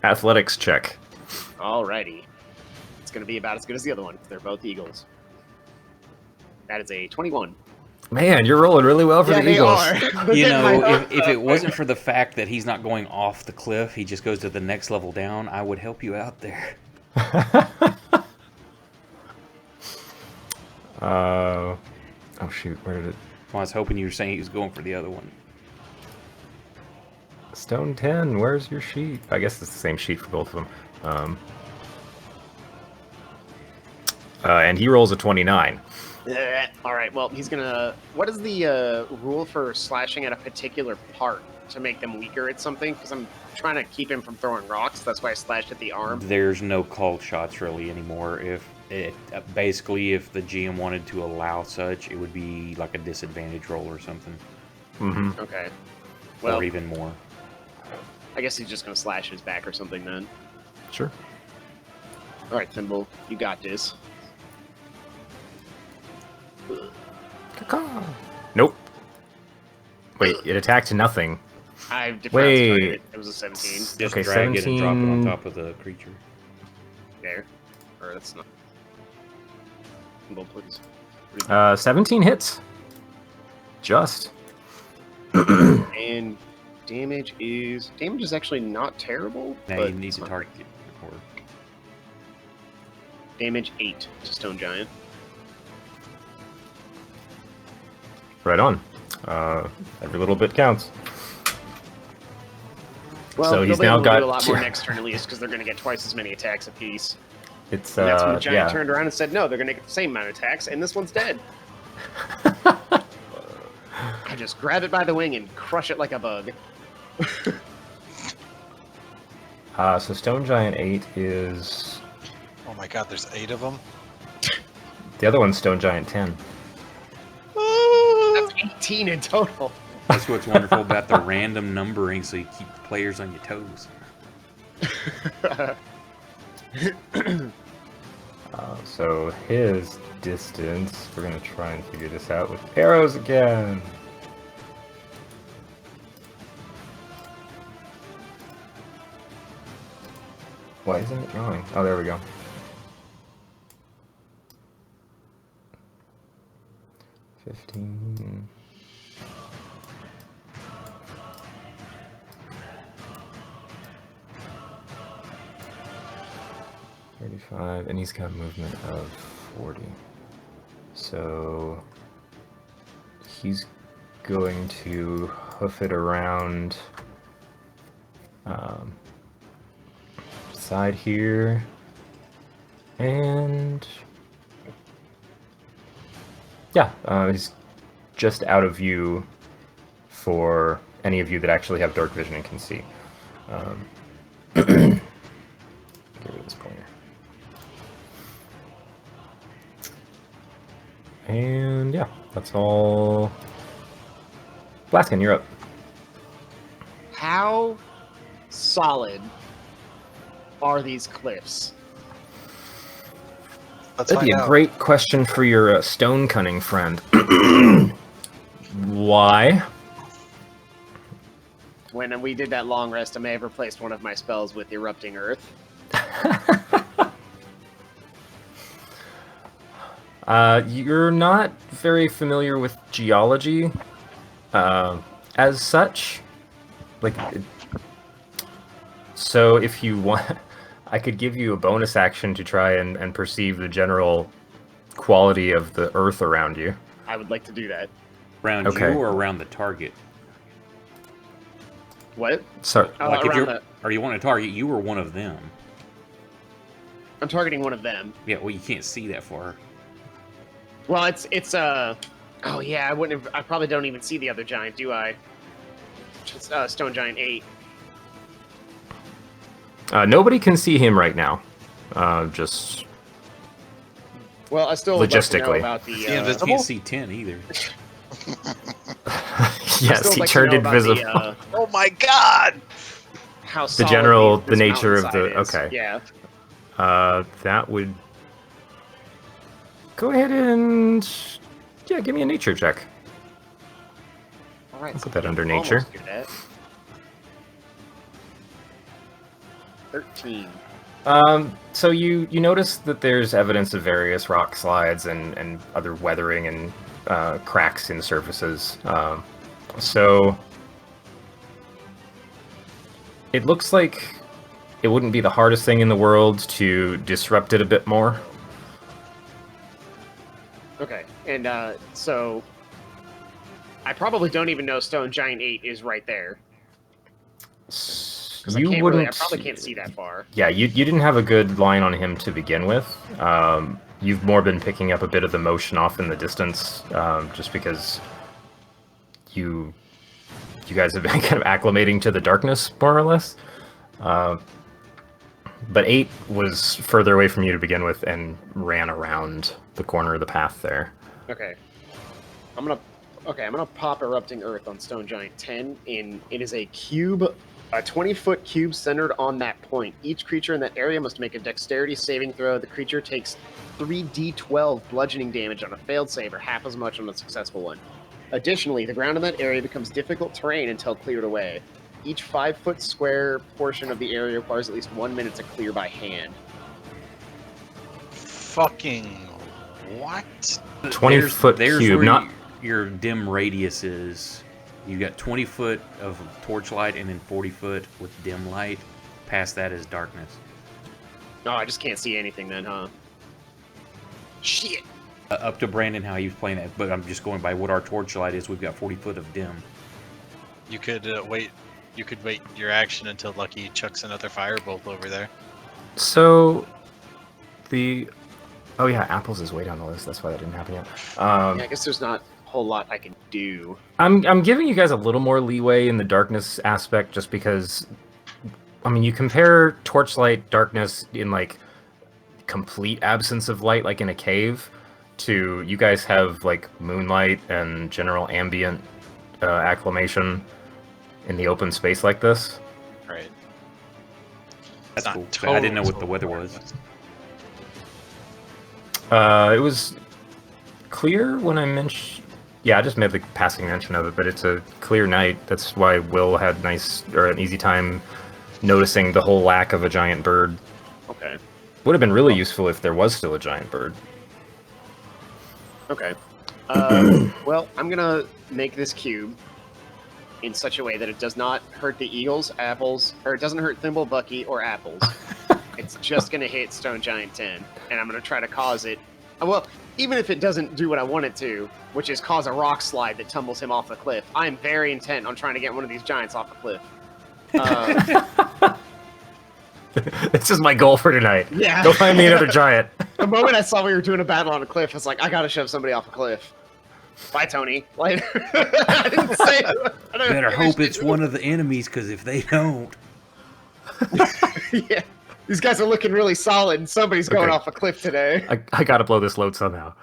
athletics check. Alrighty. It's going to be about as good as the other one. They're both eagles. That is a 21. Man, you're rolling really well for Yeah, the they Eagles. are. You know, My- if it wasn't for the fact that he's not going off the cliff, he just goes to the next level down, I would help you out there. Oh shoot, where did it? Well, I was hoping you were saying he was going for the other one. Stone 10, where's your sheet? I guess it's the same sheet for both of them. And he rolls a 29. All right. Well, he's gonna. What is the rule for slashing at a particular part to make them weaker at something? Because I'm trying to keep him from throwing rocks. That's why I slashed at the arm. There's no called shots really anymore. If it basically, if the GM wanted to allow such, it would be like a disadvantage roll or something, Mm-hmm. Okay. Well, or even more. I guess he's just gonna slash his back or something then. Sure. All right, Thimble, you got this. Nope. Wait, it attacked nothing. I depressed Wait. it. It was a 17. Just Okay, drag it and drop it on 17. top of the creature. There. Or that's not. Thimble, please. 17 hits. Just. And damage is actually not terrible. Now but you need it's to not- target or Damage 8 to Stone Giant. Right on. Every little bit counts. Well, So he's they'll be now able to got- do a lot more next turn at least because they're going to get twice as many attacks apiece. It's And that's when the giant yeah. turned around and said, "No, they're going to get the same amount of attacks, and this one's dead." I just grab it by the wing and crush it like a bug. So Stone Giant 8 is Oh my god, there's 8 of them. the other one's Stone Giant 10. That's 18 in total. that's what's wonderful about the random numbering, so you keep the players on your toes. So his distance, we're gonna try and figure this out with arrows again. Why isn't it drawing? Oh, there we go. $15. $35, and he's got movement of 40. So he's going to hoof it around side here, and yeah, he's just out of view for any of you that actually have dark vision and can see. Get rid of this pointer. And yeah, that's all. Blaskin, you're up. How solid are these cliffs? Let's That'd be find a out. great question for your stone cunning friend. Why? When we did that long rest, I may have replaced one of my spells with Erupting Earth. You're not very familiar with geology as such. So if you want, I could give you a bonus action to try and perceive the general quality of the earth around you. I would like to do that. Around Okay. you or around the target? What? So, Like if Around you're, the... or you want to target you or one of them? I'm targeting one of them. Yeah, well, you can't see that far. Well, it's oh yeah, I wouldn't have. I probably don't even see the other giant, do I? Just Stone Giant 8. nobody can see him right now. Just Well, I still would like to know Logistically. about the. he I invisible? can't see 10 either. yes, he turned invisible. Oh my god! How The general- the this nature of the- mountainside is. okay. Yeah. That would go ahead and give me a nature check. All right. I'll so put that I under can nature. almost do that. 13. So you notice that there's evidence of various rock slides and other weathering and cracks in surfaces. So it looks like it wouldn't be the hardest thing in the world to disrupt it a bit more. Okay, and so I probably don't even know Stone Giant 8 is right there. 'Cause You I can't wouldn't. really, I probably can't see that far. Yeah, you didn't have a good line on him to begin with. You've more been picking up a bit of the motion off in the distance, just because you guys have been kind of acclimating to the darkness, more or less. But 8 was further away from you to begin with and ran around the corner of the path there. Okay. I'm gonna pop Erupting Earth on Stone Giant 10, and it is a cube, a 20-foot cube centered on that point. Each creature in that area must make a dexterity saving throw. The creature takes 3d12 bludgeoning damage on a failed save, or half as much on a successful one. Additionally, the ground in that area becomes difficult terrain until cleared away. Each 5-foot square portion of the area requires at least 1 minute to clear by hand. Fucking what? 20-foot there's cube, where not... your dim radius is. You got 20 foot of torchlight and then 40 foot with dim light. Past that is darkness. Oh, I just can't see anything then, huh? Shit! Up to Brandon how he was playing that, but I'm just going by what our torchlight is. We've got 40 foot of dim. You could wait. You could wait your action until Lucky chucks another firebolt over there. So, oh yeah, apples is way down the list. That's why that didn't happen yet. Yeah, I guess there's not a whole lot I can do. I'm giving you guys a little more leeway in the darkness aspect, just because, I mean, you compare torchlight darkness in like complete absence of light, like in a cave, to you guys have like moonlight and general ambient acclimation in the open space like this. Right. That's not cool. I didn't know what the total weather was. It was clear when I mentioned. Yeah, I just made the passing mention of it, but it's a clear night. That's why Will had an easy time noticing the whole lack of a giant bird. Okay. Would have been really useful if there was still a giant bird. Okay. Well, I'm gonna make this cube in such a way that it does not hurt the eagles, apples, or it doesn't hurt Thimble, Bucky, or apples. It's just gonna hit Stone Giant 10, and I'm gonna try to cause it Well, even if it doesn't do what I want it to, which is cause a rock slide that tumbles him off the cliff, I am very intent on trying to get one of these giants off the cliff. This is my goal for tonight. Yeah. Go find me another giant. The moment I saw we were doing a battle on a cliff, I was like, I gotta shove somebody off a cliff. Bye, Tony. Like, I didn't say it. Better hope it's one of the enemies, because if they don't... Yeah. These guys are looking really solid, and somebody's going off a cliff today. I gotta blow this load somehow.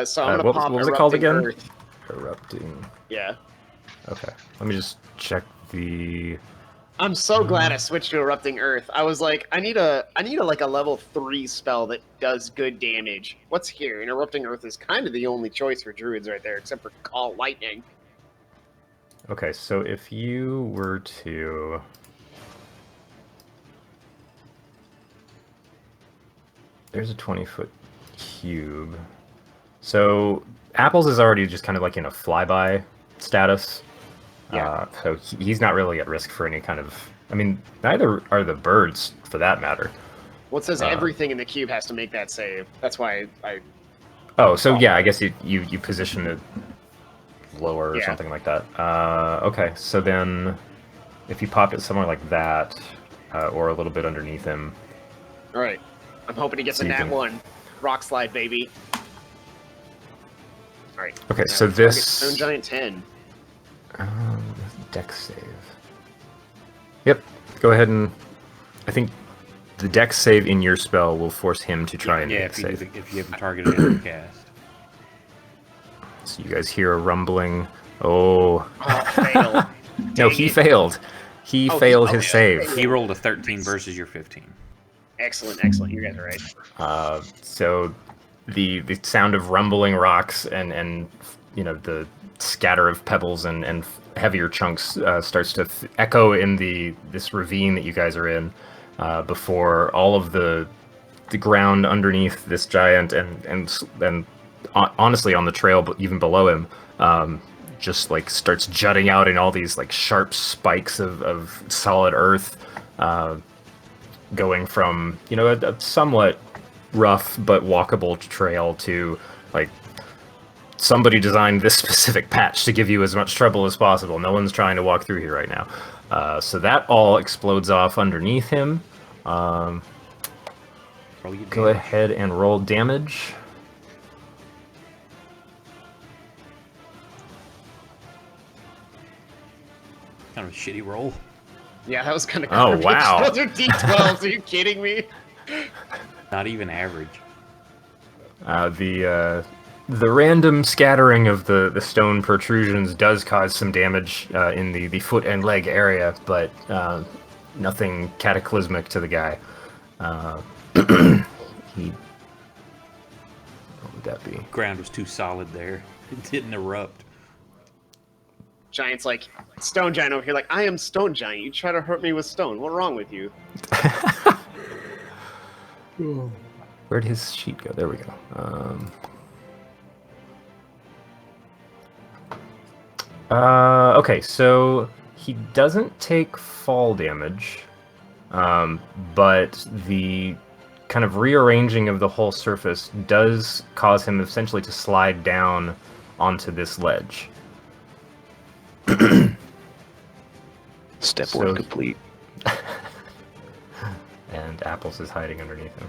So I'm gonna what pop was it called Erupting again? Earth. Erupting. Yeah. Okay. Let me just check the... I'm so glad I switched to Erupting Earth. I was like, I need a like a level 3 spell that does good damage. What's here? And Erupting Earth is kind of the only choice for druids right there, except for Call Lightning. Okay, so if you were to... There's a 20-foot cube. So Apples is already just kind of like in a flyby status. Yeah. So he's not really at risk for any kind of... I mean, neither are the birds, for that matter. Well, it says everything in the cube has to make that save. That's why I... Oh, so yeah, I guess you position it lower or Yeah. something like that. Okay, so then if you pop it somewhere like that, or a little bit underneath him... All right. I'm hoping he gets So a you nat can- 1. Rock slide, baby. All right. Okay, Now so target this... Stone Giant 10. Dex save. Yep, go ahead and... I think the dex save in your spell will force him to try and Yeah, make if a you, save. if you have him targeted in the cast. So you guys hear a rumbling. Oh. Oh, fail. No, Dang he it. failed. He Oh, failed he- his okay. save. He rolled a 13 versus your 15. Excellent, excellent. You guys are right. So the sound of rumbling rocks and you know the scatter of pebbles and heavier chunks starts to echo in this ravine that you guys are in before all of the ground underneath this giant and honestly on the trail but even below him just like starts jutting out in all these like sharp spikes of solid earth going from a somewhat rough but walkable trail to like somebody designed this specific patch to give you as much trouble as possible. No one's trying to walk through here right now. So that all explodes off underneath him. Roll your Go damage. ahead and roll damage. Kind of a shitty roll. Yeah, that was kind of Oh, garbage. wow. Those are D12s. Are you kidding me? Not even average. The random scattering of the stone protrusions does cause some damage in the foot and leg area, but nothing cataclysmic to the guy. What would that be? Ground was too solid there. It didn't erupt. Giant's like, Stone Giant over here, like, I am Stone Giant. You try to hurt me with stone. What's wrong with you? Where'd his sheet go? There we go. Okay, so he doesn't take fall damage, but the kind of rearranging of the whole surface does cause him essentially to slide down onto this ledge. Step So- one complete. And Apples is hiding underneath him.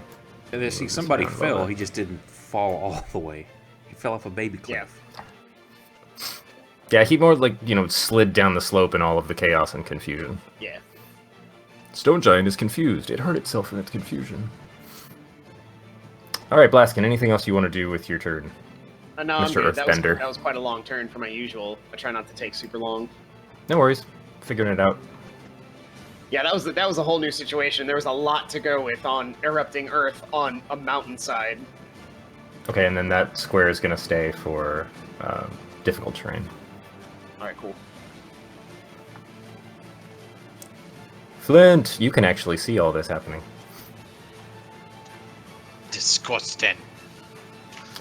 And see, Moves somebody around a fell. little He bit. just didn't fall all the way. He fell off a baby cliff. Yeah, he more like, slid down the slope in all of the chaos and confusion. Yeah. Stone Giant is confused. It hurt itself in its confusion. Alright, Blaskin, anything else you want to do with your turn? No, I'm Mr. good. Earthbender. That was quite a long turn for my usual. I try not to take super long. No worries. Figuring it out. Yeah, that was a whole new situation. There was a lot to go with on Erupting Earth on a mountainside. Okay, and then that square is going to stay for difficult terrain. Alright, cool. Flint, you can actually see all this happening. Disgusting.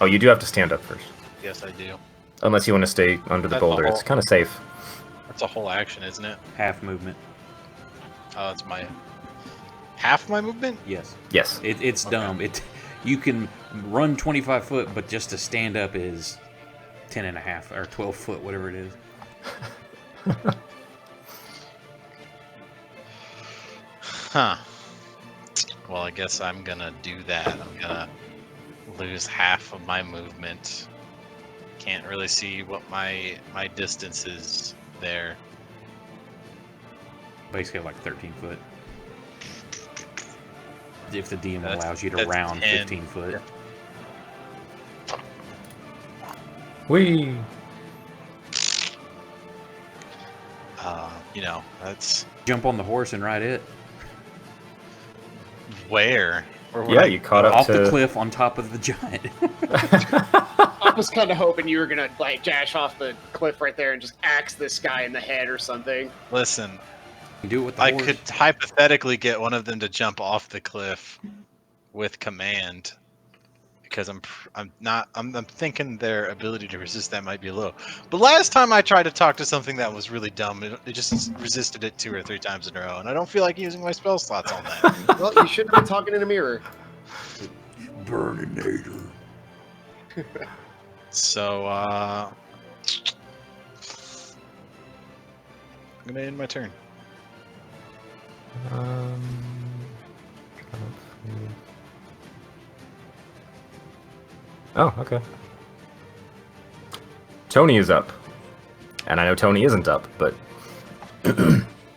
Oh, you do have to stand up first. Yes, I do. Unless you want to stay under the That's boulder. the It's whole- kind of safe. That's a whole action, isn't it? Half movement. Oh, it's my half my movement. Yes. Yes. It's Okay. dumb. You can run 25 foot, but just to stand up is 10 and a half or 12 foot, whatever it is. Huh. Well, I guess I'm gonna do that. I'm gonna lose half of my movement. Can't really see what my distance is there. Basically like 13 foot. If the DM That's- allows you to that's round 10. 15 foot. Whee! You know, that's Jump on the horse and ride it. where. Or Yeah, you caught up Off to the cliff on top of the giant. I was kind of hoping you were gonna like dash off the cliff right there and just axe this guy in the head or something. Listen, Do it with the I horse. could hypothetically get one of them to jump off the cliff with command, because I'm thinking their ability to resist that might be low. But last time I tried to talk to something that was really dumb, it just resisted it 2 or 3 times in a row, and I don't feel like using my spell slots on that. Well, you shouldn't be talking in a mirror. Burninator. So I'm gonna end my turn. Oh, okay. Tony is up. And I know Tony isn't up, but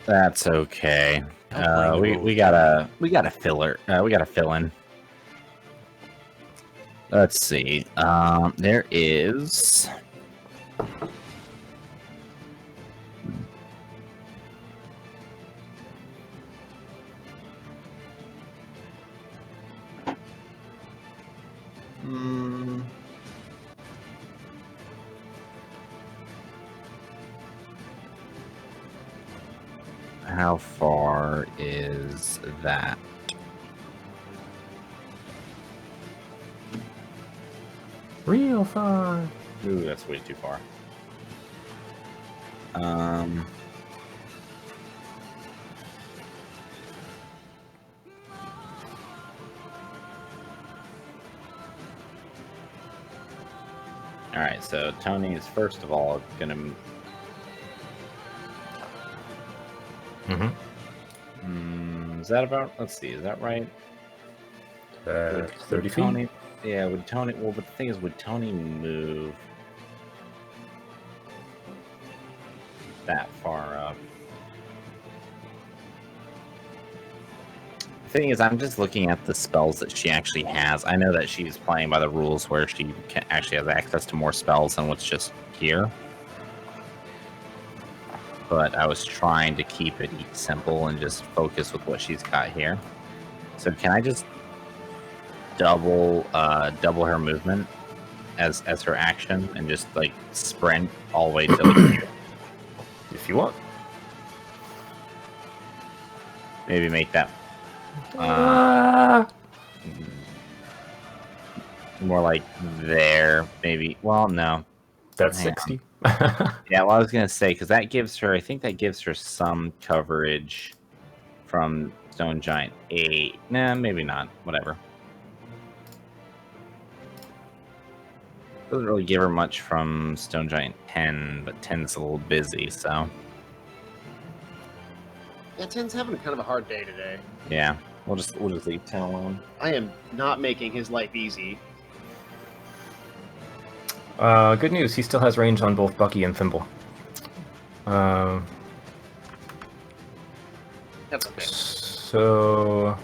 That's okay. I'm playing We the gotta fill in. Let's see. There is. How far is that? real far. Ooh, that's way too far. All right, so Tony is first of all gonna. Is that about? Let's see. Is that right? 30 feet. Tony, yeah, would Tony? Well, but the thing is, would Tony move that far up? The thing is, I'm just looking at the spells that she actually has. I know that she's playing by the rules where she actually has access to more spells than what's just here. But I was trying to keep it simple and just focus with what she's got here. So can I just double her movement as her action and just like sprint all the way to If you want. maybe make that more like there, maybe. Well, no. That's Hang on. 60. Yeah, well, I was gonna say because that gives her. I think that gives her some coverage from Stone Giant 8. Nah, maybe not. Whatever. Doesn't really give her much from Stone Giant 10, but 10's a little busy, so Yeah, 10's having kind of a hard day today. yeah, we'll just leave 10 alone. I am not making his life easy. Good news, he still has range on both Bucky and Thimble. That's okay. So...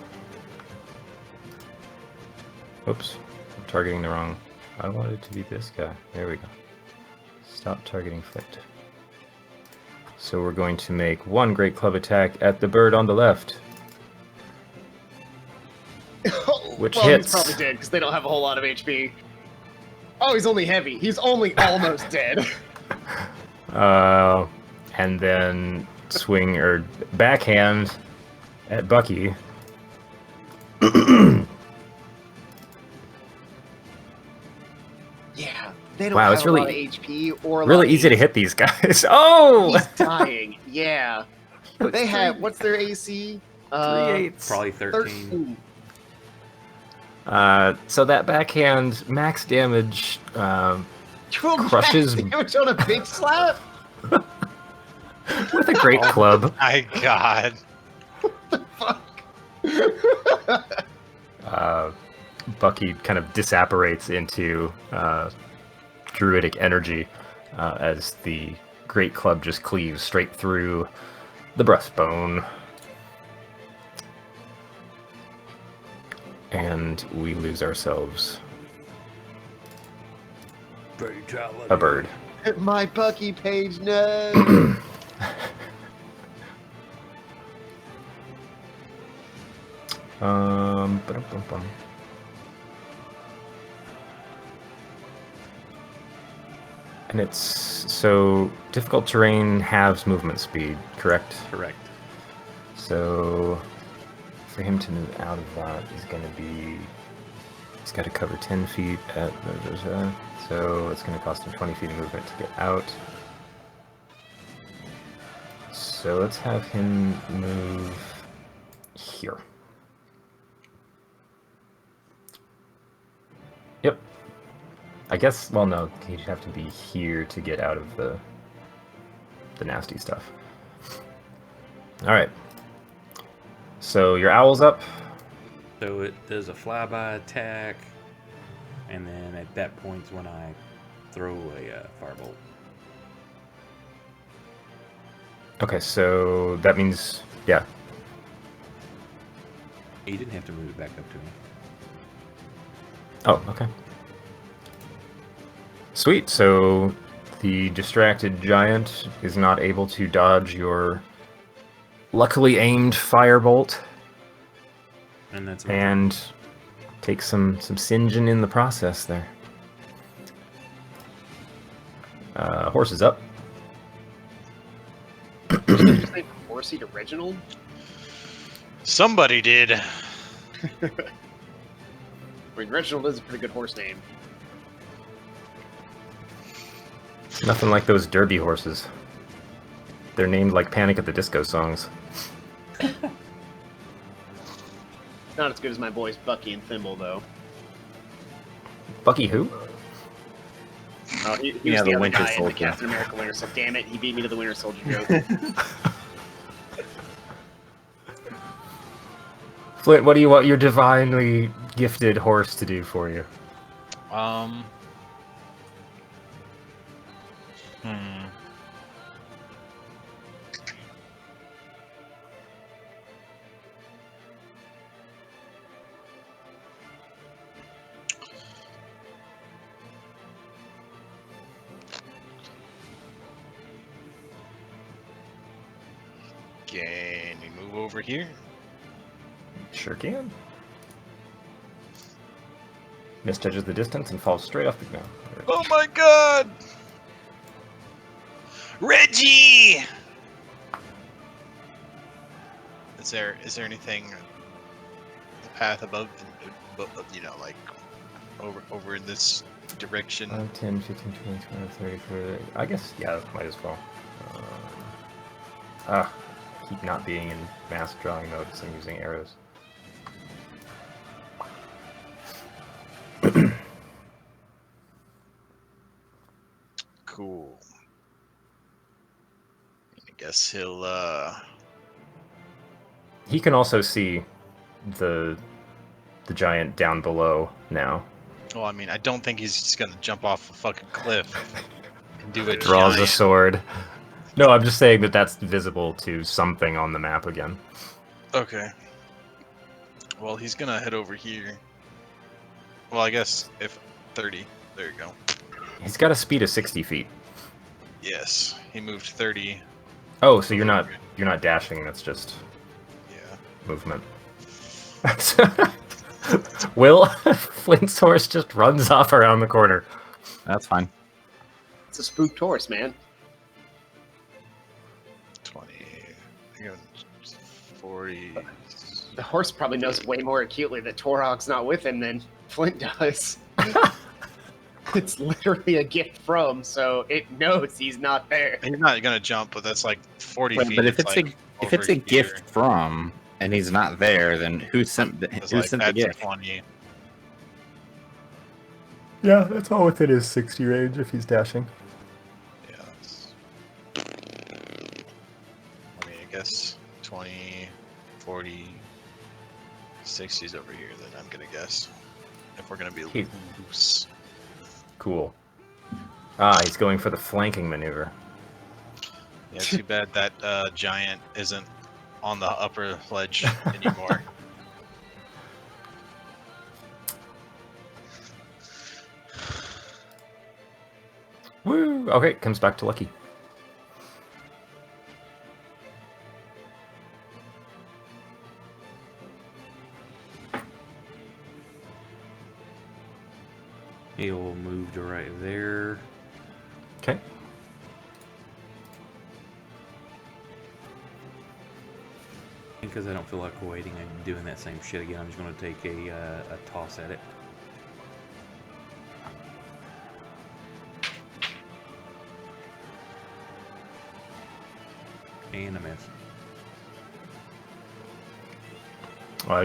Oops, I'm targeting the wrong... I wanted it to be this guy. There we go. Stop targeting Flicked. So we're going to make one great club attack at the bird on the left. Which well, hits. he's probably dead because they don't have a whole lot of HP. Oh, he's only heavy. He's only almost dead. And then swing or backhand at Bucky. Yeah, they don't Wow, have it's a lot of really- HP or a Really lot of easy to HP. hit these guys. Oh! He's dying. Yeah, they have. What's their AC? 3/8. Probably 13. 13. So that backhand max damage 12 crushes damage on a big slap? with a great club. My God. Bucky kind of disapparates into druidic energy as the great club just cleaves straight through the breastbone. And we lose ourselves a bird. My Bucky page, no! Ba-dum-bum-bum. And it's so difficult terrain halves movement speed, correct? Correct. So for him to move out of that is going to be, he's got to cover 10 feet at, so it's going to cost him 20 feet of movement to get out. So let's have him move here. Yep. I guess, well, no, he'd have to be here to get out of the nasty stuff. All right. So your owl's up. So it does a flyby attack, and then at that point is when I throw a firebolt. Okay, so that means, yeah. He didn't have to move it back up to me. Oh, okay. Sweet, so the distracted giant is not able to dodge your luckily aimed firebolt And that's and take some singeing in the process there. Horse is up. Did you say Horsey to Reginald? Somebody did. I mean, Reginald is a pretty good horse name. Nothing like those derby horses. They're named like Panic at the Disco songs. Not as good as my boys Bucky and Thimble, though. Bucky who? Oh, he Yeah, was the the other Winter guy in the Soldier. Captain America Winter Soldier. Damn it, he beat me to the Winter Soldier joke. Flint, what do you want your divinely gifted horse to do for you? Can we move over here? Sure can. Misjudges the distance and falls straight off the ground. Oh my God! Reggie! Is there anything the path above, you know, like over in this direction? 5, 10, 15, 20, 30, 40. I guess, yeah, might as well. Keep not being in mass drawing mode because I'm using arrows. Cool. I guess he'll He can also see the giant down below now. well, I mean, I don't think he's just gonna jump off a fucking cliff and do a Draws a giant. sword. No, I'm just saying that that's visible to something on the map again. Okay. Well, he's gonna head over here. Well, I guess if 30. There you go. He's got a speed of 60 feet. Yes, he moved 30. Oh, so you're not dashing. That's just Yeah. movement. Will Flint's horse just runs off around the corner. That's fine. It's a spooked horse, man. 20. 40. The horse probably knows way more acutely that Torog's not with him than Flint does. It's literally a gift from, so it knows he's not there. He's not gonna jump, but that's like 40 feet. But if it's like if it's over a gift from and he's not there, then who sent the It's like, gift? that's 20. Yeah, that's all within his 60 range if he's dashing. Yeah. I mean, I guess 20, 40, 60's over here. Then I'm gonna guess if we're gonna be He- loose. Cool. Ah, he's going for the flanking maneuver. Yeah, too bad that giant isn't on the upper ledge anymore. Woo! Okay, comes back to Lucky. He'll move to right there. Okay. Because I don't feel like waiting and doing that same shit again, I'm just going to take a toss at it. And a miss.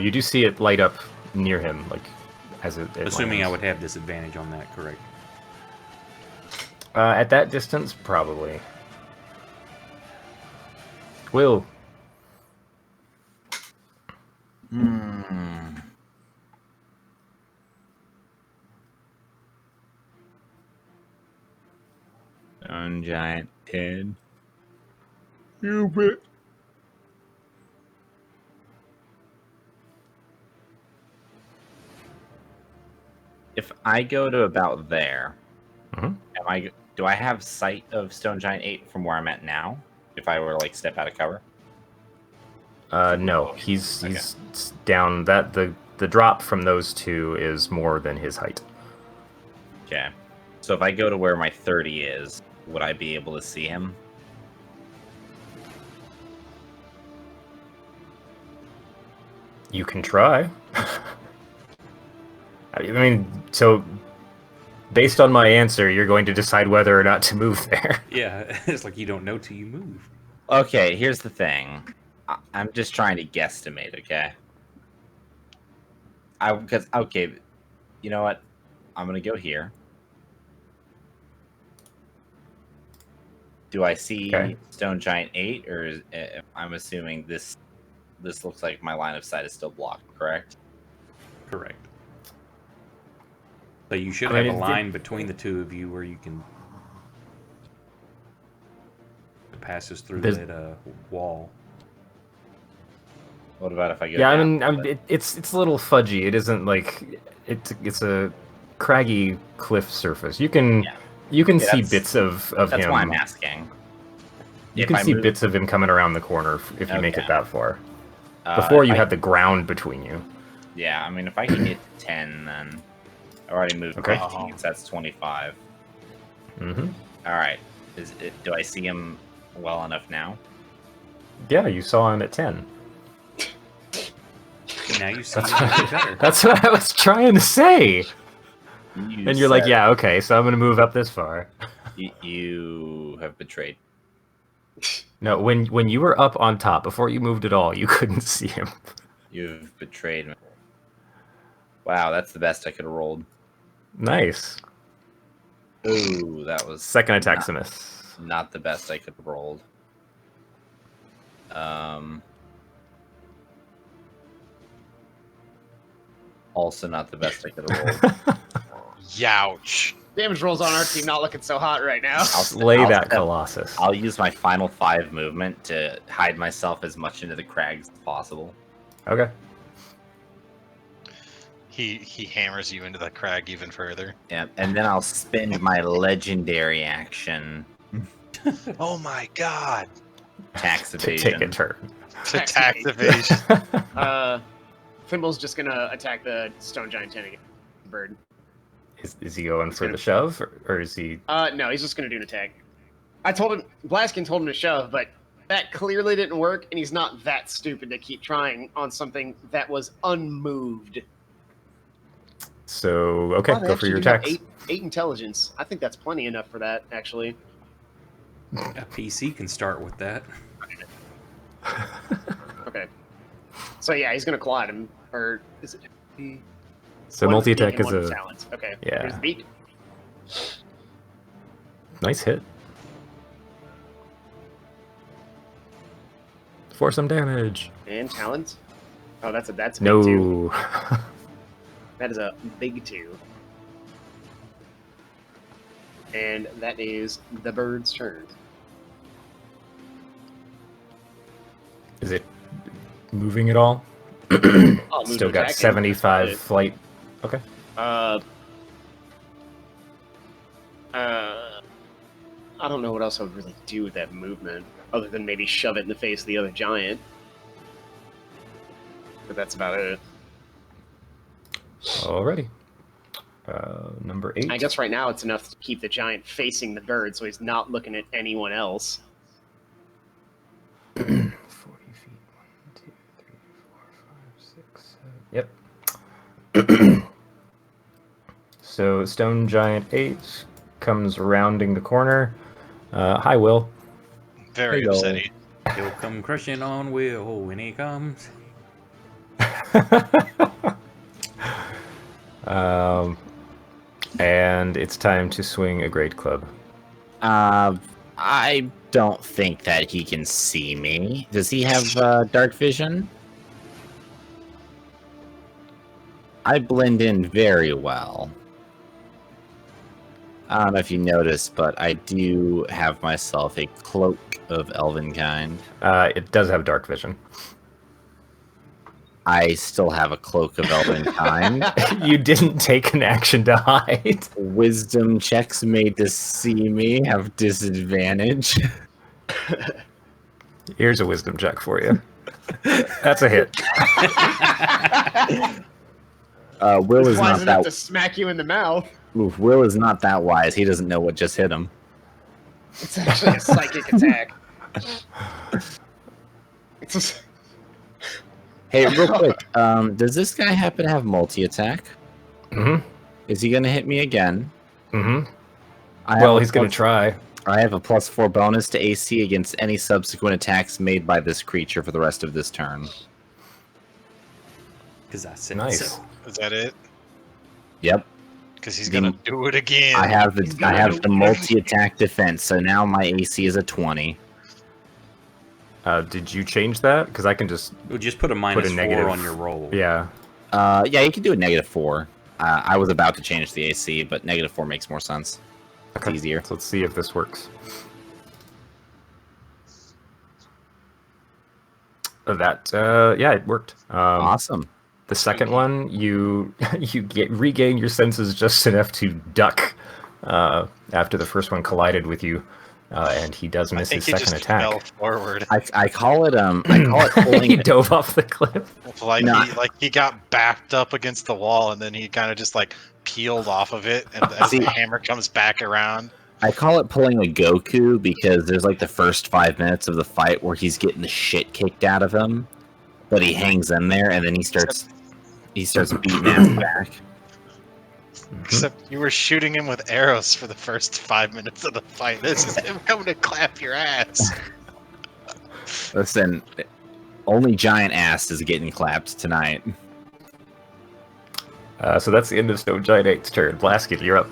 You do see it light up near him, like as it Assuming I lands. would have disadvantage on that, correct? At that distance, probably. Will. Stone giant 10. You bet. If I go to about there, Mhm. do I have sight of Stone Giant 8 from where I'm at now? If I were to like step out of cover? No, he's down. That the drop from those two is more than his height. Okay. So if I go to where my 30 is, would I be able to see him? You can try. I mean, so based on my answer, you're going to decide whether or not to move there. Yeah, it's like you don't know till you move. Okay, here's the thing. I'm just trying to guesstimate, okay? Okay, you know what? I'm gonna go here. Do I see Okay. Stone Giant 8, or I'm assuming this looks like my line of sight is still blocked, correct? Correct. So you should I mean, have a it- line between the two of you where you can it passes through There's- that wall. What about if I go Yeah, I down? mean, it's a little fudgy. It isn't like it's a craggy cliff surface. You can Yeah. you can Yeah, see that's- bits of That's him. why I'm asking. You If can I see move- bits of him coming around the corner if you make Okay. it that far. Before if you I- have the ground between you. Yeah, I mean, if I can get to 10, then I already moved Okay. 15, so that's 25. Mm-hmm. All right. Do I see him well enough now? Yeah, you saw him at 10. Now you see it better. That's what I was trying to say. You And you're like, said yeah, okay, so I'm gonna move up this far. You have betrayed. No, when you were up on top before you moved at all, you couldn't see him. You've betrayed me. Wow, that's the best I could have rolled. Nice. Ooh, that was Second attack's a miss. not the best I could have rolled. Also not the best I could have rolled. Youch. Damage rolls on our team not looking so hot right now. Slay I'll that step- Colossus. I'll use my final 5 movement to hide myself as much into the crags as possible. Okay. He hammers you into the crag even further. Yeah, and then I'll spend my legendary action, Oh my god! tax To evasion. take a turn. To tax evasion. Thimble's just gonna attack the stone giant 10 again. Bird. Is he going for gonna- the shove, or is he? No, he's just gonna do an attack. I told him, Blaskin told him to shove, but that clearly didn't work, and he's not that stupid to keep trying on something that was unmoved. So okay, Wow, they go for actually your do have attacks. eight intelligence. I think that's plenty enough for that, actually. A PC can start with that. Okay. So yeah, he's gonna claw at him, or is it? So One with the beak multi-attack and is one with a talents. Okay. yeah. Here's the beak. nice hit. For some damage. And talents. Oh, that's a big 2. No. That is a big 2. And that is the bird's turn. Is it moving at all? I'll move Still to got attack him. 75 flight. Okay. I don't know what else I would really do with that movement, other than maybe shove it in the face of the other giant. But that's about it. Alrighty. Number 8. I guess right now it's enough to keep the giant facing the bird, so he's not looking at anyone else. 40 feet. 1, 2, 3, 4, 5, 6, 7. Yep. So Stone Giant 8 comes rounding the corner. Hi, Will. Very Hello. upsetting. He'll come crushing on Will when he comes. And it's time to swing a great club. I don't think that he can see me. Does he have dark vision? I blend in very well. I don't know if you noticed, but I do have myself a cloak of elven kind. It does have dark vision. I still have a cloak of elven kind. You didn't take an action to hide. Wisdom checks made to see me have disadvantage. Here's a wisdom check for you. That's a hit. Will is Wise not enough to that. smack you in the mouth. Oof, Will is not that wise. He doesn't know what just hit him. It's actually a psychic attack. It's just... Hey, real quick, does this guy happen to have multi-attack? Mm-hmm. Is he going to hit me again? Mm-hmm. I Well, have a he's going to try. I have a +4 bonus to AC against any subsequent attacks made by this creature for the rest of this turn. Because I said Nice. so. Is that it? Yep. Because he's gonna do it again. I have He's the gonna do the it. multi-attack defense, so now my AC is a 20. Did you change that? Because I can just... We'll just put a -4 negative. on your roll. Yeah. Yeah, you can do a -4. I was about to change the AC, but -4 makes more sense. It's Okay. easier. So let's see if this works. Yeah, it worked. Awesome. The second one, you regain your senses just enough to duck after the first one collided with you, and he does I miss think his he second just attack. fell forward. I call it pulling He dove off the cliff. Like Nah. he got backed up against the wall, and then he kind of just like peeled off of it, and as See- the hammer comes back around. I call it pulling a Goku because there's like the first 5 minutes of the fight where he's getting the shit kicked out of him, but he hangs in there, and then he starts beating ass back. Except you were shooting him with arrows for the first 5 minutes of the fight. This is him coming to clap your ass. Listen, only giant ass is getting clapped tonight. So that's the end of Stone Giant 8's turn. Blasket, you're up.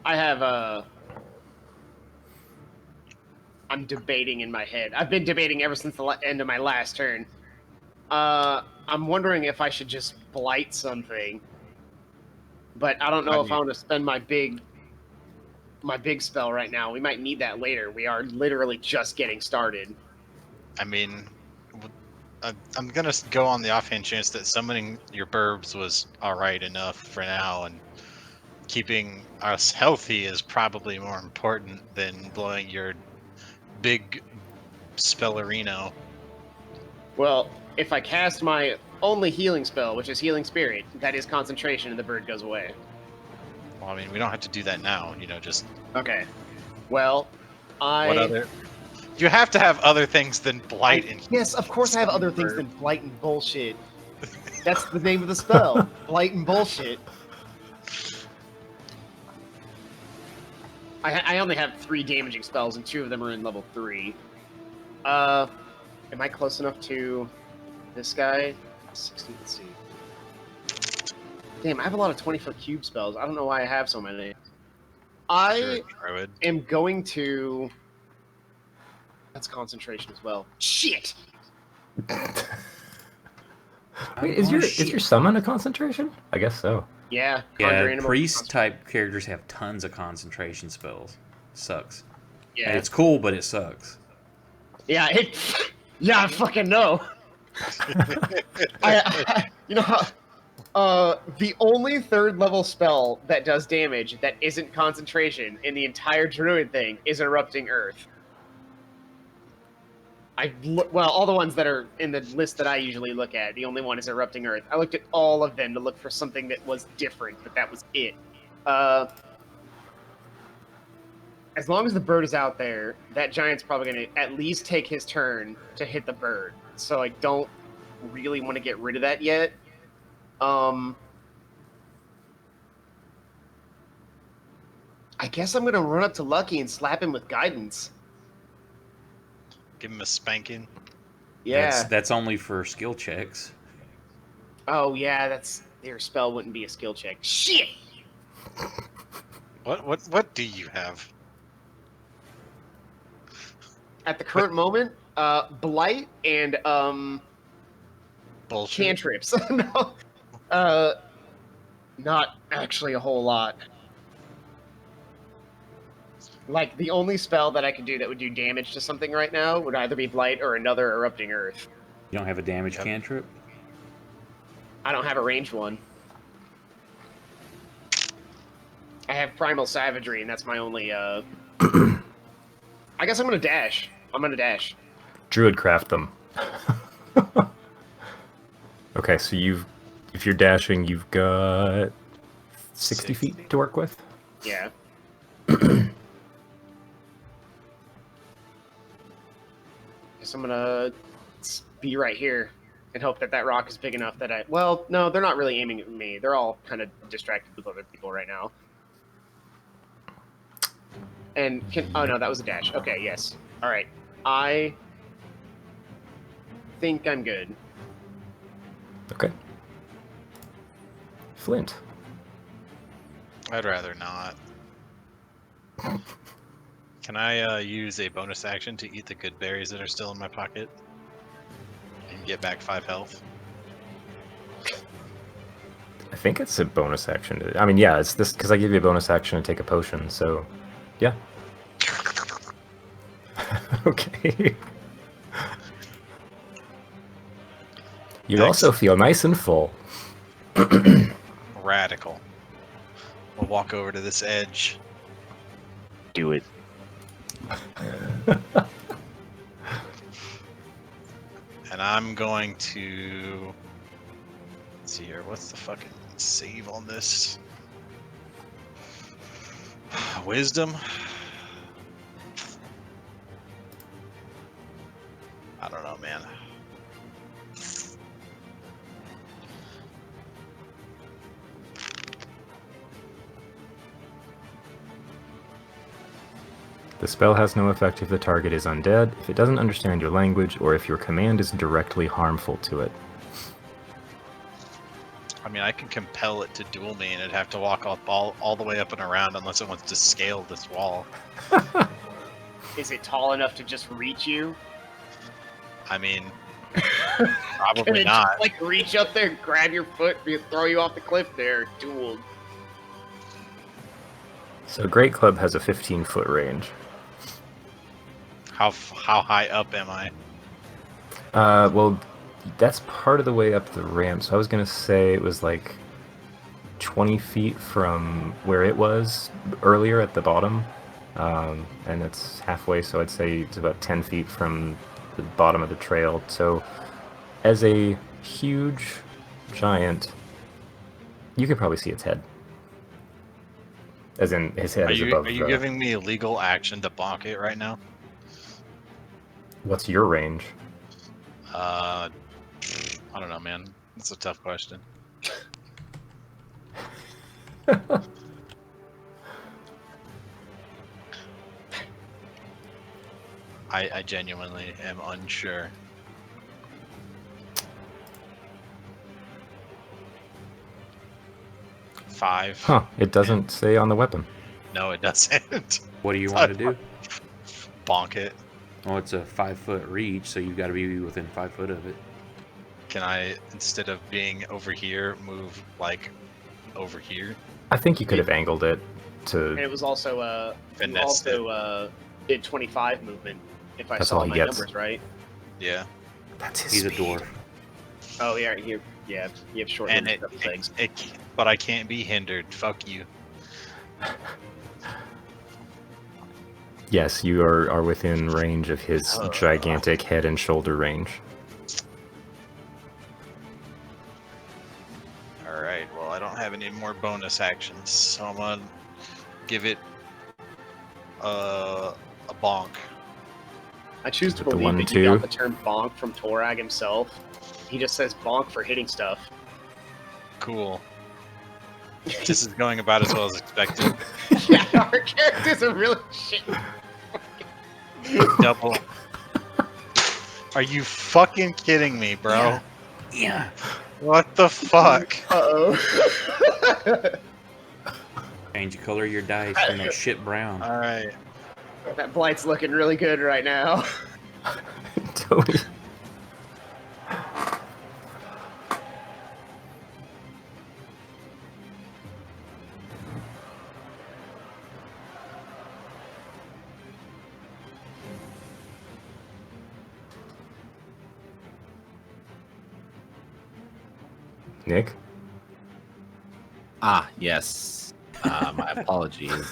I have I'm debating in my head. I've been debating ever since the end of my last turn. I'm wondering if I should just blight something, but I don't know if I want to spend my big spell right now. We might need that later. We are literally just getting started. I mean, I'm gonna go on the offhand chance that summoning your burbs was alright enough for now, and keeping us healthy is probably more important than blowing your big spellerino. Well, if I cast my only healing spell, which is Healing Spirit, that is concentration, and the bird goes away. Well, I mean, we don't have to do that now. Just Okay. Well, what other? You have to have other things than blight and Yes, of course I have other things than blight and bullshit. That's the name of the spell. Blight and bullshit. I only have 3 damaging spells, and 2 of them are in level 3. Am I close enough to this guy? 60, let's see. Damn, I have a lot of 20-foot cube spells. I don't know why I have so many. I Druid. am going to... That's concentration as well. Shit! Wait, is your summon a concentration? I guess so. Yeah, conjure Yeah, animal. priest type characters have tons of concentration spells. Sucks. Yeah, It's cool, but it sucks. yeah, yeah. I fucking know. You know, the only third level spell that does damage that isn't concentration in the entire druid thing is erupting earth. Well, all the ones that are in the list that I usually look at, the only one is erupting earth. I looked at all of them to look for something that was different, but that was it. As long as the bird is out there, that giant's probably going to at least take his turn to hit the bird. So I don't really want to get rid of that yet. I guess I'm going to run up to Lucky and slap him with guidance. Give him a spanking. Yeah. That's only for skill checks. Oh, yeah, their spell wouldn't be a skill check. Shit! What do you have? At the current moment, Blight and Bullshit. cantrips. No. Not actually a whole lot. Like, the only spell that I could do that would do damage to something right now would either be Blight or another Erupting Earth. You don't have a damage cantrip? I don't have a ranged one. I have Primal Savagery, and that's my only, I guess I'm gonna dash. Druid craft them. Okay, so if you're dashing, you've got 60 feet to work with? Yeah. Guess I'm gonna be right here and hope that rock is big enough that well, no, they're not really aiming at me. They're all kind of distracted with other people right now. And oh no, that was a dash. Okay, yes. All right. I think I'm good. Okay. Flint. I'd rather not. Can I use a bonus action to eat the good berries that are still in my pocket and get back 5 health? I think it's a bonus action. I mean, yeah, it's this because I give you a bonus action to take a potion, so yeah. Okay. You also feel nice and full. Radical. We'll walk over to this edge. Do it. And I'm going to... Let's see here. What's the fucking save on this? Wisdom? I don't know, man. The spell has no effect if the target is undead, if it doesn't understand your language, or if your command is directly harmful to it. I mean, I can compel it to duel me, and it'd have to walk all the way up and around unless it wants to scale this wall. Is it tall enough to just reach you? I mean, Can probably it not. just, like, reach up there, grab your foot, throw you off the cliff there, dueled? So Great Club has a 15-foot range. How high up am I? Well, that's part of the way up the ramp, so I was going to say it was like 20 feet from where it was earlier at the bottom, and it's halfway, so I'd say it's about 10 feet from the bottom of the trail. So as a huge giant, you could probably see its head. As in, his head is above. Are you giving me a legal action to bonk it right now? What's your range? I don't know, man. That's a tough question. I genuinely am unsure. 5. Huh? It doesn't say on the weapon. No, it doesn't. What do you want to do? Bonk it. Oh, it's a 5-foot reach, so you've got to be within 5 foot of it. Can I, instead of being over here, move like over here? I think you could have angled it to. And it was also Finessed did 25 movement if I That's saw all he my gets. numbers right. Yeah. That's his He's a speed. dwarf. Oh yeah, you have short And movement things. but I can't be hindered. Fuck you. Yes, you are within range of his gigantic head and shoulder range. Alright, well, I don't have any more bonus actions, so I'm gonna give it a bonk. I choose to With the believe 1, that you 2. got the term bonk from Torag himself. He just says bonk for hitting stuff. Cool. This is going about as well as expected. Yeah, our characters are really shit. Double. Are you fucking kidding me, bro? Yeah. What the fuck? Uh-oh. Change the color of your dice from that shit brown. Alright. That blight's looking really good right now. Tony. Nick? Ah, yes. My apologies.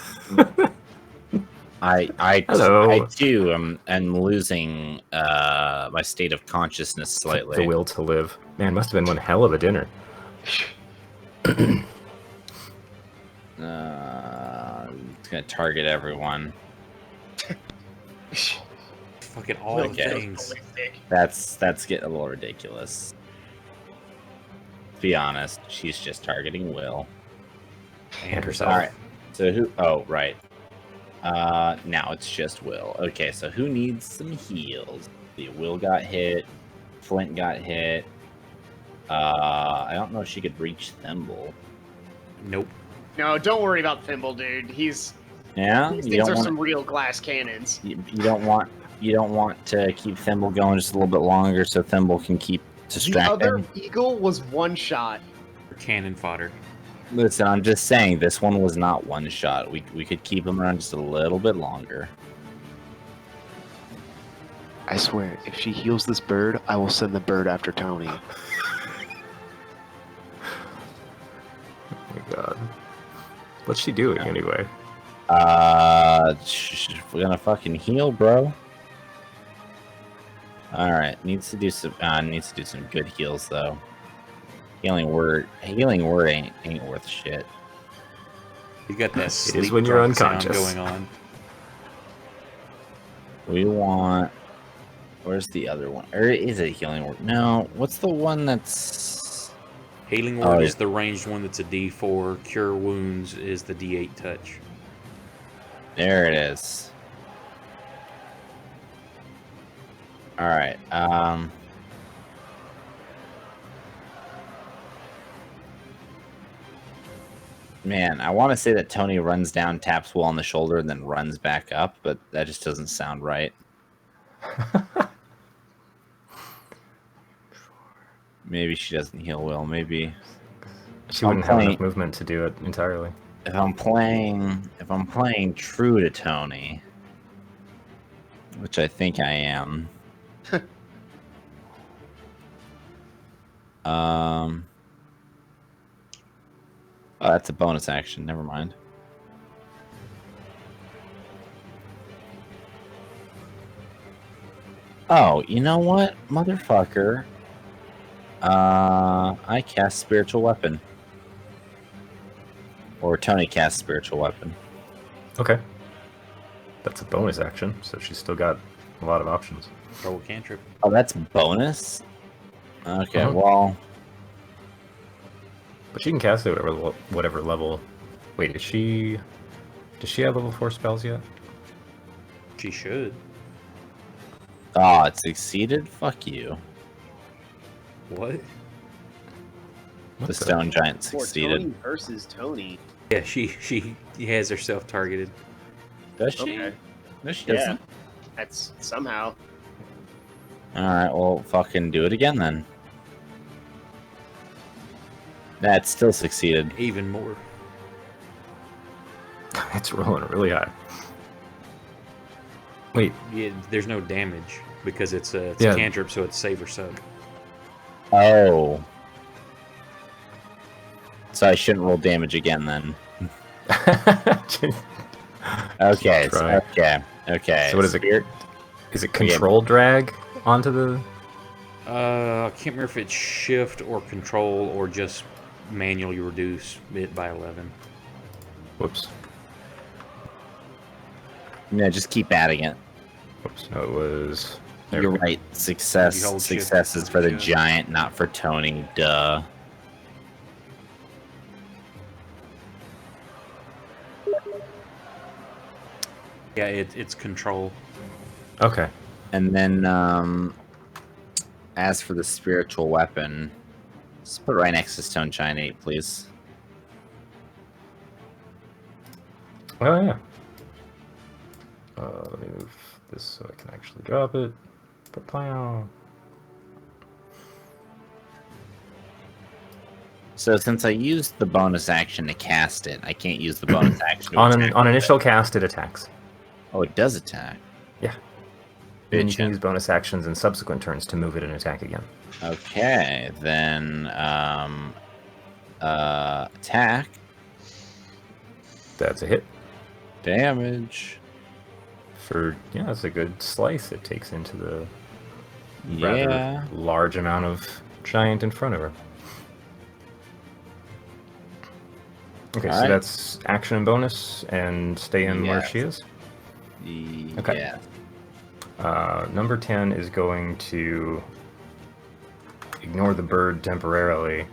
I Hello. too am losing my state of consciousness slightly. The will to live. Man, must have been one hell of a dinner. It's gonna target everyone. Fucking all the Okay. things. That's getting a little ridiculous. To be honest, she's just targeting Will. And herself. All right. So who? Oh, right. Now it's just Will. Okay, so who needs some heals? The Will got hit. Flint got hit. I don't know if she could reach Thimble. Nope. No, don't worry about Thimble, dude. Yeah, These you things don't are want some real glass cannons. you don't want to keep Thimble going just a little bit longer so Thimble can keep The distracting. other eagle was one shot. Cannon fodder. Listen, I'm just saying this one was not one shot. We could keep him around just a little bit longer. I swear, if she heals this bird, I will send the bird after Tony. Oh my god. What's she doing anyway? We're gonna fucking heal, bro. All right, needs to do some good heals though. Healing word ain't worth shit. You got that It is sleep when you're drunk sound unconscious. going on. We want. Where's the other one? Or is it healing word? No. What's the one that's? Healing Oh, word yeah. is the ranged one that's a D4. Cure wounds is the D8 touch. There it is. All right. Man, I want to say that Tony runs down, taps Will on the shoulder, and then runs back up, but that just doesn't sound right. Maybe she doesn't heal Will. Maybe She wouldn't have playing- enough movement to do it entirely. if I'm playing true to Tony, which I think I am. Oh, that's a bonus action. Never mind. Oh, you know what, motherfucker? I cast Spiritual Weapon. Or Tony casts Spiritual Weapon. Okay. That's a bonus action, so she's still got a lot of options. Throw a cantrip. Oh, that's bonus? Okay, Uh-huh. well... But she can cast it at whatever level. Wait, does she have level 4 spells yet? She should. Oh, it succeeded? Fuck you. What? The stone giant For succeeded. Tony versus Tony. Yeah, she has herself targeted. Does she? Okay. No, she Yeah. doesn't. That's somehow. Alright, well, fucking do it again then. That still succeeded. Even more. It's rolling really high. Wait, Yeah, there's no damage because it's a Yeah. cantrip, so it's save or suck. Oh. So I shouldn't roll damage again then. Okay, Try. okay. So what is it? Spirit- Is it control drag onto the? I can't remember if it's shift or control or just manually reduce it by 11. Whoops. No, just keep adding it. Whoops. No, it was. there You're we go. right. Success. You hold shift Success is for the yeah. giant, not for Tony. Duh. Yeah, it's control. Okay. And then, as for the spiritual weapon, just put it right next to Stone Giant 8, please. Oh yeah. Let me move this so I can actually drop it. Ba-pow. So since I used the bonus action to cast it, I can't use the bonus action to On attack. on initial cast, it attacks. Oh, it does attack. Yeah. Then you Bitchin'. can use bonus actions in subsequent turns to move it and attack again. Okay, then attack, That's a hit. damage. Yeah, that's a good slice it takes into the Yeah. rather large amount of giant in front of her. Okay, so Alright. that's action and bonus, and stay in where Yes. she is. Okay. Yeah. Number 10 is going to ignore the bird temporarily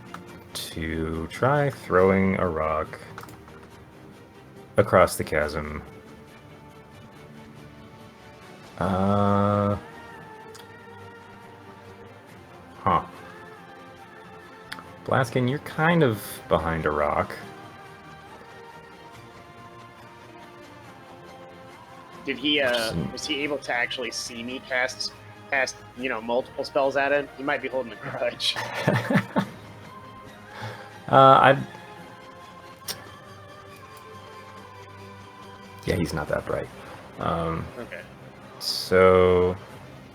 to try throwing a rock across the chasm. Huh. Blaskin, you're kind of behind a rock. Did he? Was he able to actually see me cast, multiple spells at him? He might be holding a grudge. Yeah, he's not that bright. Okay. So,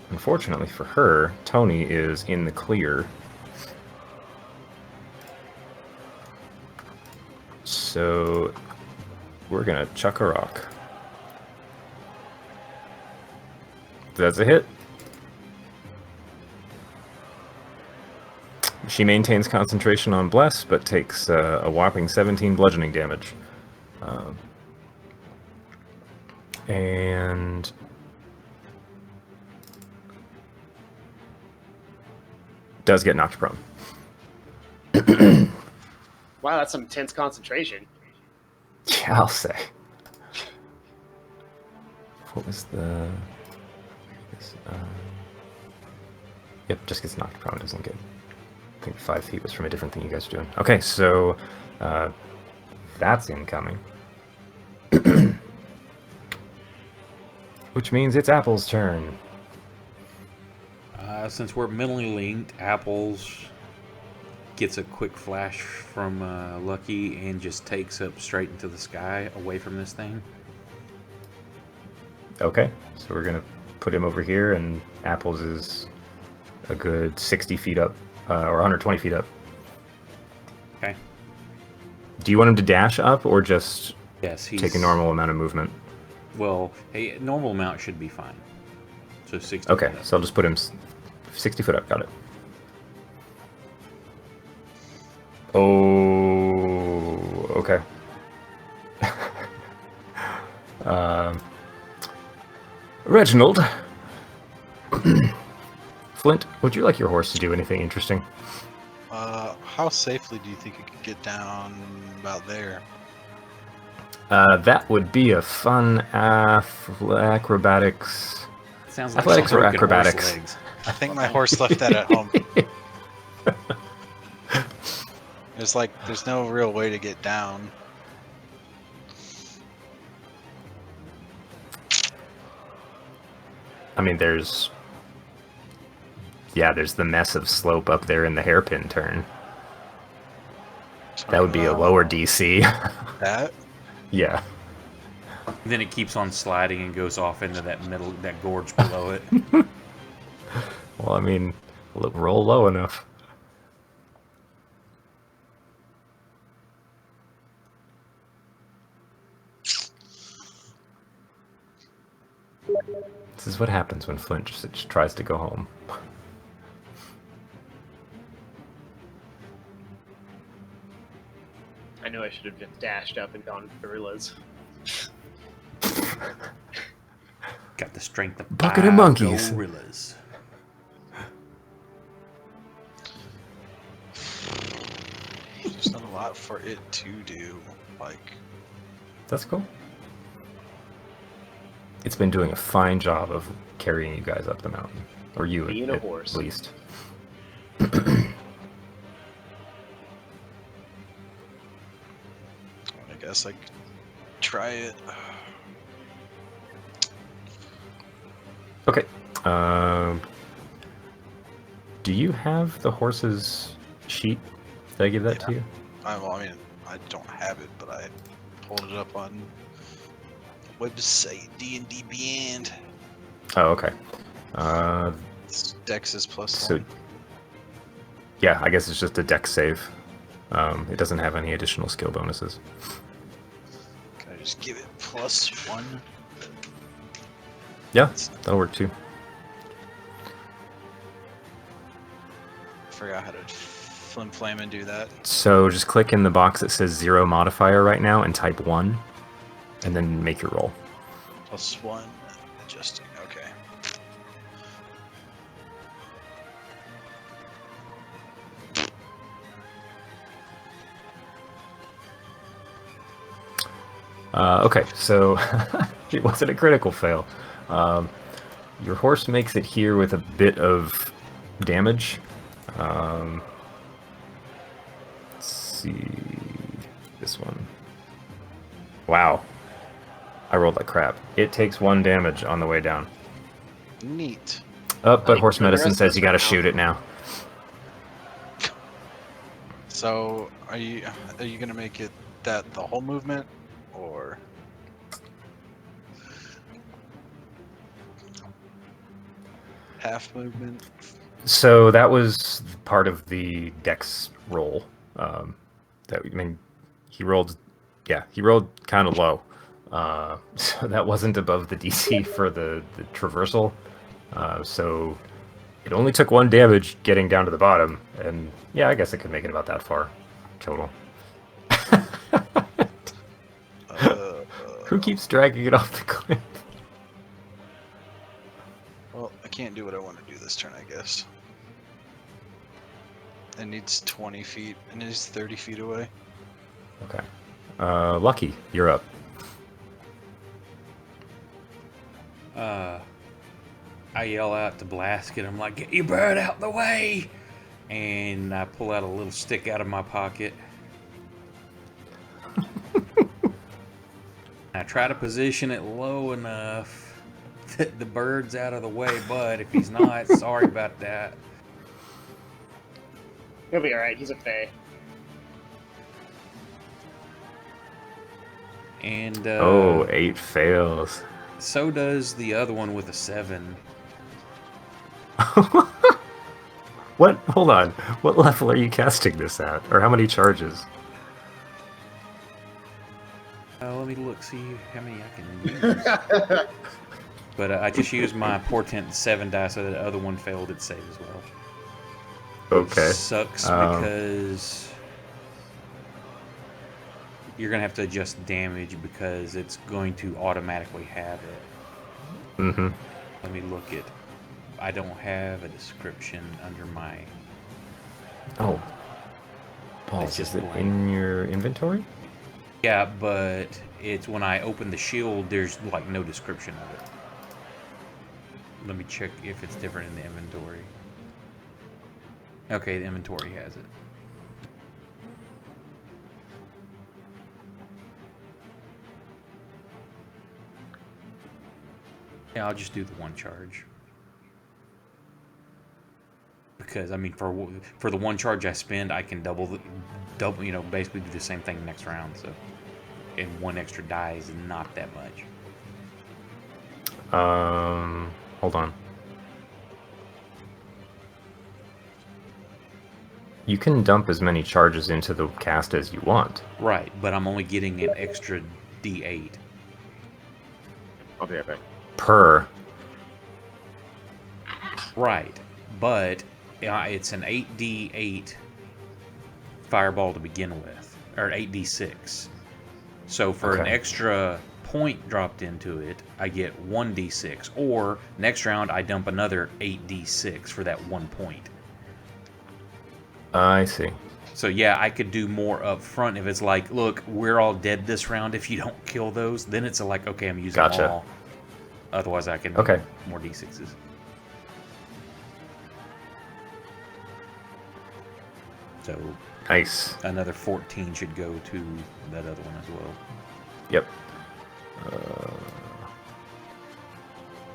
unfortunately for her, Tony is in the clear. So, we're gonna chuck a rock. That's a hit. She maintains concentration on Bless, but takes a whopping 17 bludgeoning damage. And does get knocked prone. Wow, that's some intense concentration. Yeah, I'll say. What was the... Yep, just gets knocked prone, doesn't get... I think 5 feet was from a different thing you guys are doing. Okay, so that's incoming. Which means it's Apple's turn. Since we're mentally linked, Apples gets a quick flash from Lucky and just takes up straight into the sky away from this thing. Okay, so we're gonna put him over here, and Apples is a good 60 feet up, or 120 feet up. Okay. Do you want him to dash up, or just Yes, he's... take a normal amount of movement? Well, a normal amount should be fine. So 60 Okay, feet up. so I'll just put him 60 foot up, got it. Oh, okay. Reginald. Flint, would you like your horse to do anything interesting? How safely do you think it could get down about there? That would be a fun acrobatics. Sounds like Athletics some or broken horse acrobatics? legs. I think my horse left that at home. There's no real way to get down. I mean, there's the mess of slope up there in the hairpin turn. That would be a lower DC. That? Yeah. Then it keeps on sliding and goes off into that middle, that gorge below it. Well, I mean, roll low enough. This is what happens when Flint just tries to go home. I know I should have just dashed up and gone gorillas. Got the strength of Bucket of 5 monkeys. gorillas. There's not a lot for it to do. Like, That's cool. It's been doing a fine job of carrying you guys up the mountain. Or you, Being a at horse. least. I guess I could try it. Okay. Do you have the horse's sheet? Did I give that to you? I mean, I don't have it, but I pulled it up on the website D&D Beyond. Oh, okay. It's Dex is plus So, 1. yeah, I guess it's just a dex save. It doesn't have any additional skill bonuses. Can I just give it plus 1? Yeah, that'll work too. Forgot how to flim flame and do that. So just click in the box that says 0 modifier right now and type 1, and then make your roll. Plus 1, adjusting, okay. Okay, so it wasn't a critical fail. Your horse makes it here with a bit of damage. Let's see this one. Wow, I rolled like crap. It takes 1 damage on the way down. Neat. Oh, but Like, horse for the medicine rest says of you us gotta right shoot it now. So, are you gonna make it that the whole movement, or half movement? So that was part of the dex roll. He rolled kind of low. So that wasn't above the DC for the traversal. So it only took 1 damage getting down to the bottom, and yeah, I guess it could make it about that far total. Who keeps dragging it off the cliff? Well, I can't do what I want to do this turn, I guess. It needs 20 feet, and it is 30 feet away. Okay. Lucky, you're up. I yell out to Blasket, I'm like, get your bird out the way! And I pull out a little stick out of my pocket. I try to position it low enough that the bird's out of the way, but if he's not, sorry about that. He'll be alright, he's a fae. And 8 fails. so does the other one with a 7. What? Hold on. What level are you casting this at? Or how many charges? Let me look, see how many I can use. But I just used my portent 7 die, so the other one failed its save as well. Okay. Sucks because you're gonna have to adjust damage because it's going to automatically have it. Mm-hmm. Let me look at. I don't have a description under my. Oh. Balls, It's just is it blank. in your inventory? Yeah, but it's when I open the shield, there's like no description of it. Let me check if it's different in the inventory. Okay, the inventory has it. Yeah, I'll just do the one charge. Because I mean, for the one charge I spend, I can double, you know, basically do the same thing next round. So, and one extra die is not that much. Hold on. You can dump as many charges into the cast as you want. Right, but I'm only getting an extra D8. I'll be right back. Per. Right, but it's an 8d8 fireball to begin with, or 8d6. So for an Okay. extra point dropped into it, I get 1d6. Or next round, I dump another 8d6 for that 1 point. I see. So yeah, I could do more up front if it's like, look, we're all dead this round if you don't kill those. Then it's like, okay, I'm using Gotcha. them all. Otherwise, I can Okay. do more d6s. So Nice. another 14 should go to that other one as well. Yep.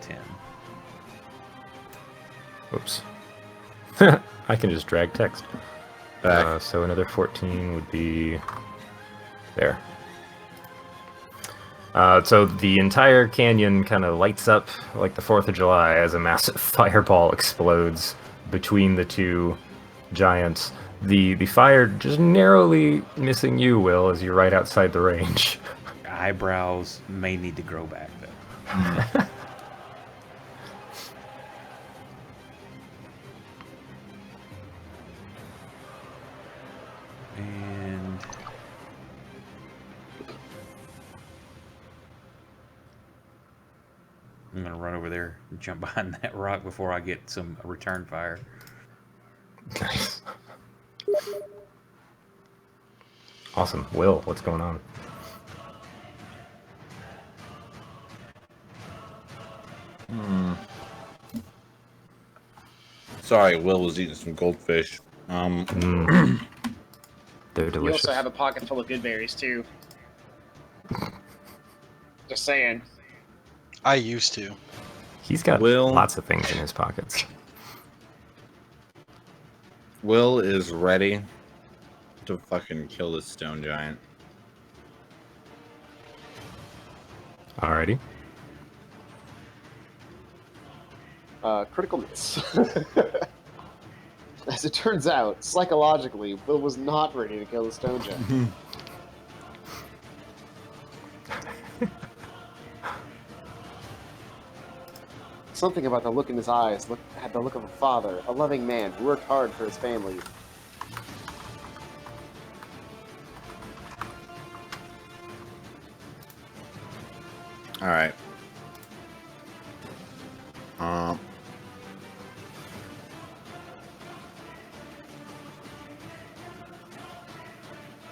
10. Whoops. I can just drag text. So another 14 would be there. So the entire canyon kind of lights up like the 4th of July as a massive fireball explodes between the two giants. The fire just narrowly missing you, Will, as you're right outside the range. Eyebrows may need to grow back, though. And I'm gonna run over there and jump behind that rock before I get some return fire. Nice. Awesome. Will, what's going on? Sorry, Will was eating some goldfish. They're You delicious. also have a pocket full of good berries too. Just saying. I used to. He's got Will- lots of things in his pockets. Will is ready to fucking kill this stone giant. Alrighty. Critical miss. As it turns out, psychologically, Will was not ready to kill the stone giant. Something about the look in his eyes had the look of a father, a loving man who worked hard for his family. All right.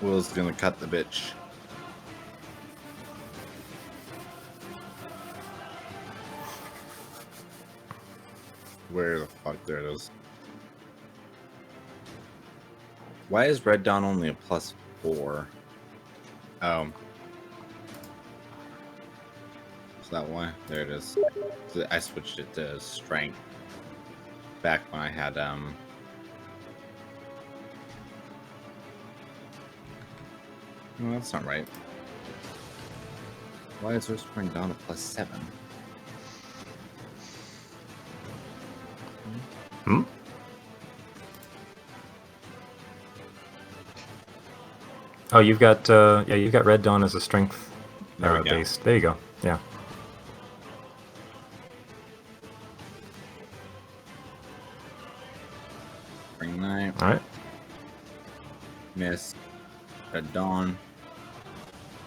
Will's gonna cut the bitch. Where the fuck? There it is. Why is Red Dawn only a +4? Oh. Is that why? There it is. So I switched it to strength back when I had No, that's not right. Why is this going down to +7? Hmm? Oh, you've got you've got Red Dawn as a strength There we go. base. There you go. Yeah. Spring Night, All right. miss. Red Dawn,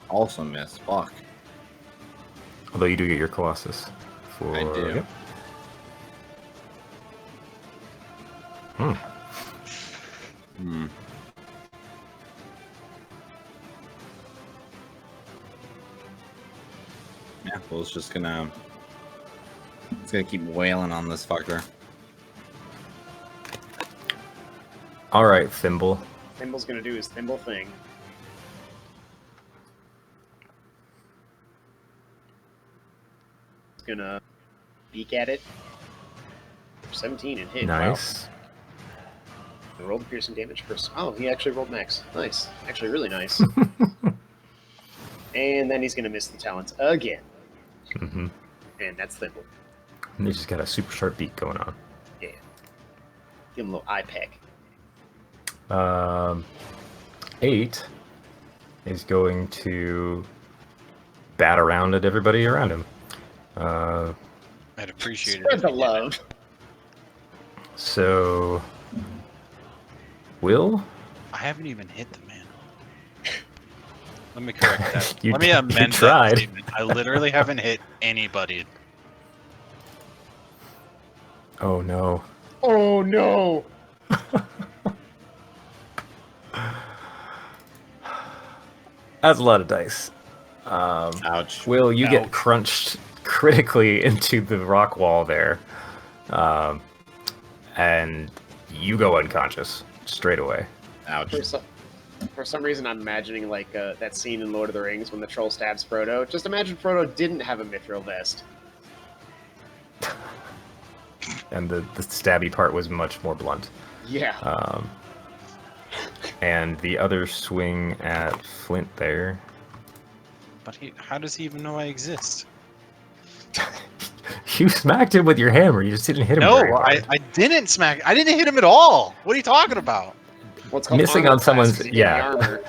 also miss. Fuck. Although you do get your Colossus. For... I do. Yep. Hmm. Yeah, well, it's just gonna. It's gonna keep wailing on this fucker. All right, Thimble. Thimble's gonna do his Thimble thing. He's gonna peek at it. 17 and hit. Nice. Wow. I rolled the piercing damage first. Oh, he actually rolled max. Nice. Actually, really nice. And then he's going to miss the talent again. Mm-hmm. And that's Thimble. And he's just got a super sharp beak going on. Yeah. Give him a little eye peck. 8 is going to bat around at everybody around him. I'd appreciate Spread it. the love. So, Will? I haven't even hit the man. Let me correct that. You Let me you amend tried. that statement. I literally haven't hit anybody. Oh no. Oh, no. That's a lot of dice. Ouch. Will, you Ouch. get crunched critically into the rock wall there. And you go unconscious straight away. Ouch. For some reason, I'm imagining like that scene in Lord of the Rings when the troll stabs Frodo. Just imagine Frodo didn't have a mithril vest. And the stabby part was much more blunt. Yeah. And the other swing at Flint there. But how does he even know I exist? You smacked him with your hammer. You just didn't hit him. No, very hard. I didn't smack. I didn't hit him at all. What are you talking about? What's called Missing armor on class someone's- 'cause he did the yeah. armor.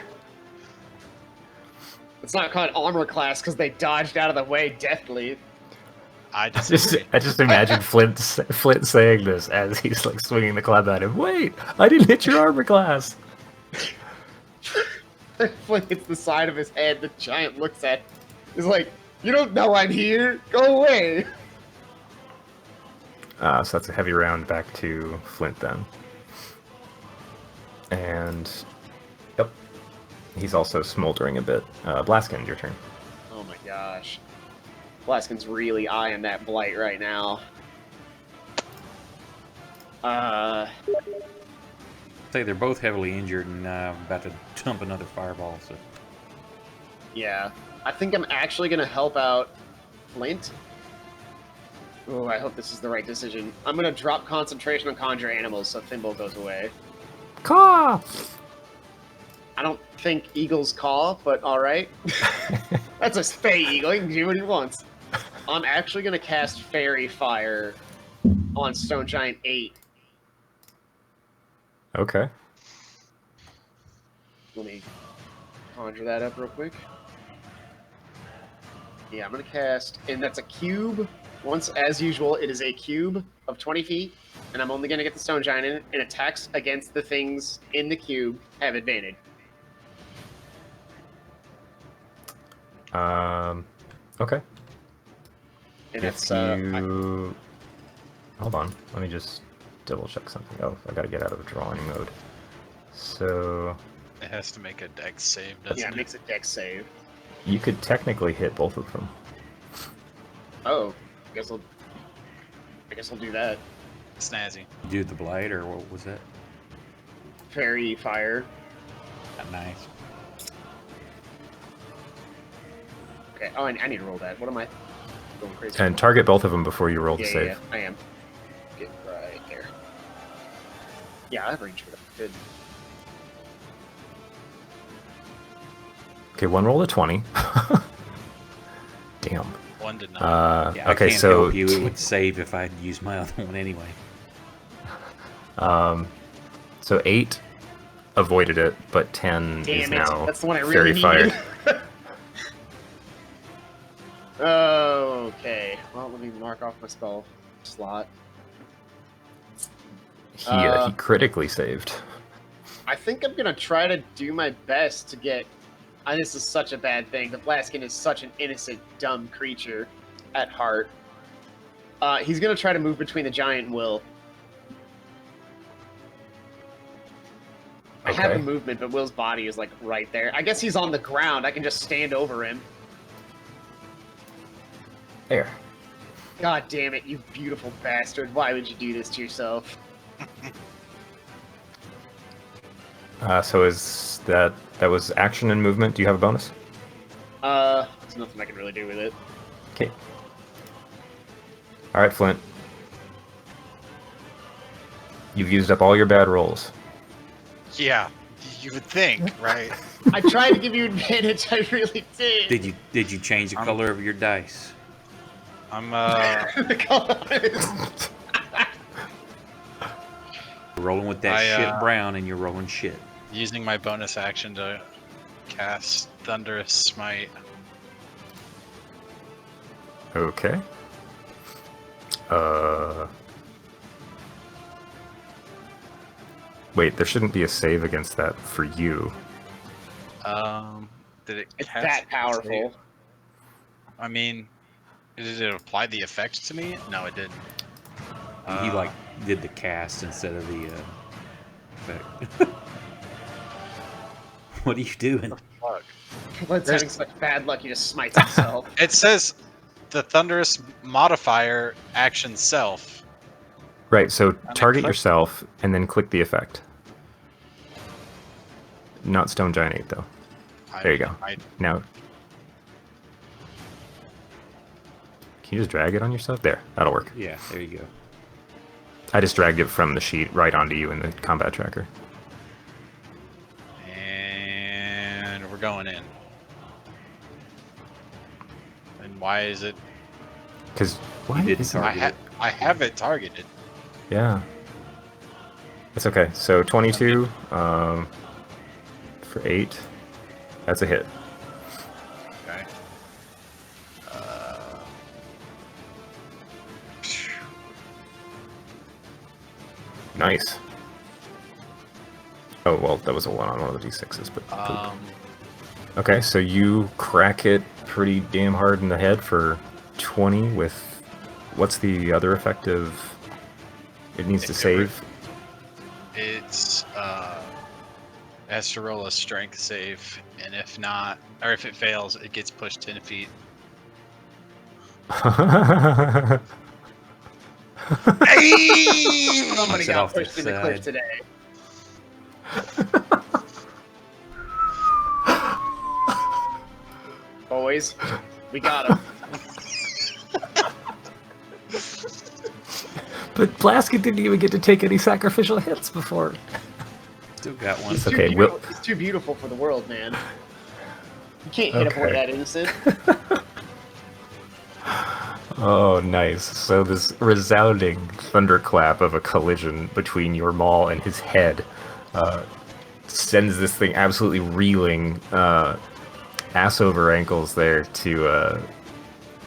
It's not called armor class because they dodged out of the way deftly. I disagree. I just imagine Flint saying this as he's like swinging the club at him. Wait, I didn't hit your armor class. Flint hits the side of his head. The giant looks at. He's like, "You don't know I'm here. Go away." So that's a heavy round back to Flint then. And yep, he's also smoldering a bit. Blaskin, your turn. Oh my gosh. Blaskin's really eyeing that blight right now. Say they're both heavily injured and about to dump another fireball. So Yeah. I think I'm actually gonna help out Flint. Oh, I hope this is the right decision. I'm gonna drop concentration on conjure animals so Thimble goes away. Caw! I don't think eagles caw, but alright. That's a spay eagle, he can do what he wants. I'm actually gonna cast Fairy Fire on Stone Giant 8. Okay. Let me conjure that up real quick. Yeah, I'm gonna cast, and that's a cube. Once, as usual, it is a cube of 20 feet, and I'm only gonna get the Stone Giant in it, and attacks against the things in the cube have advantage. Okay. And If it's, you... Hold on. Let me just double check something. Oh, I gotta get out of drawing mode. So... It has to make a dex save, doesn't yeah, it? it makes a dex save. You could technically hit both of them. Oh, I guess I'll do that. Snazzy. do the blight or what was that? Fairy Fire. Not nice. Okay. Oh, I need to roll that. What am I going crazy? And target both of them before you roll the yeah, save. yeah, I am. Get right there. Yeah, I have range for that. Good. Okay, one roll to 20. Damn. One did not. Yeah, Okay, I can't so help you. It would save if I'd used my other one anyway. so 8 avoided it, but 10 is Damn it! now That's the one I Fairy really Fire. needed. Okay. Well, let me mark off my spell slot. He critically saved. I think I'm gonna try to do my best to get. This is such a bad thing. The Blaskin is such an innocent, dumb creature at heart. He's gonna try to move between the giant and Will. I have the Okay. movement, but Will's body is like right there. I guess he's on the ground. I can just stand over him. There. God damn it, you beautiful bastard. Why would you do this to yourself? So is that was action and movement? Do you have a bonus? There's nothing I can really do with it. Okay. All right, Flint. You've used up all your bad rolls. Yeah, you would think, right? I tried to give you advantage. I really did. Did you change the color of your dice? I'm The colors. You're rolling with that shit brown, and you're rolling shit. using my bonus action to cast Thunderous Smite. Okay. Wait, there shouldn't be a save against that for you. Did it? It's cast that powerful. I mean, did it apply the effect to me? No, it didn't. He like did the cast instead of the effect. What are you doing? Fuck. Flint's having such bad luck, he just smites himself. It says the Thunderous modifier action self. Right, so then target click- yourself and then click the effect. Not Stone Giant 8, though. There you go. Now, can you just drag it on yourself? There, that'll work. Yeah, there you go. I just dragged it from the sheet right onto you in the combat tracker. And we're going in. And why is it? Because why didn't is target it. I have it targeted. Yeah. It's okay. So 22 for 8. That's a hit. Okay. Nice. Oh, well, that was a 1 on one of the d6s, but... poop. Okay, so you crack it pretty damn hard in the head for 20 with... What's the other effective... It needs to save? It's it has to roll a strength save, and if not, or if it fails, it gets pushed 10 feet. Somebody Sit got off the pushed in the cliff side. today. Boys, we got him. But Blasket didn't even get to take any sacrificial hits before. Still got one. It's okay, Will. He's too beautiful for the world, man. You can't hit a boy Okay. that innocent. Oh, nice. So this resounding thunderclap of a collision between your maul and his head sends this thing absolutely reeling ass over ankles there to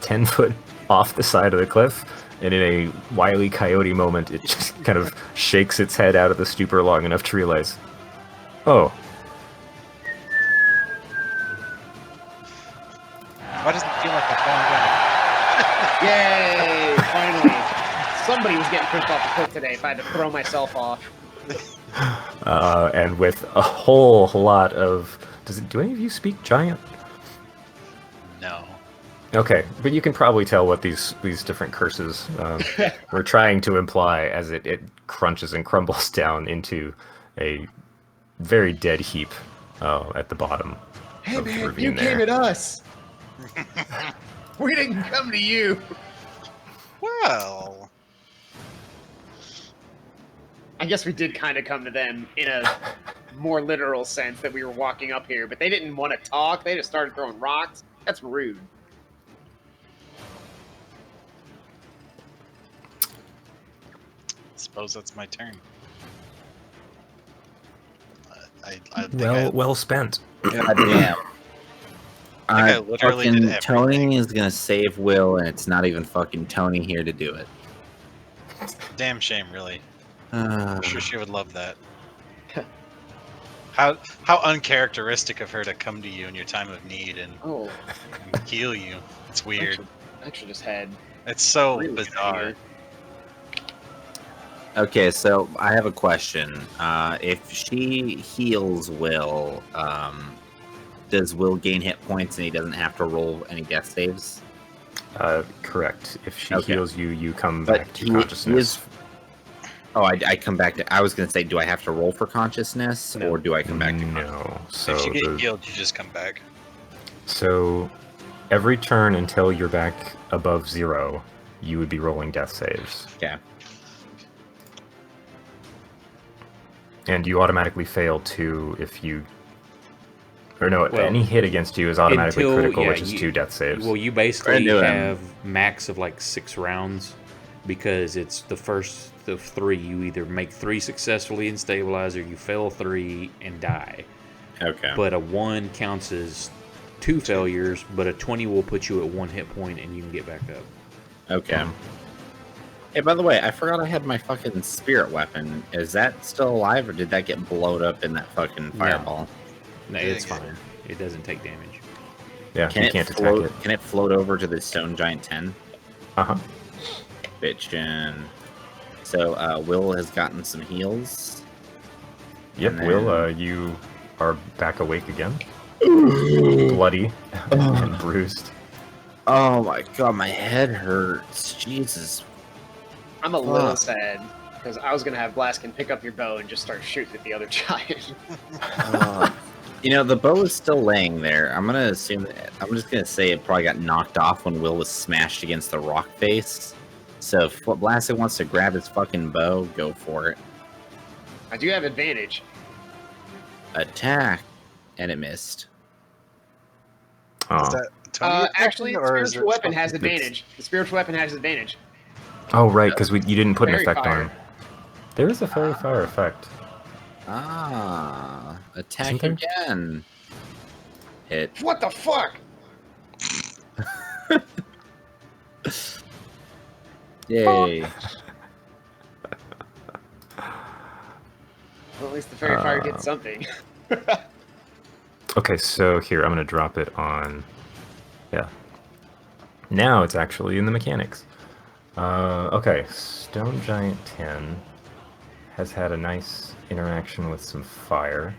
10 foot off the side of the cliff. And in a Wile E. Coyote moment, it just kind of shakes its head out of the stupor long enough to realize, oh, Why does it feel like I'm falling down? Yay! Finally, somebody was getting pushed off the cliff today. If I had to throw myself off. and with a whole lot of... Do any of you speak giant? No. Okay, but you can probably tell what these different curses were trying to imply as it crunches and crumbles down into a very dead heap at the bottom Hey of the man, ravine you there. came at us. We didn't come to you. Well, I guess we did kind of come to them in a more literal sense that we were walking up here, but they didn't want to talk. They just started throwing rocks. That's rude. suppose that's my turn. I think Well spent. God damn. I literally did Fucking everything. Tony is gonna save Will, and it's not even fucking Tony here to do it. damn shame, really. Uh, I'm sure she would love that. How uncharacteristic of her to come to you in your time of need and Oh, heal you. It's weird. actually just had. It's so Really bizarre. weird. okay, so I have a question. If she heals Will, does Will gain hit points and he doesn't have to roll any death saves? Correct. If she Okay. heals you, you come But back to he consciousness. is. Oh, I come back to. I was gonna say, do I have to roll for consciousness, No. or do I come back to? No. So if you get the- healed, you just come back. So every turn until you're back above 0, you would be rolling death saves. Okay. And you automatically fail too if you... Or no, Well, any hit against you is automatically until- critical, yeah, which is you- 2 death saves. Well, you basically Into him. have max of like 6 rounds because it's the first of 3. You either make 3 successfully and stabilize, or you fail 3 and die. Okay. But a 1 counts as 2 failures, but a 20 will put you at 1 hit point and you can get back up. Okay. Hey, by the way, I forgot I had my fucking spirit weapon. Is that still alive, or did that get blowed up in that fucking fireball? No, Dang it's it. fine. It doesn't take damage. Yeah, Can you it can't attack float? it. Can it float over to the stone giant 10? Uh-huh. Bitchin'. So Will has gotten some heals. Yep, And Will, then- you are back awake again. Bloody and bruised. Oh my god, my head hurts. Jesus. I'm a little Fuck. sad because I was gonna have Blaskin pick up your bow and just start shooting at the other giant. You know, the bow is still laying there. I'm gonna assume. I'm just gonna say it probably got knocked off when Will was smashed against the rock face. So if Blasted wants to grab his fucking bow, go for it. I do have advantage. Attack, and it missed. Oh. Is that Tony Actually, the attacking, or is spiritual it weapon has something- advantage. The spiritual weapon has advantage. Oh, right, because you didn't put an Fairy effect fire. on him. There is a fairy fire effect. Ah, attack Isn't there? again. Hit. What the fuck? Yay. Well, at least the fairy fire did something. Okay, so here, I'm going to drop it on... Yeah. Now it's actually in the mechanics. Okay, Stone Giant 10 has had a nice interaction with some fire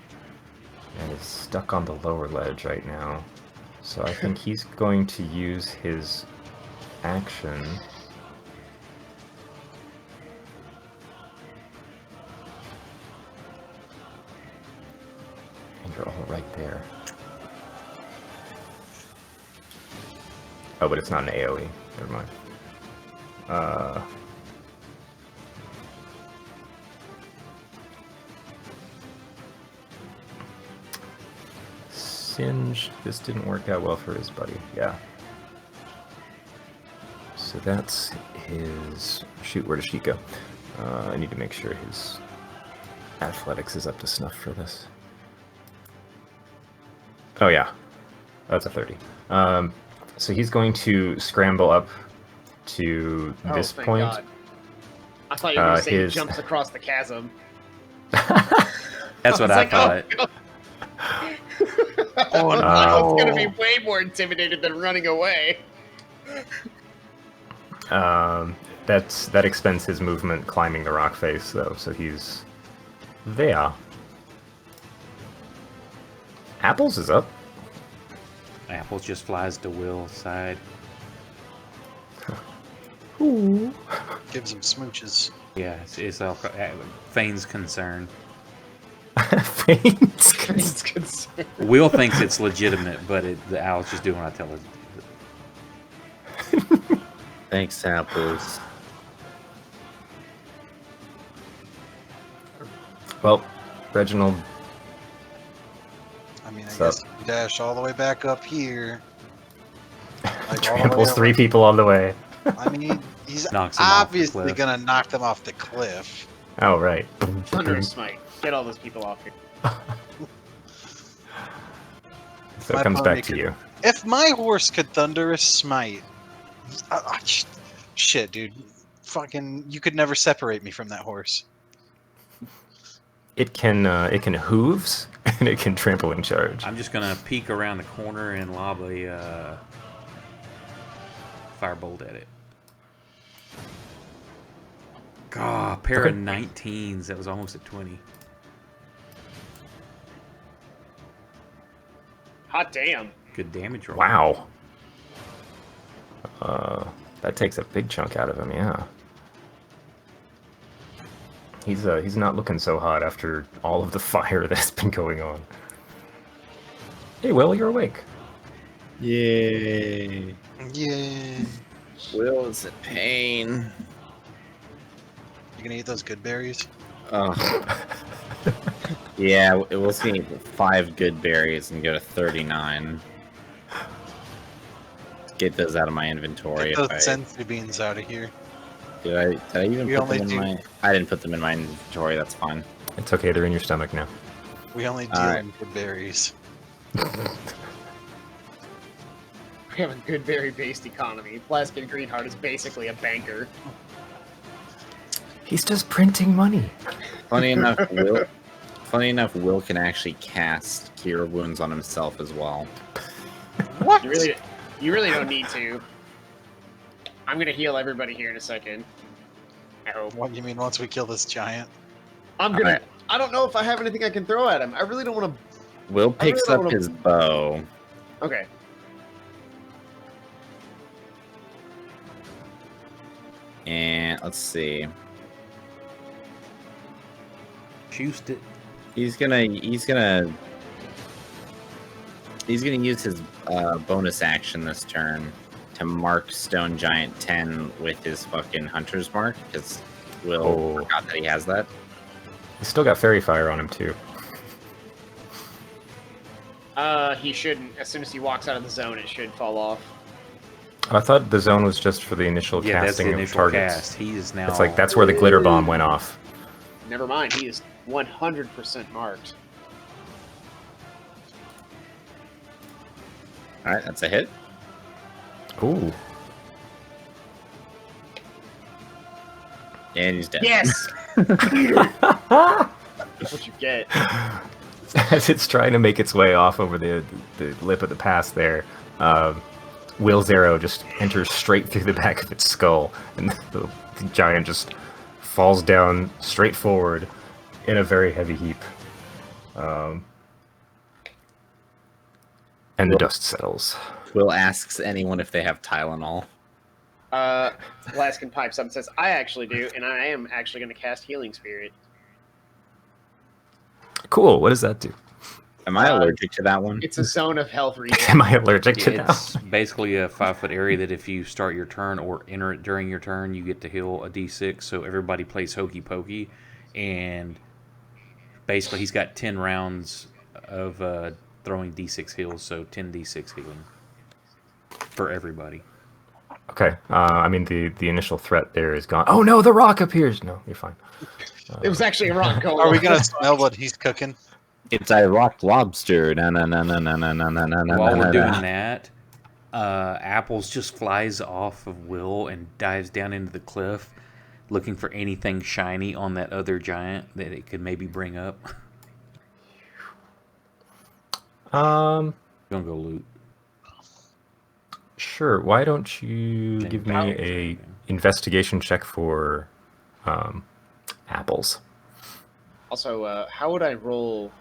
and is stuck on the lower ledge right now. So I think he's going to use his action. And you're all right there. Oh, but it's not an AoE. Never mind. Singe, this didn't work out well for his buddy. Yeah. So that's his... Shoot, where does she go? I need to make sure his athletics is up to snuff for this. Oh yeah, that's a 30. So he's going to scramble up to this thank point. God. I thought you were going to say his- he jumps across the chasm. That's what I thought. Oh, no. Uh, It's going to be way more intimidated than running away. That expends his movement climbing the rock face, though, so he's there. Apples is up. Apples just flies to Will's side. Gives him smooches. Yeah, it's all Fane's concern. Faints. It's concerned. Will thinks it's legitimate, but the owl's just doing what I tell it. Thanks, Apples. Well, Reginald, I mean, I So- guess you dash all the way back up here. Like, all the way tramples up. 3 people on the way. I mean, he's Knocks him off the obviously cliff. gonna knock them off the cliff. Oh, right. Thunderous Smite. Get all those people off here. So My it comes pony back to could- you. If my horse could thunderous smite, shit, dude, fucking, you could never separate me from that horse. It can hooves and it can trample and charge. I'm just gonna peek around the corner and lob a firebolt at it. God, pair of Okay. 19s. That was almost a 20. Hot damn. Good damage roll. Wow. That takes a big chunk out of him, yeah. He's not looking so hot after all of the fire that's been going on. Hey, Will, you're awake. Yay. Yeah. Will opposite pain. You gonna eat those good berries? Oh. Yeah, it was gonna eat 5 good berries and go to 39. Get those out of my inventory. Get those If senzu beans out of here. did I even We put them only in do- my? I didn't put them in my inventory. That's fine. It's okay, they're in your stomach now. We only deal Alright. in good berries. We have a good berry-based economy. Blaskin Greenheart is basically a banker. He's just printing money. Funny enough, Will can actually cast Cure Wounds on himself as well. What? You really don't need to. I'm gonna heal everybody here in a second. I hope. What you mean once we kill this giant? I'm gonna. Alright. I don't know if I have anything I can throw at him. I really don't want to. Will I really picks don't up wanna- his bow. Okay. And let's see. Juiced it. He's gonna use his bonus action this turn to mark Stone Giant 10 with his fucking Hunter's Mark, because Will forgot that he has that. He's still got Fairy Fire on him, too. He shouldn't. As soon as he walks out of the zone, it should fall off. I thought the zone was just for the initial Yeah, that's the casting of initial targets. cast. He is now. It's like, that's where the glitter bomb went off. Never mind. He is 100% marked. Alright, that's a hit. Ooh. And he's dead. Yes. That's what you get. As it's trying to make its way off over the lip of the pass there, Will's arrow just enters straight through the back of its skull, and the giant just falls down straight forward in a very heavy heap. And the dust settles. Will asks anyone if they have Tylenol. Laskin pipes up and says, I actually do, and I am actually going to cast Healing Spirit. Cool, what does that do? Am I allergic to that one? It's a zone of health regen. Am I allergic to It's that? basically a 5-foot area that if you start your turn or enter it during your turn, you get to heal a d6. So everybody plays hokey pokey, and basically he's got 10 rounds of throwing d6 heals, so 10 d6 healing for everybody. Okay, I mean, the initial threat there is gone. Oh no, the rock appears! No, you're fine. It was actually a rock golem. Are we gonna smell what he's cooking? It's a rock lobster. Na na na na na na na na na. While na, we're doing na. that, Apples just flies off of Will and dives down into the cliff, looking for anything shiny on that other giant that it could maybe bring up. Gonna go loot. Sure. Why don't you Then give power me check, a yeah. investigation check for apples? Also, how would I roll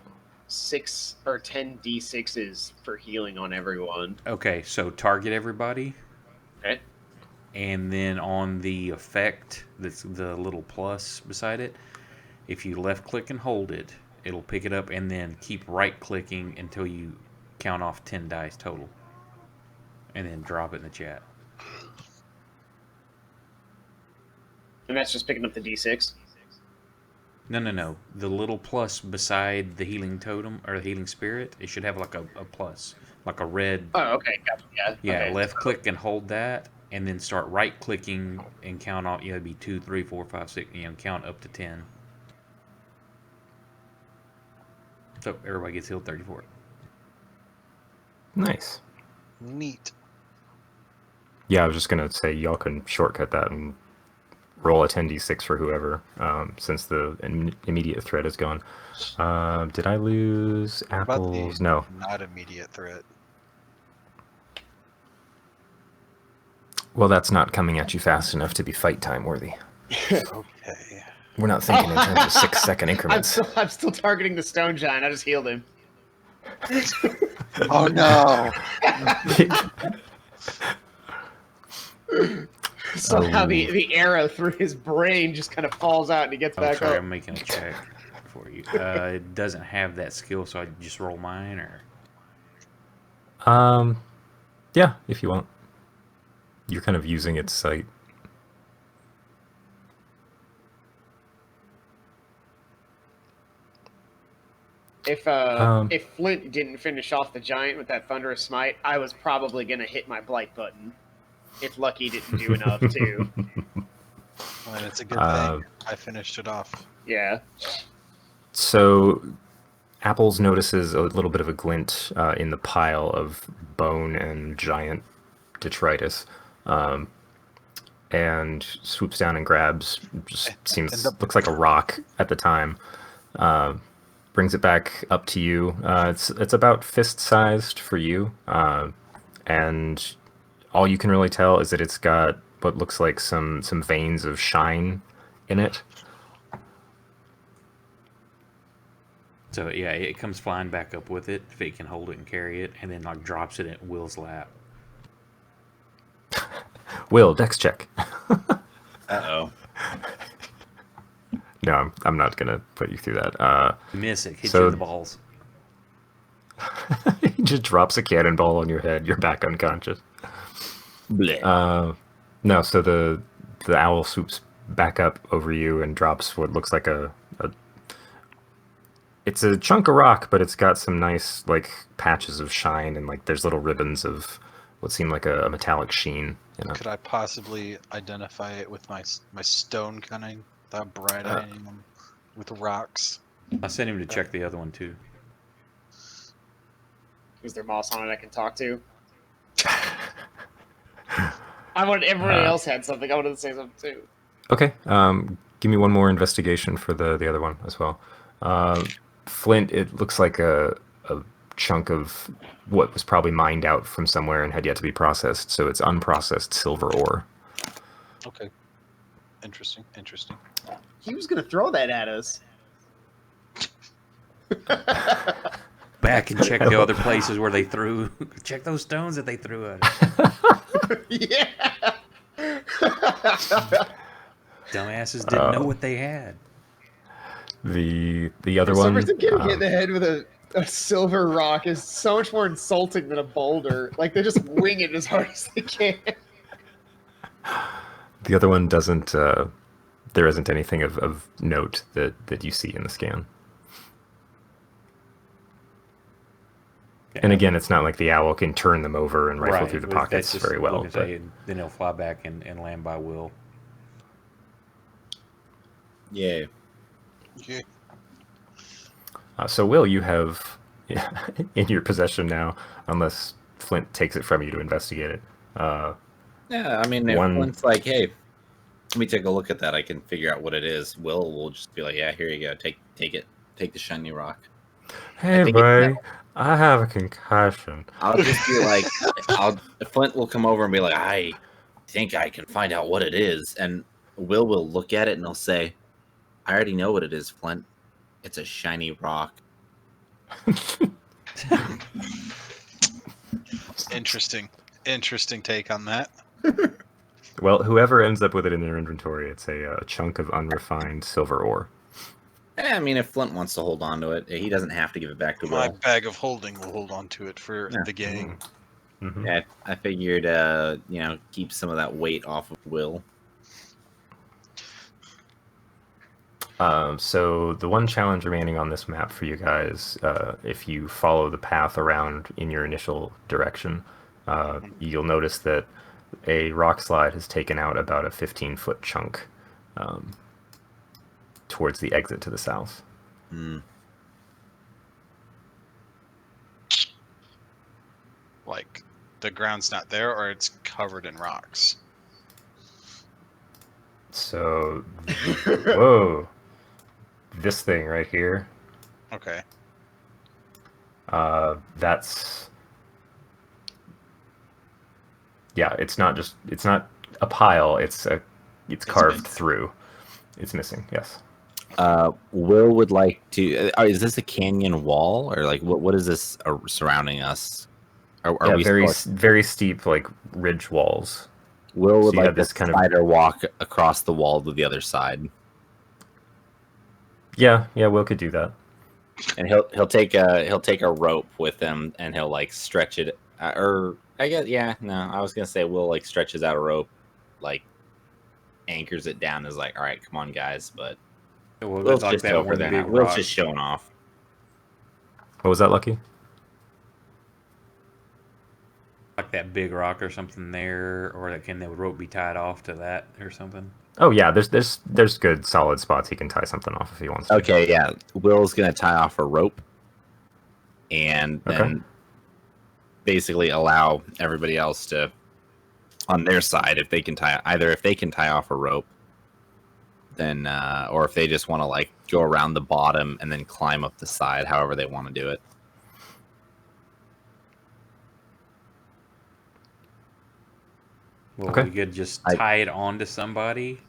6 or 10 d6s for healing on everyone? Okay, so target everybody. Okay. And then on the effect, that's the little plus beside it, if you left click and hold it, it'll pick it up and then keep right clicking until you count off 10 dice total. And then drop it in the chat. And that's just picking up the d6? No. The little plus beside the healing totem or the healing spirit, it should have like a plus, like a red. Oh, okay. Gotcha. Yeah, Okay. left click and hold that, and then start right clicking and count off. It'd be 2, 3, 4, 5, 6. Count up to 10. So everybody gets healed 34. Nice. Neat. Yeah, I was just gonna say y'all can shortcut that and roll a 10d6 for whoever, since the immediate threat is gone. Did I lose What about the apples? No. Not immediate threat. Well, that's not coming at you fast enough to be fight time worthy. Okay. We're not thinking in terms of 6-second increments. I'm still targeting the stone giant. I just healed him. Oh no! Somehow the arrow through his brain just kind of falls out and he gets Oh, back sorry, up. I'm making a check for you. It doesn't have that skill, so I just roll mine, or Yeah, if you want. You're kind of using its sight If Flint didn't finish off the giant with that thunderous smite, I was probably gonna hit my blight button. If Lucky didn't do enough too. Well, it's a good thing I finished it off. Yeah. So Apples notices a little bit of a glint in the pile of bone and giant detritus, and swoops down and grabs. Just looks like a rock at the time. Brings it back up to you. It's about fist sized for you, and all you can really tell is that it's got what looks like some veins of shine in it. So yeah, it comes flying back up with it if it can hold it and carry it, and then like drops it at Will's lap. Will, dex check. Uh-oh. No, I'm not gonna put you through that. Miss it, hit you in the balls. He just drops a cannonball on your head. You're back unconscious. No, so the owl swoops back up over you and drops what looks like it's a chunk of rock, but it's got some nice like patches of shine and like there's little ribbons of what seem like a metallic sheen. You know? Could I possibly identify it with my stone cunning? That bright I am with rocks. I sent him to check the other one too. Is there moss on it I can talk to? I wanted everybody else had something. I wanted to say something too. Okay. Give me one more investigation for the other one as well. Flint, it looks like a chunk of what was probably mined out from somewhere and had yet to be processed. So it's unprocessed silver ore. Okay. Interesting. He was gonna throw that at us. Back and check the other places where they threw. Check those stones that they threw at us. Yeah. Dumbasses didn't know what they had. The other one. Getting hit in the head with a silver rock is so much more insulting than a boulder. Like they just wing it as hard as they can. The other one doesn't. There isn't anything of note that you see in the scan. Yeah. And again, it's not like the owl can turn them over and rifle through the pockets very well. But... then he'll fly back and land by Will. Yeah. Okay. So Will, you have in your possession now, unless Flint takes it from you to investigate it. Yeah, I mean, if Flint's like, hey, let me take a look at that, I can figure out what it is. Will just be like, yeah, here you go, take it, take the shiny rock. Hey, buddy, I have a concussion. I'll just be like, Flint will come over and be like, I think I can find out what it is, and Will look at it and he'll say, I already know what it is, Flint. It's a shiny rock. Interesting take on that. Well, whoever ends up with it in their inventory, it's a chunk of unrefined silver ore. I mean, if Flint wants to hold on to it, he doesn't have to give it back to Will. My bag of holding will hold on to it for the gang. Mm-hmm. Yeah, I figured, keep some of that weight off of Will. So the one challenge remaining on this map for you guys, if you follow the path around in your initial direction, you'll notice that a rock slide has taken out about a 15-foot chunk towards the exit to the south. Like, the ground's not there, or it's covered in rocks? So, whoa. This thing right here. Okay. That's... Yeah, it's not a pile, it's carved through. It's missing, yes. Will would like to... is this a canyon wall, or like what is this surrounding us? Are we very steep, like ridge walls. Will would like this kind of spider walk across the wall to the other side. Yeah, Will could do that. And he'll take a rope with him, and he'll like stretch it, or I guess I was gonna say Will like stretches out a rope, like anchors it down, is like, all right, come on guys, but Will's just over there now. Will's just showing off. What was that, Lucky? Like that big rock or something there, or can the rope be tied off to that or something? Oh yeah, there's good solid spots he can tie something off if he wants to. Okay, yeah. Will's gonna tie off a rope, and then basically allow everybody else to, on their side, if they can tie off a rope, then or if they just want to like go around the bottom and then climb up the side, however they want to do it. Well, Okay. we could just I- tie it onto somebody,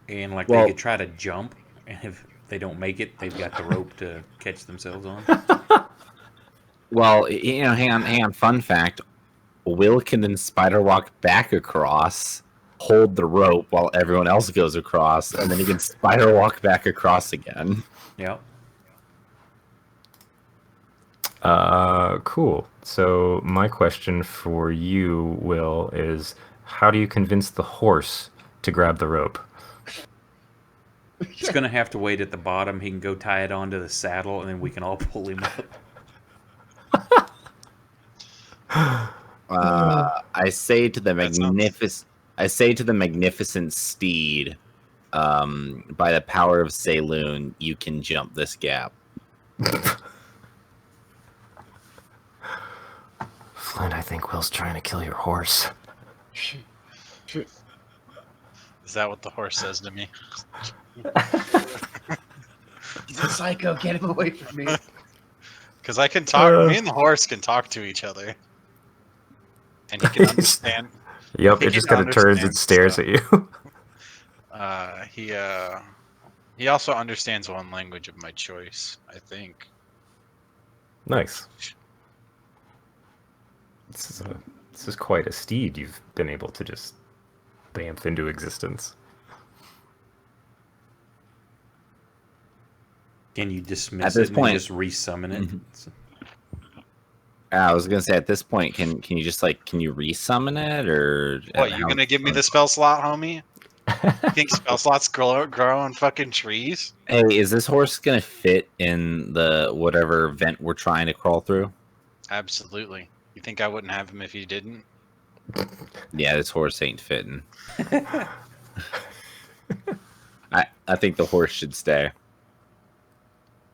and like Well- they could try to jump, and if they don't make it, they've got the rope to catch themselves on. Well, you know, hang on. Fun fact: Will can then spider walk back across, hold the rope while everyone else goes across, and then he can spider walk back across again. Yep. Cool. So my question for you, Will, is how do you convince the horse to grab the rope? He's gonna have to wait at the bottom. He can go tie it onto the saddle, and then we can all pull him up. I say to the That sounds- magnificent steed, by the power of Saloon, you can jump this gap. Flint, I think Will's trying to kill your horse. Is that what the horse says to me? He's a psycho. Get him away from me. Because I can talk. Me and the horse can talk to each other, and he can understand. Yep, He it just can kind of turns and understand stares at you. He also understands one language of my choice, I think. Nice. This is quite a steed you've been able to just bamf into existence. Can you dismiss At this it point- and just resummon it? I was gonna say at this point, can you just like can you resummon it or What, you gonna give me the spell slot, homie? You think spell slots grow on fucking trees? Hey, is this horse gonna fit in the whatever vent we're trying to crawl through? Absolutely. You think I wouldn't have him if you didn't? Yeah, this horse ain't fitting. I think the horse should stay.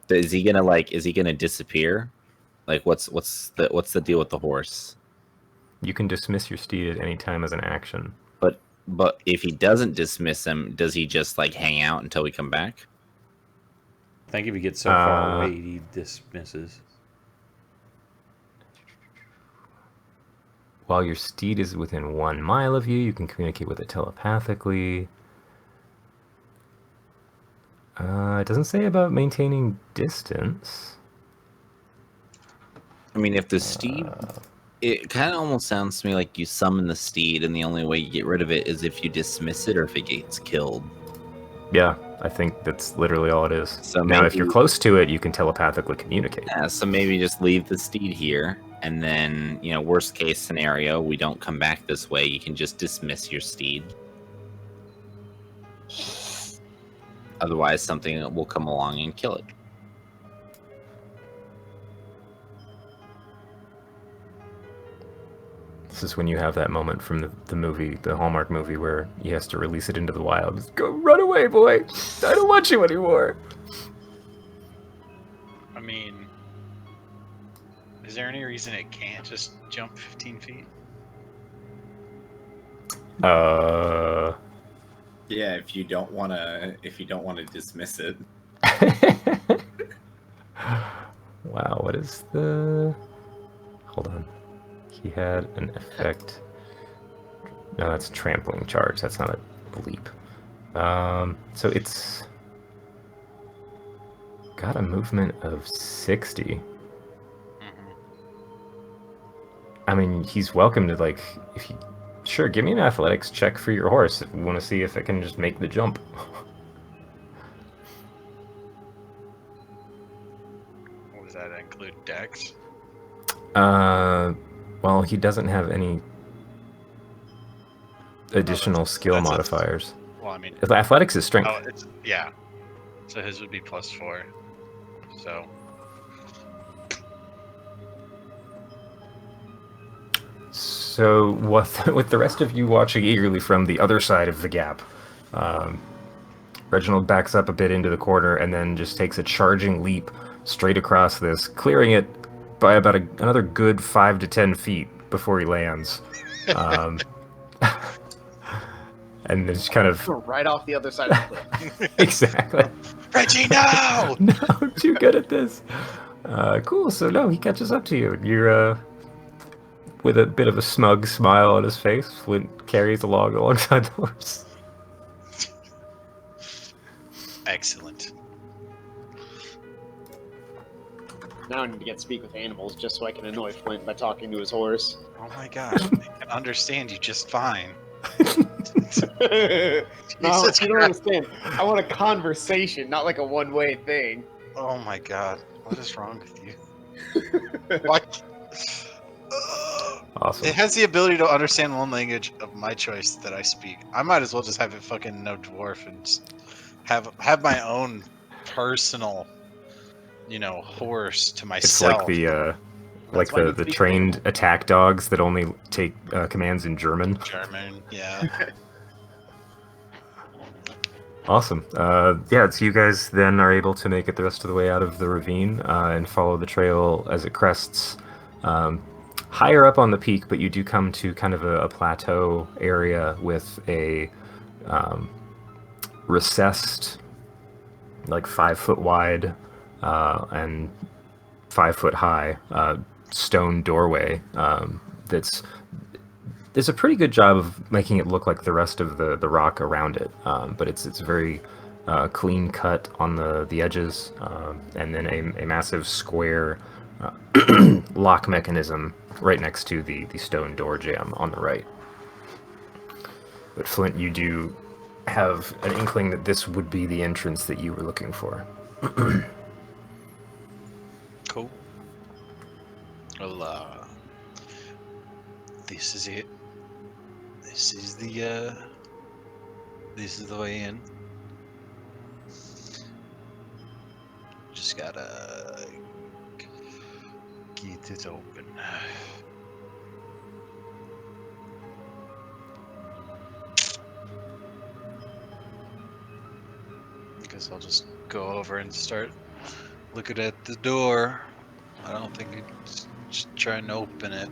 Is he gonna disappear? Like what's the deal with the horse? You can dismiss your steed at any time as an action. But if he doesn't dismiss him, does he just like hang out until we come back? I think if he gets so far away, he dismisses. While your steed is within 1 mile of you, you can communicate with it telepathically. It doesn't say about maintaining distance. I mean, if the steed, it kind of almost sounds to me like you summon the steed, and the only way you get rid of it is if you dismiss it or if it gets killed. Yeah, I think that's literally all it is. So now, if maybe- you're close to it, you can telepathically communicate. Yeah, so maybe just leave the steed here, and then, you know, worst case scenario, we don't come back this way, you can just dismiss your steed. Otherwise, something will come along and kill it. This is when you have that moment from the movie, the Hallmark movie, where he has to release it into the wild. Just go, run away, boy! I don't want you anymore! I mean, is there any reason it can't just jump 15 feet? Yeah, if you don't want to dismiss it. Wow, what is the... Hold on. He had an effect... No, that's trampling charge. That's not a leap. So it's... got a movement of 60. I mean, he's welcome to, like, if you... Sure, give me an athletics check for your horse if you want to see if it can just make the jump. What does that include? Dex? Well, he doesn't have any additional skill that's modifiers. Well, I mean, Athletics is strength. oh, it's yeah. So his would be +4. So So with the rest of you watching eagerly from the other side of the gap, Reginald backs up a bit into the corner and then just takes a charging leap straight across this, clearing it by about another good 5 to 10 feet before he lands. And then just kind of... Right off the other side of the cliff. Exactly. Reggie, no! No, I'm too good at this. Cool, so no, he catches up to you. You're, with a bit of a smug smile on his face, Flint carries along alongside the horse. Excellent. Now I need to get speak with animals just so I can annoy Flint by talking to his horse. Oh my god, I can understand you just fine. No, you don't understand. I want a conversation, not like a one-way thing. Oh my god, what is wrong with you? What? Awesome. It has the ability to understand one language of my choice that I speak. I might as well just have it fucking know dwarf and just have my own personal, horse to It's myself. like the trained attack dogs that only take commands in German. German, yeah. Awesome. Yeah, so you guys then are able to make it the rest of the way out of the ravine and follow the trail as it crests higher up on the peak, but you do come to kind of a plateau area with a recessed, like 5 foot wide and 5 foot high stone doorway there's a pretty good job of making it look like the rest of the rock around it, but it's very clean cut on the edges, and then a massive square lock mechanism right next to the stone door jamb on the right. But Flint, you do have an inkling that this would be the entrance that you were looking for. Cool. Well, this is it. This is the way in. Just gotta get it open. I guess I'll just go over and start looking at the door. I don't think it's just trying to open it.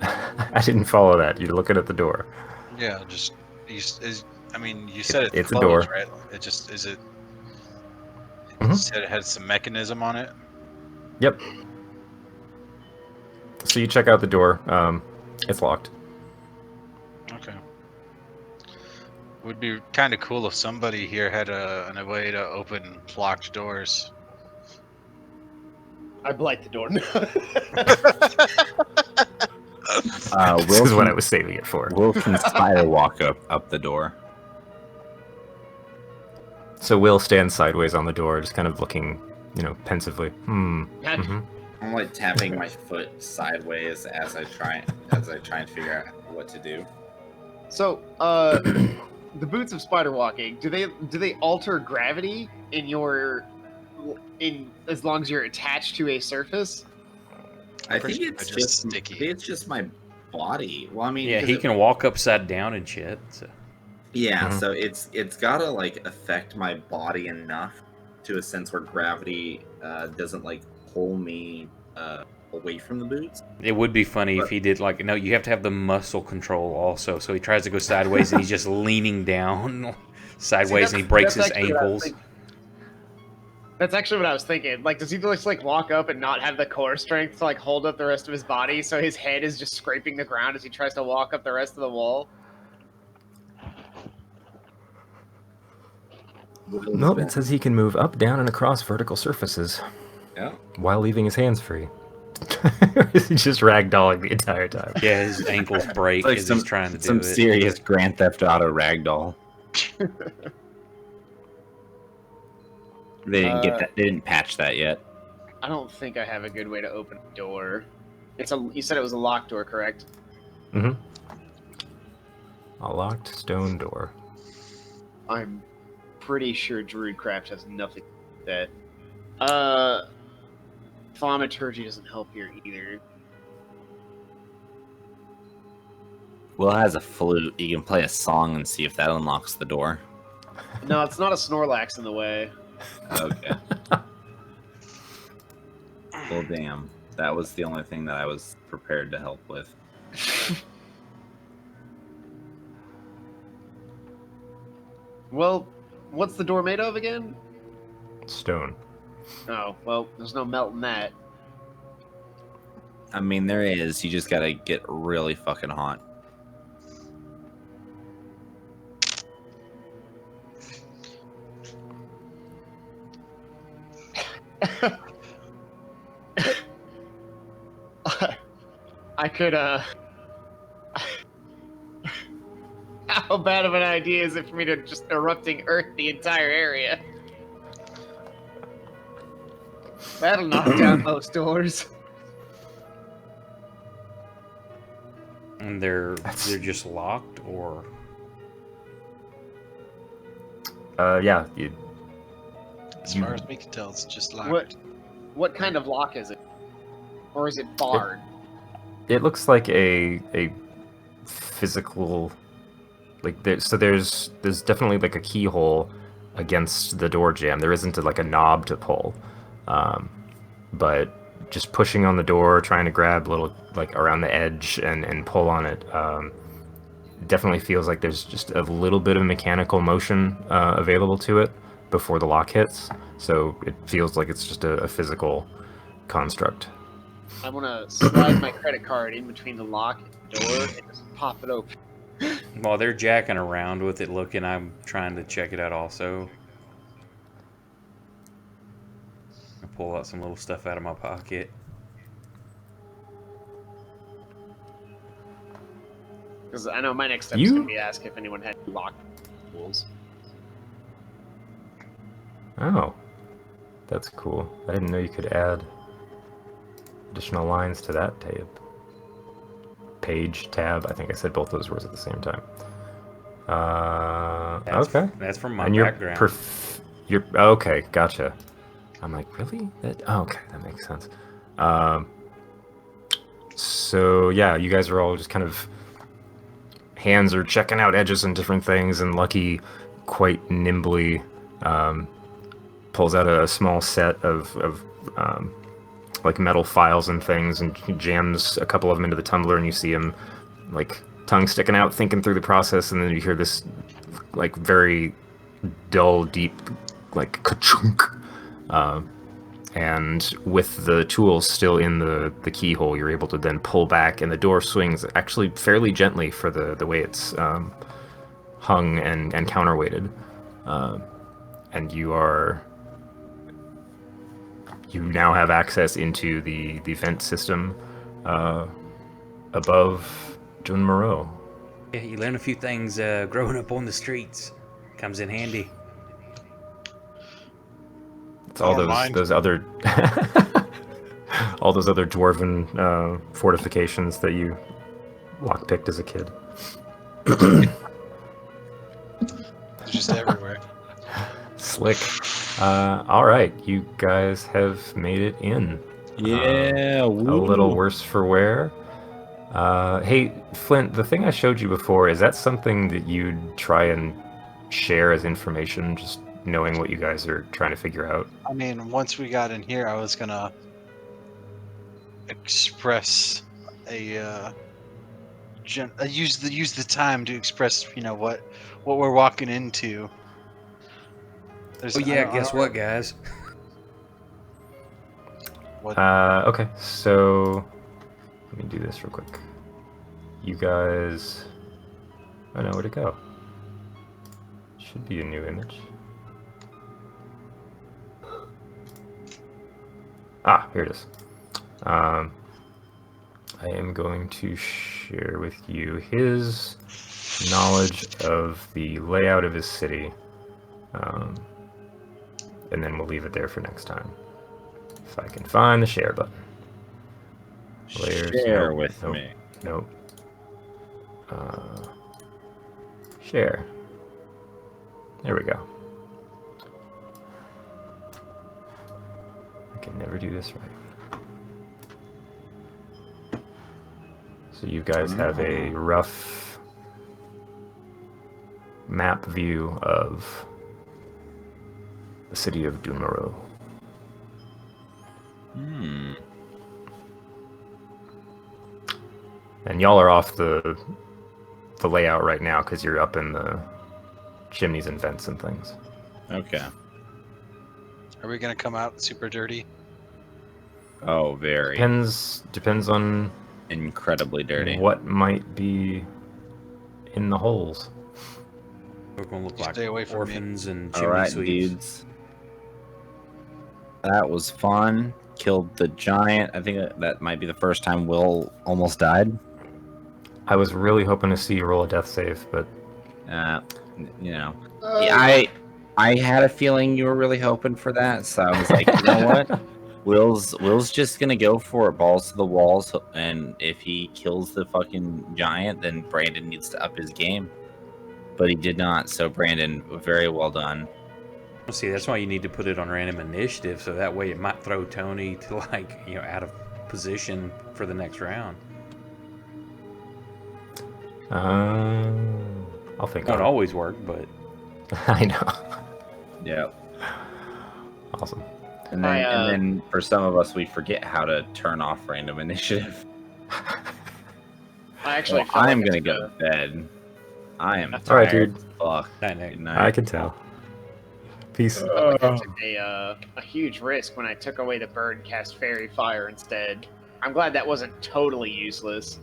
I didn't follow that. You're looking at the door. Yeah, you said it's a closed, door. right? It just is it. Mhm. You said it had some mechanism on it. Yep. So you check out the door. It's locked. Okay. Would be kind of cool if somebody here had a way to open locked doors. I blight the door. This is what I was saving it for. Will can spider walk up the door. So Will stands sideways on the door, just kind of looking, pensively. I'm like tapping my foot sideways as I try and figure out what to do. So, the boots of spider walking, do they alter gravity in as long as you're attached to a surface? I think it's just sticky. I think it's just my body. Well, I mean, Yeah, 'cause he can walk upside down and shit. So. Yeah, Mhm. so it's gotta like affect my body enough to a sense where gravity doesn't like pull me away from the boots. It would be funny if he did no, you have to have the muscle control also. So he tries to go sideways and he's just leaning down sideways and he breaks his ankles. That's actually what I was thinking. Like, does he just walk up and not have the core strength to hold up the rest of his body, so his head is just scraping the ground as he tries to walk up the rest of the wall? Nope, it says he can move up, down, and across vertical surfaces. Yeah. While leaving his hands free. He's just ragdolling the entire time. Yeah, his ankles break Like as he's trying to do some it. serious Grand Theft Auto ragdoll. They didn't get that. They didn't patch that yet. I don't think I have a good way to open a door. You said it was a locked door, correct? Mm-hmm. A locked stone door. I'm pretty sure Druidcraft has nothing like that. Thaumaturgy doesn't help here either. Will has a flute. You can play a song and see if that unlocks the door. No, it's not a Snorlax in the way. Okay. Well, damn. That was the only thing that I was prepared to help with. Well, what's the door made of again? Stone. Oh, well, there's no melting that. I mean, there is. You just gotta get really fucking hot. I could, How bad of an idea is it for me to just erupting Earth the entire area? That'll knock down most doors. And they're just locked, or Yeah. As far as we can tell, it's just locked. What kind of lock is it? Or is it barred? It looks like a physical, like there's definitely like a keyhole against the door jamb. There isn't like a knob to pull, but just pushing on the door, trying to grab little like around the edge and pull on it, definitely feels like there's just a little bit of mechanical motion available to it before the lock hits. So it feels like it's just a physical construct. I want to slide my credit card in between the lock and the door and just pop it open. while they're jacking around with it, looking, I'm trying to check it out also. I pull out some little stuff out of my pocket. Because I know my next step is going to be ask if anyone had lock tools. Oh, that's cool. I didn't know you could add additional lines to that tab. Page, tab. I think I said both those words at the same time. Okay. That's from my and background. You're okay. Gotcha. I'm like, really? Okay, that makes sense. So yeah, you guys are all just kind of hands are checking out edges and different things, and Lucky quite nimbly pulls out a small set of like metal files and things and jams a couple of them into the tumbler, and you see him like tongue sticking out thinking through the process, and then you hear this like very dull deep like ka-chunk, and with the tools still in the keyhole, you're able to then pull back, and the door swings actually fairly gently for the way it's hung and counterweighted, and you now have access into the vent system above Jun Moreau. Yeah, you learn a few things growing up on the streets. Comes in handy. It's all those other all those other dwarven fortifications that you lockpicked as a kid. They're just everywhere. Slick. All right, you guys have made it in. Yeah, a little worse for wear. Hey, Flint, the thing I showed you before, is that something that you'd try and share as information, just knowing what you guys are trying to figure out? I mean, once we got in here, I was gonna express use the time to express, what we're walking into. Oh yeah, guess what, guys? What? Okay, so let me do this real quick. You guys, oh no, where'd it go? Should be a new image. Ah, here it is. I am going to share with you his knowledge of the layout of his city, and then we'll leave it there for next time. If I can find the share button. Layers, Share nope, with nope, me. Nope. Share. There we go. I can never do this right. So you guys have a rough map view of the city of Dumaro. And y'all are off the layout right now because you're up in the chimneys and vents and things. Okay. Are we gonna come out super dirty? Oh, very. Depends on Incredibly dirty. what might be in the holes. We're gonna look like Stay away from me. orphans and All chimney right, sweeps. dudes. That was fun. Killed the giant. I think that might be the first time Will almost died. I was really hoping to see you roll a death save, but You know, I had a feeling you were really hoping for that, so I was like, you know what? Will's just gonna go for it, balls to the walls, and if he kills the fucking giant, then Brandon needs to up his game. But he did not, so Brandon, very well done. See, that's why you need to put it on random initiative, so that way it might throw Tony to out of position for the next round. I'll think Won't on it. always work, but I know. Yeah. Awesome. And then for some of us, we forget how to turn off random initiative. I actually. Well, I'm gonna go to bed. I am That's all right, tired. dude. Fuck. Night, night. Good night. I can tell. Peace. I took a huge risk when I took away the bird and cast Fairy Fire instead. I'm glad that wasn't totally useless.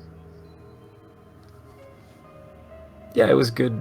Yeah, it was good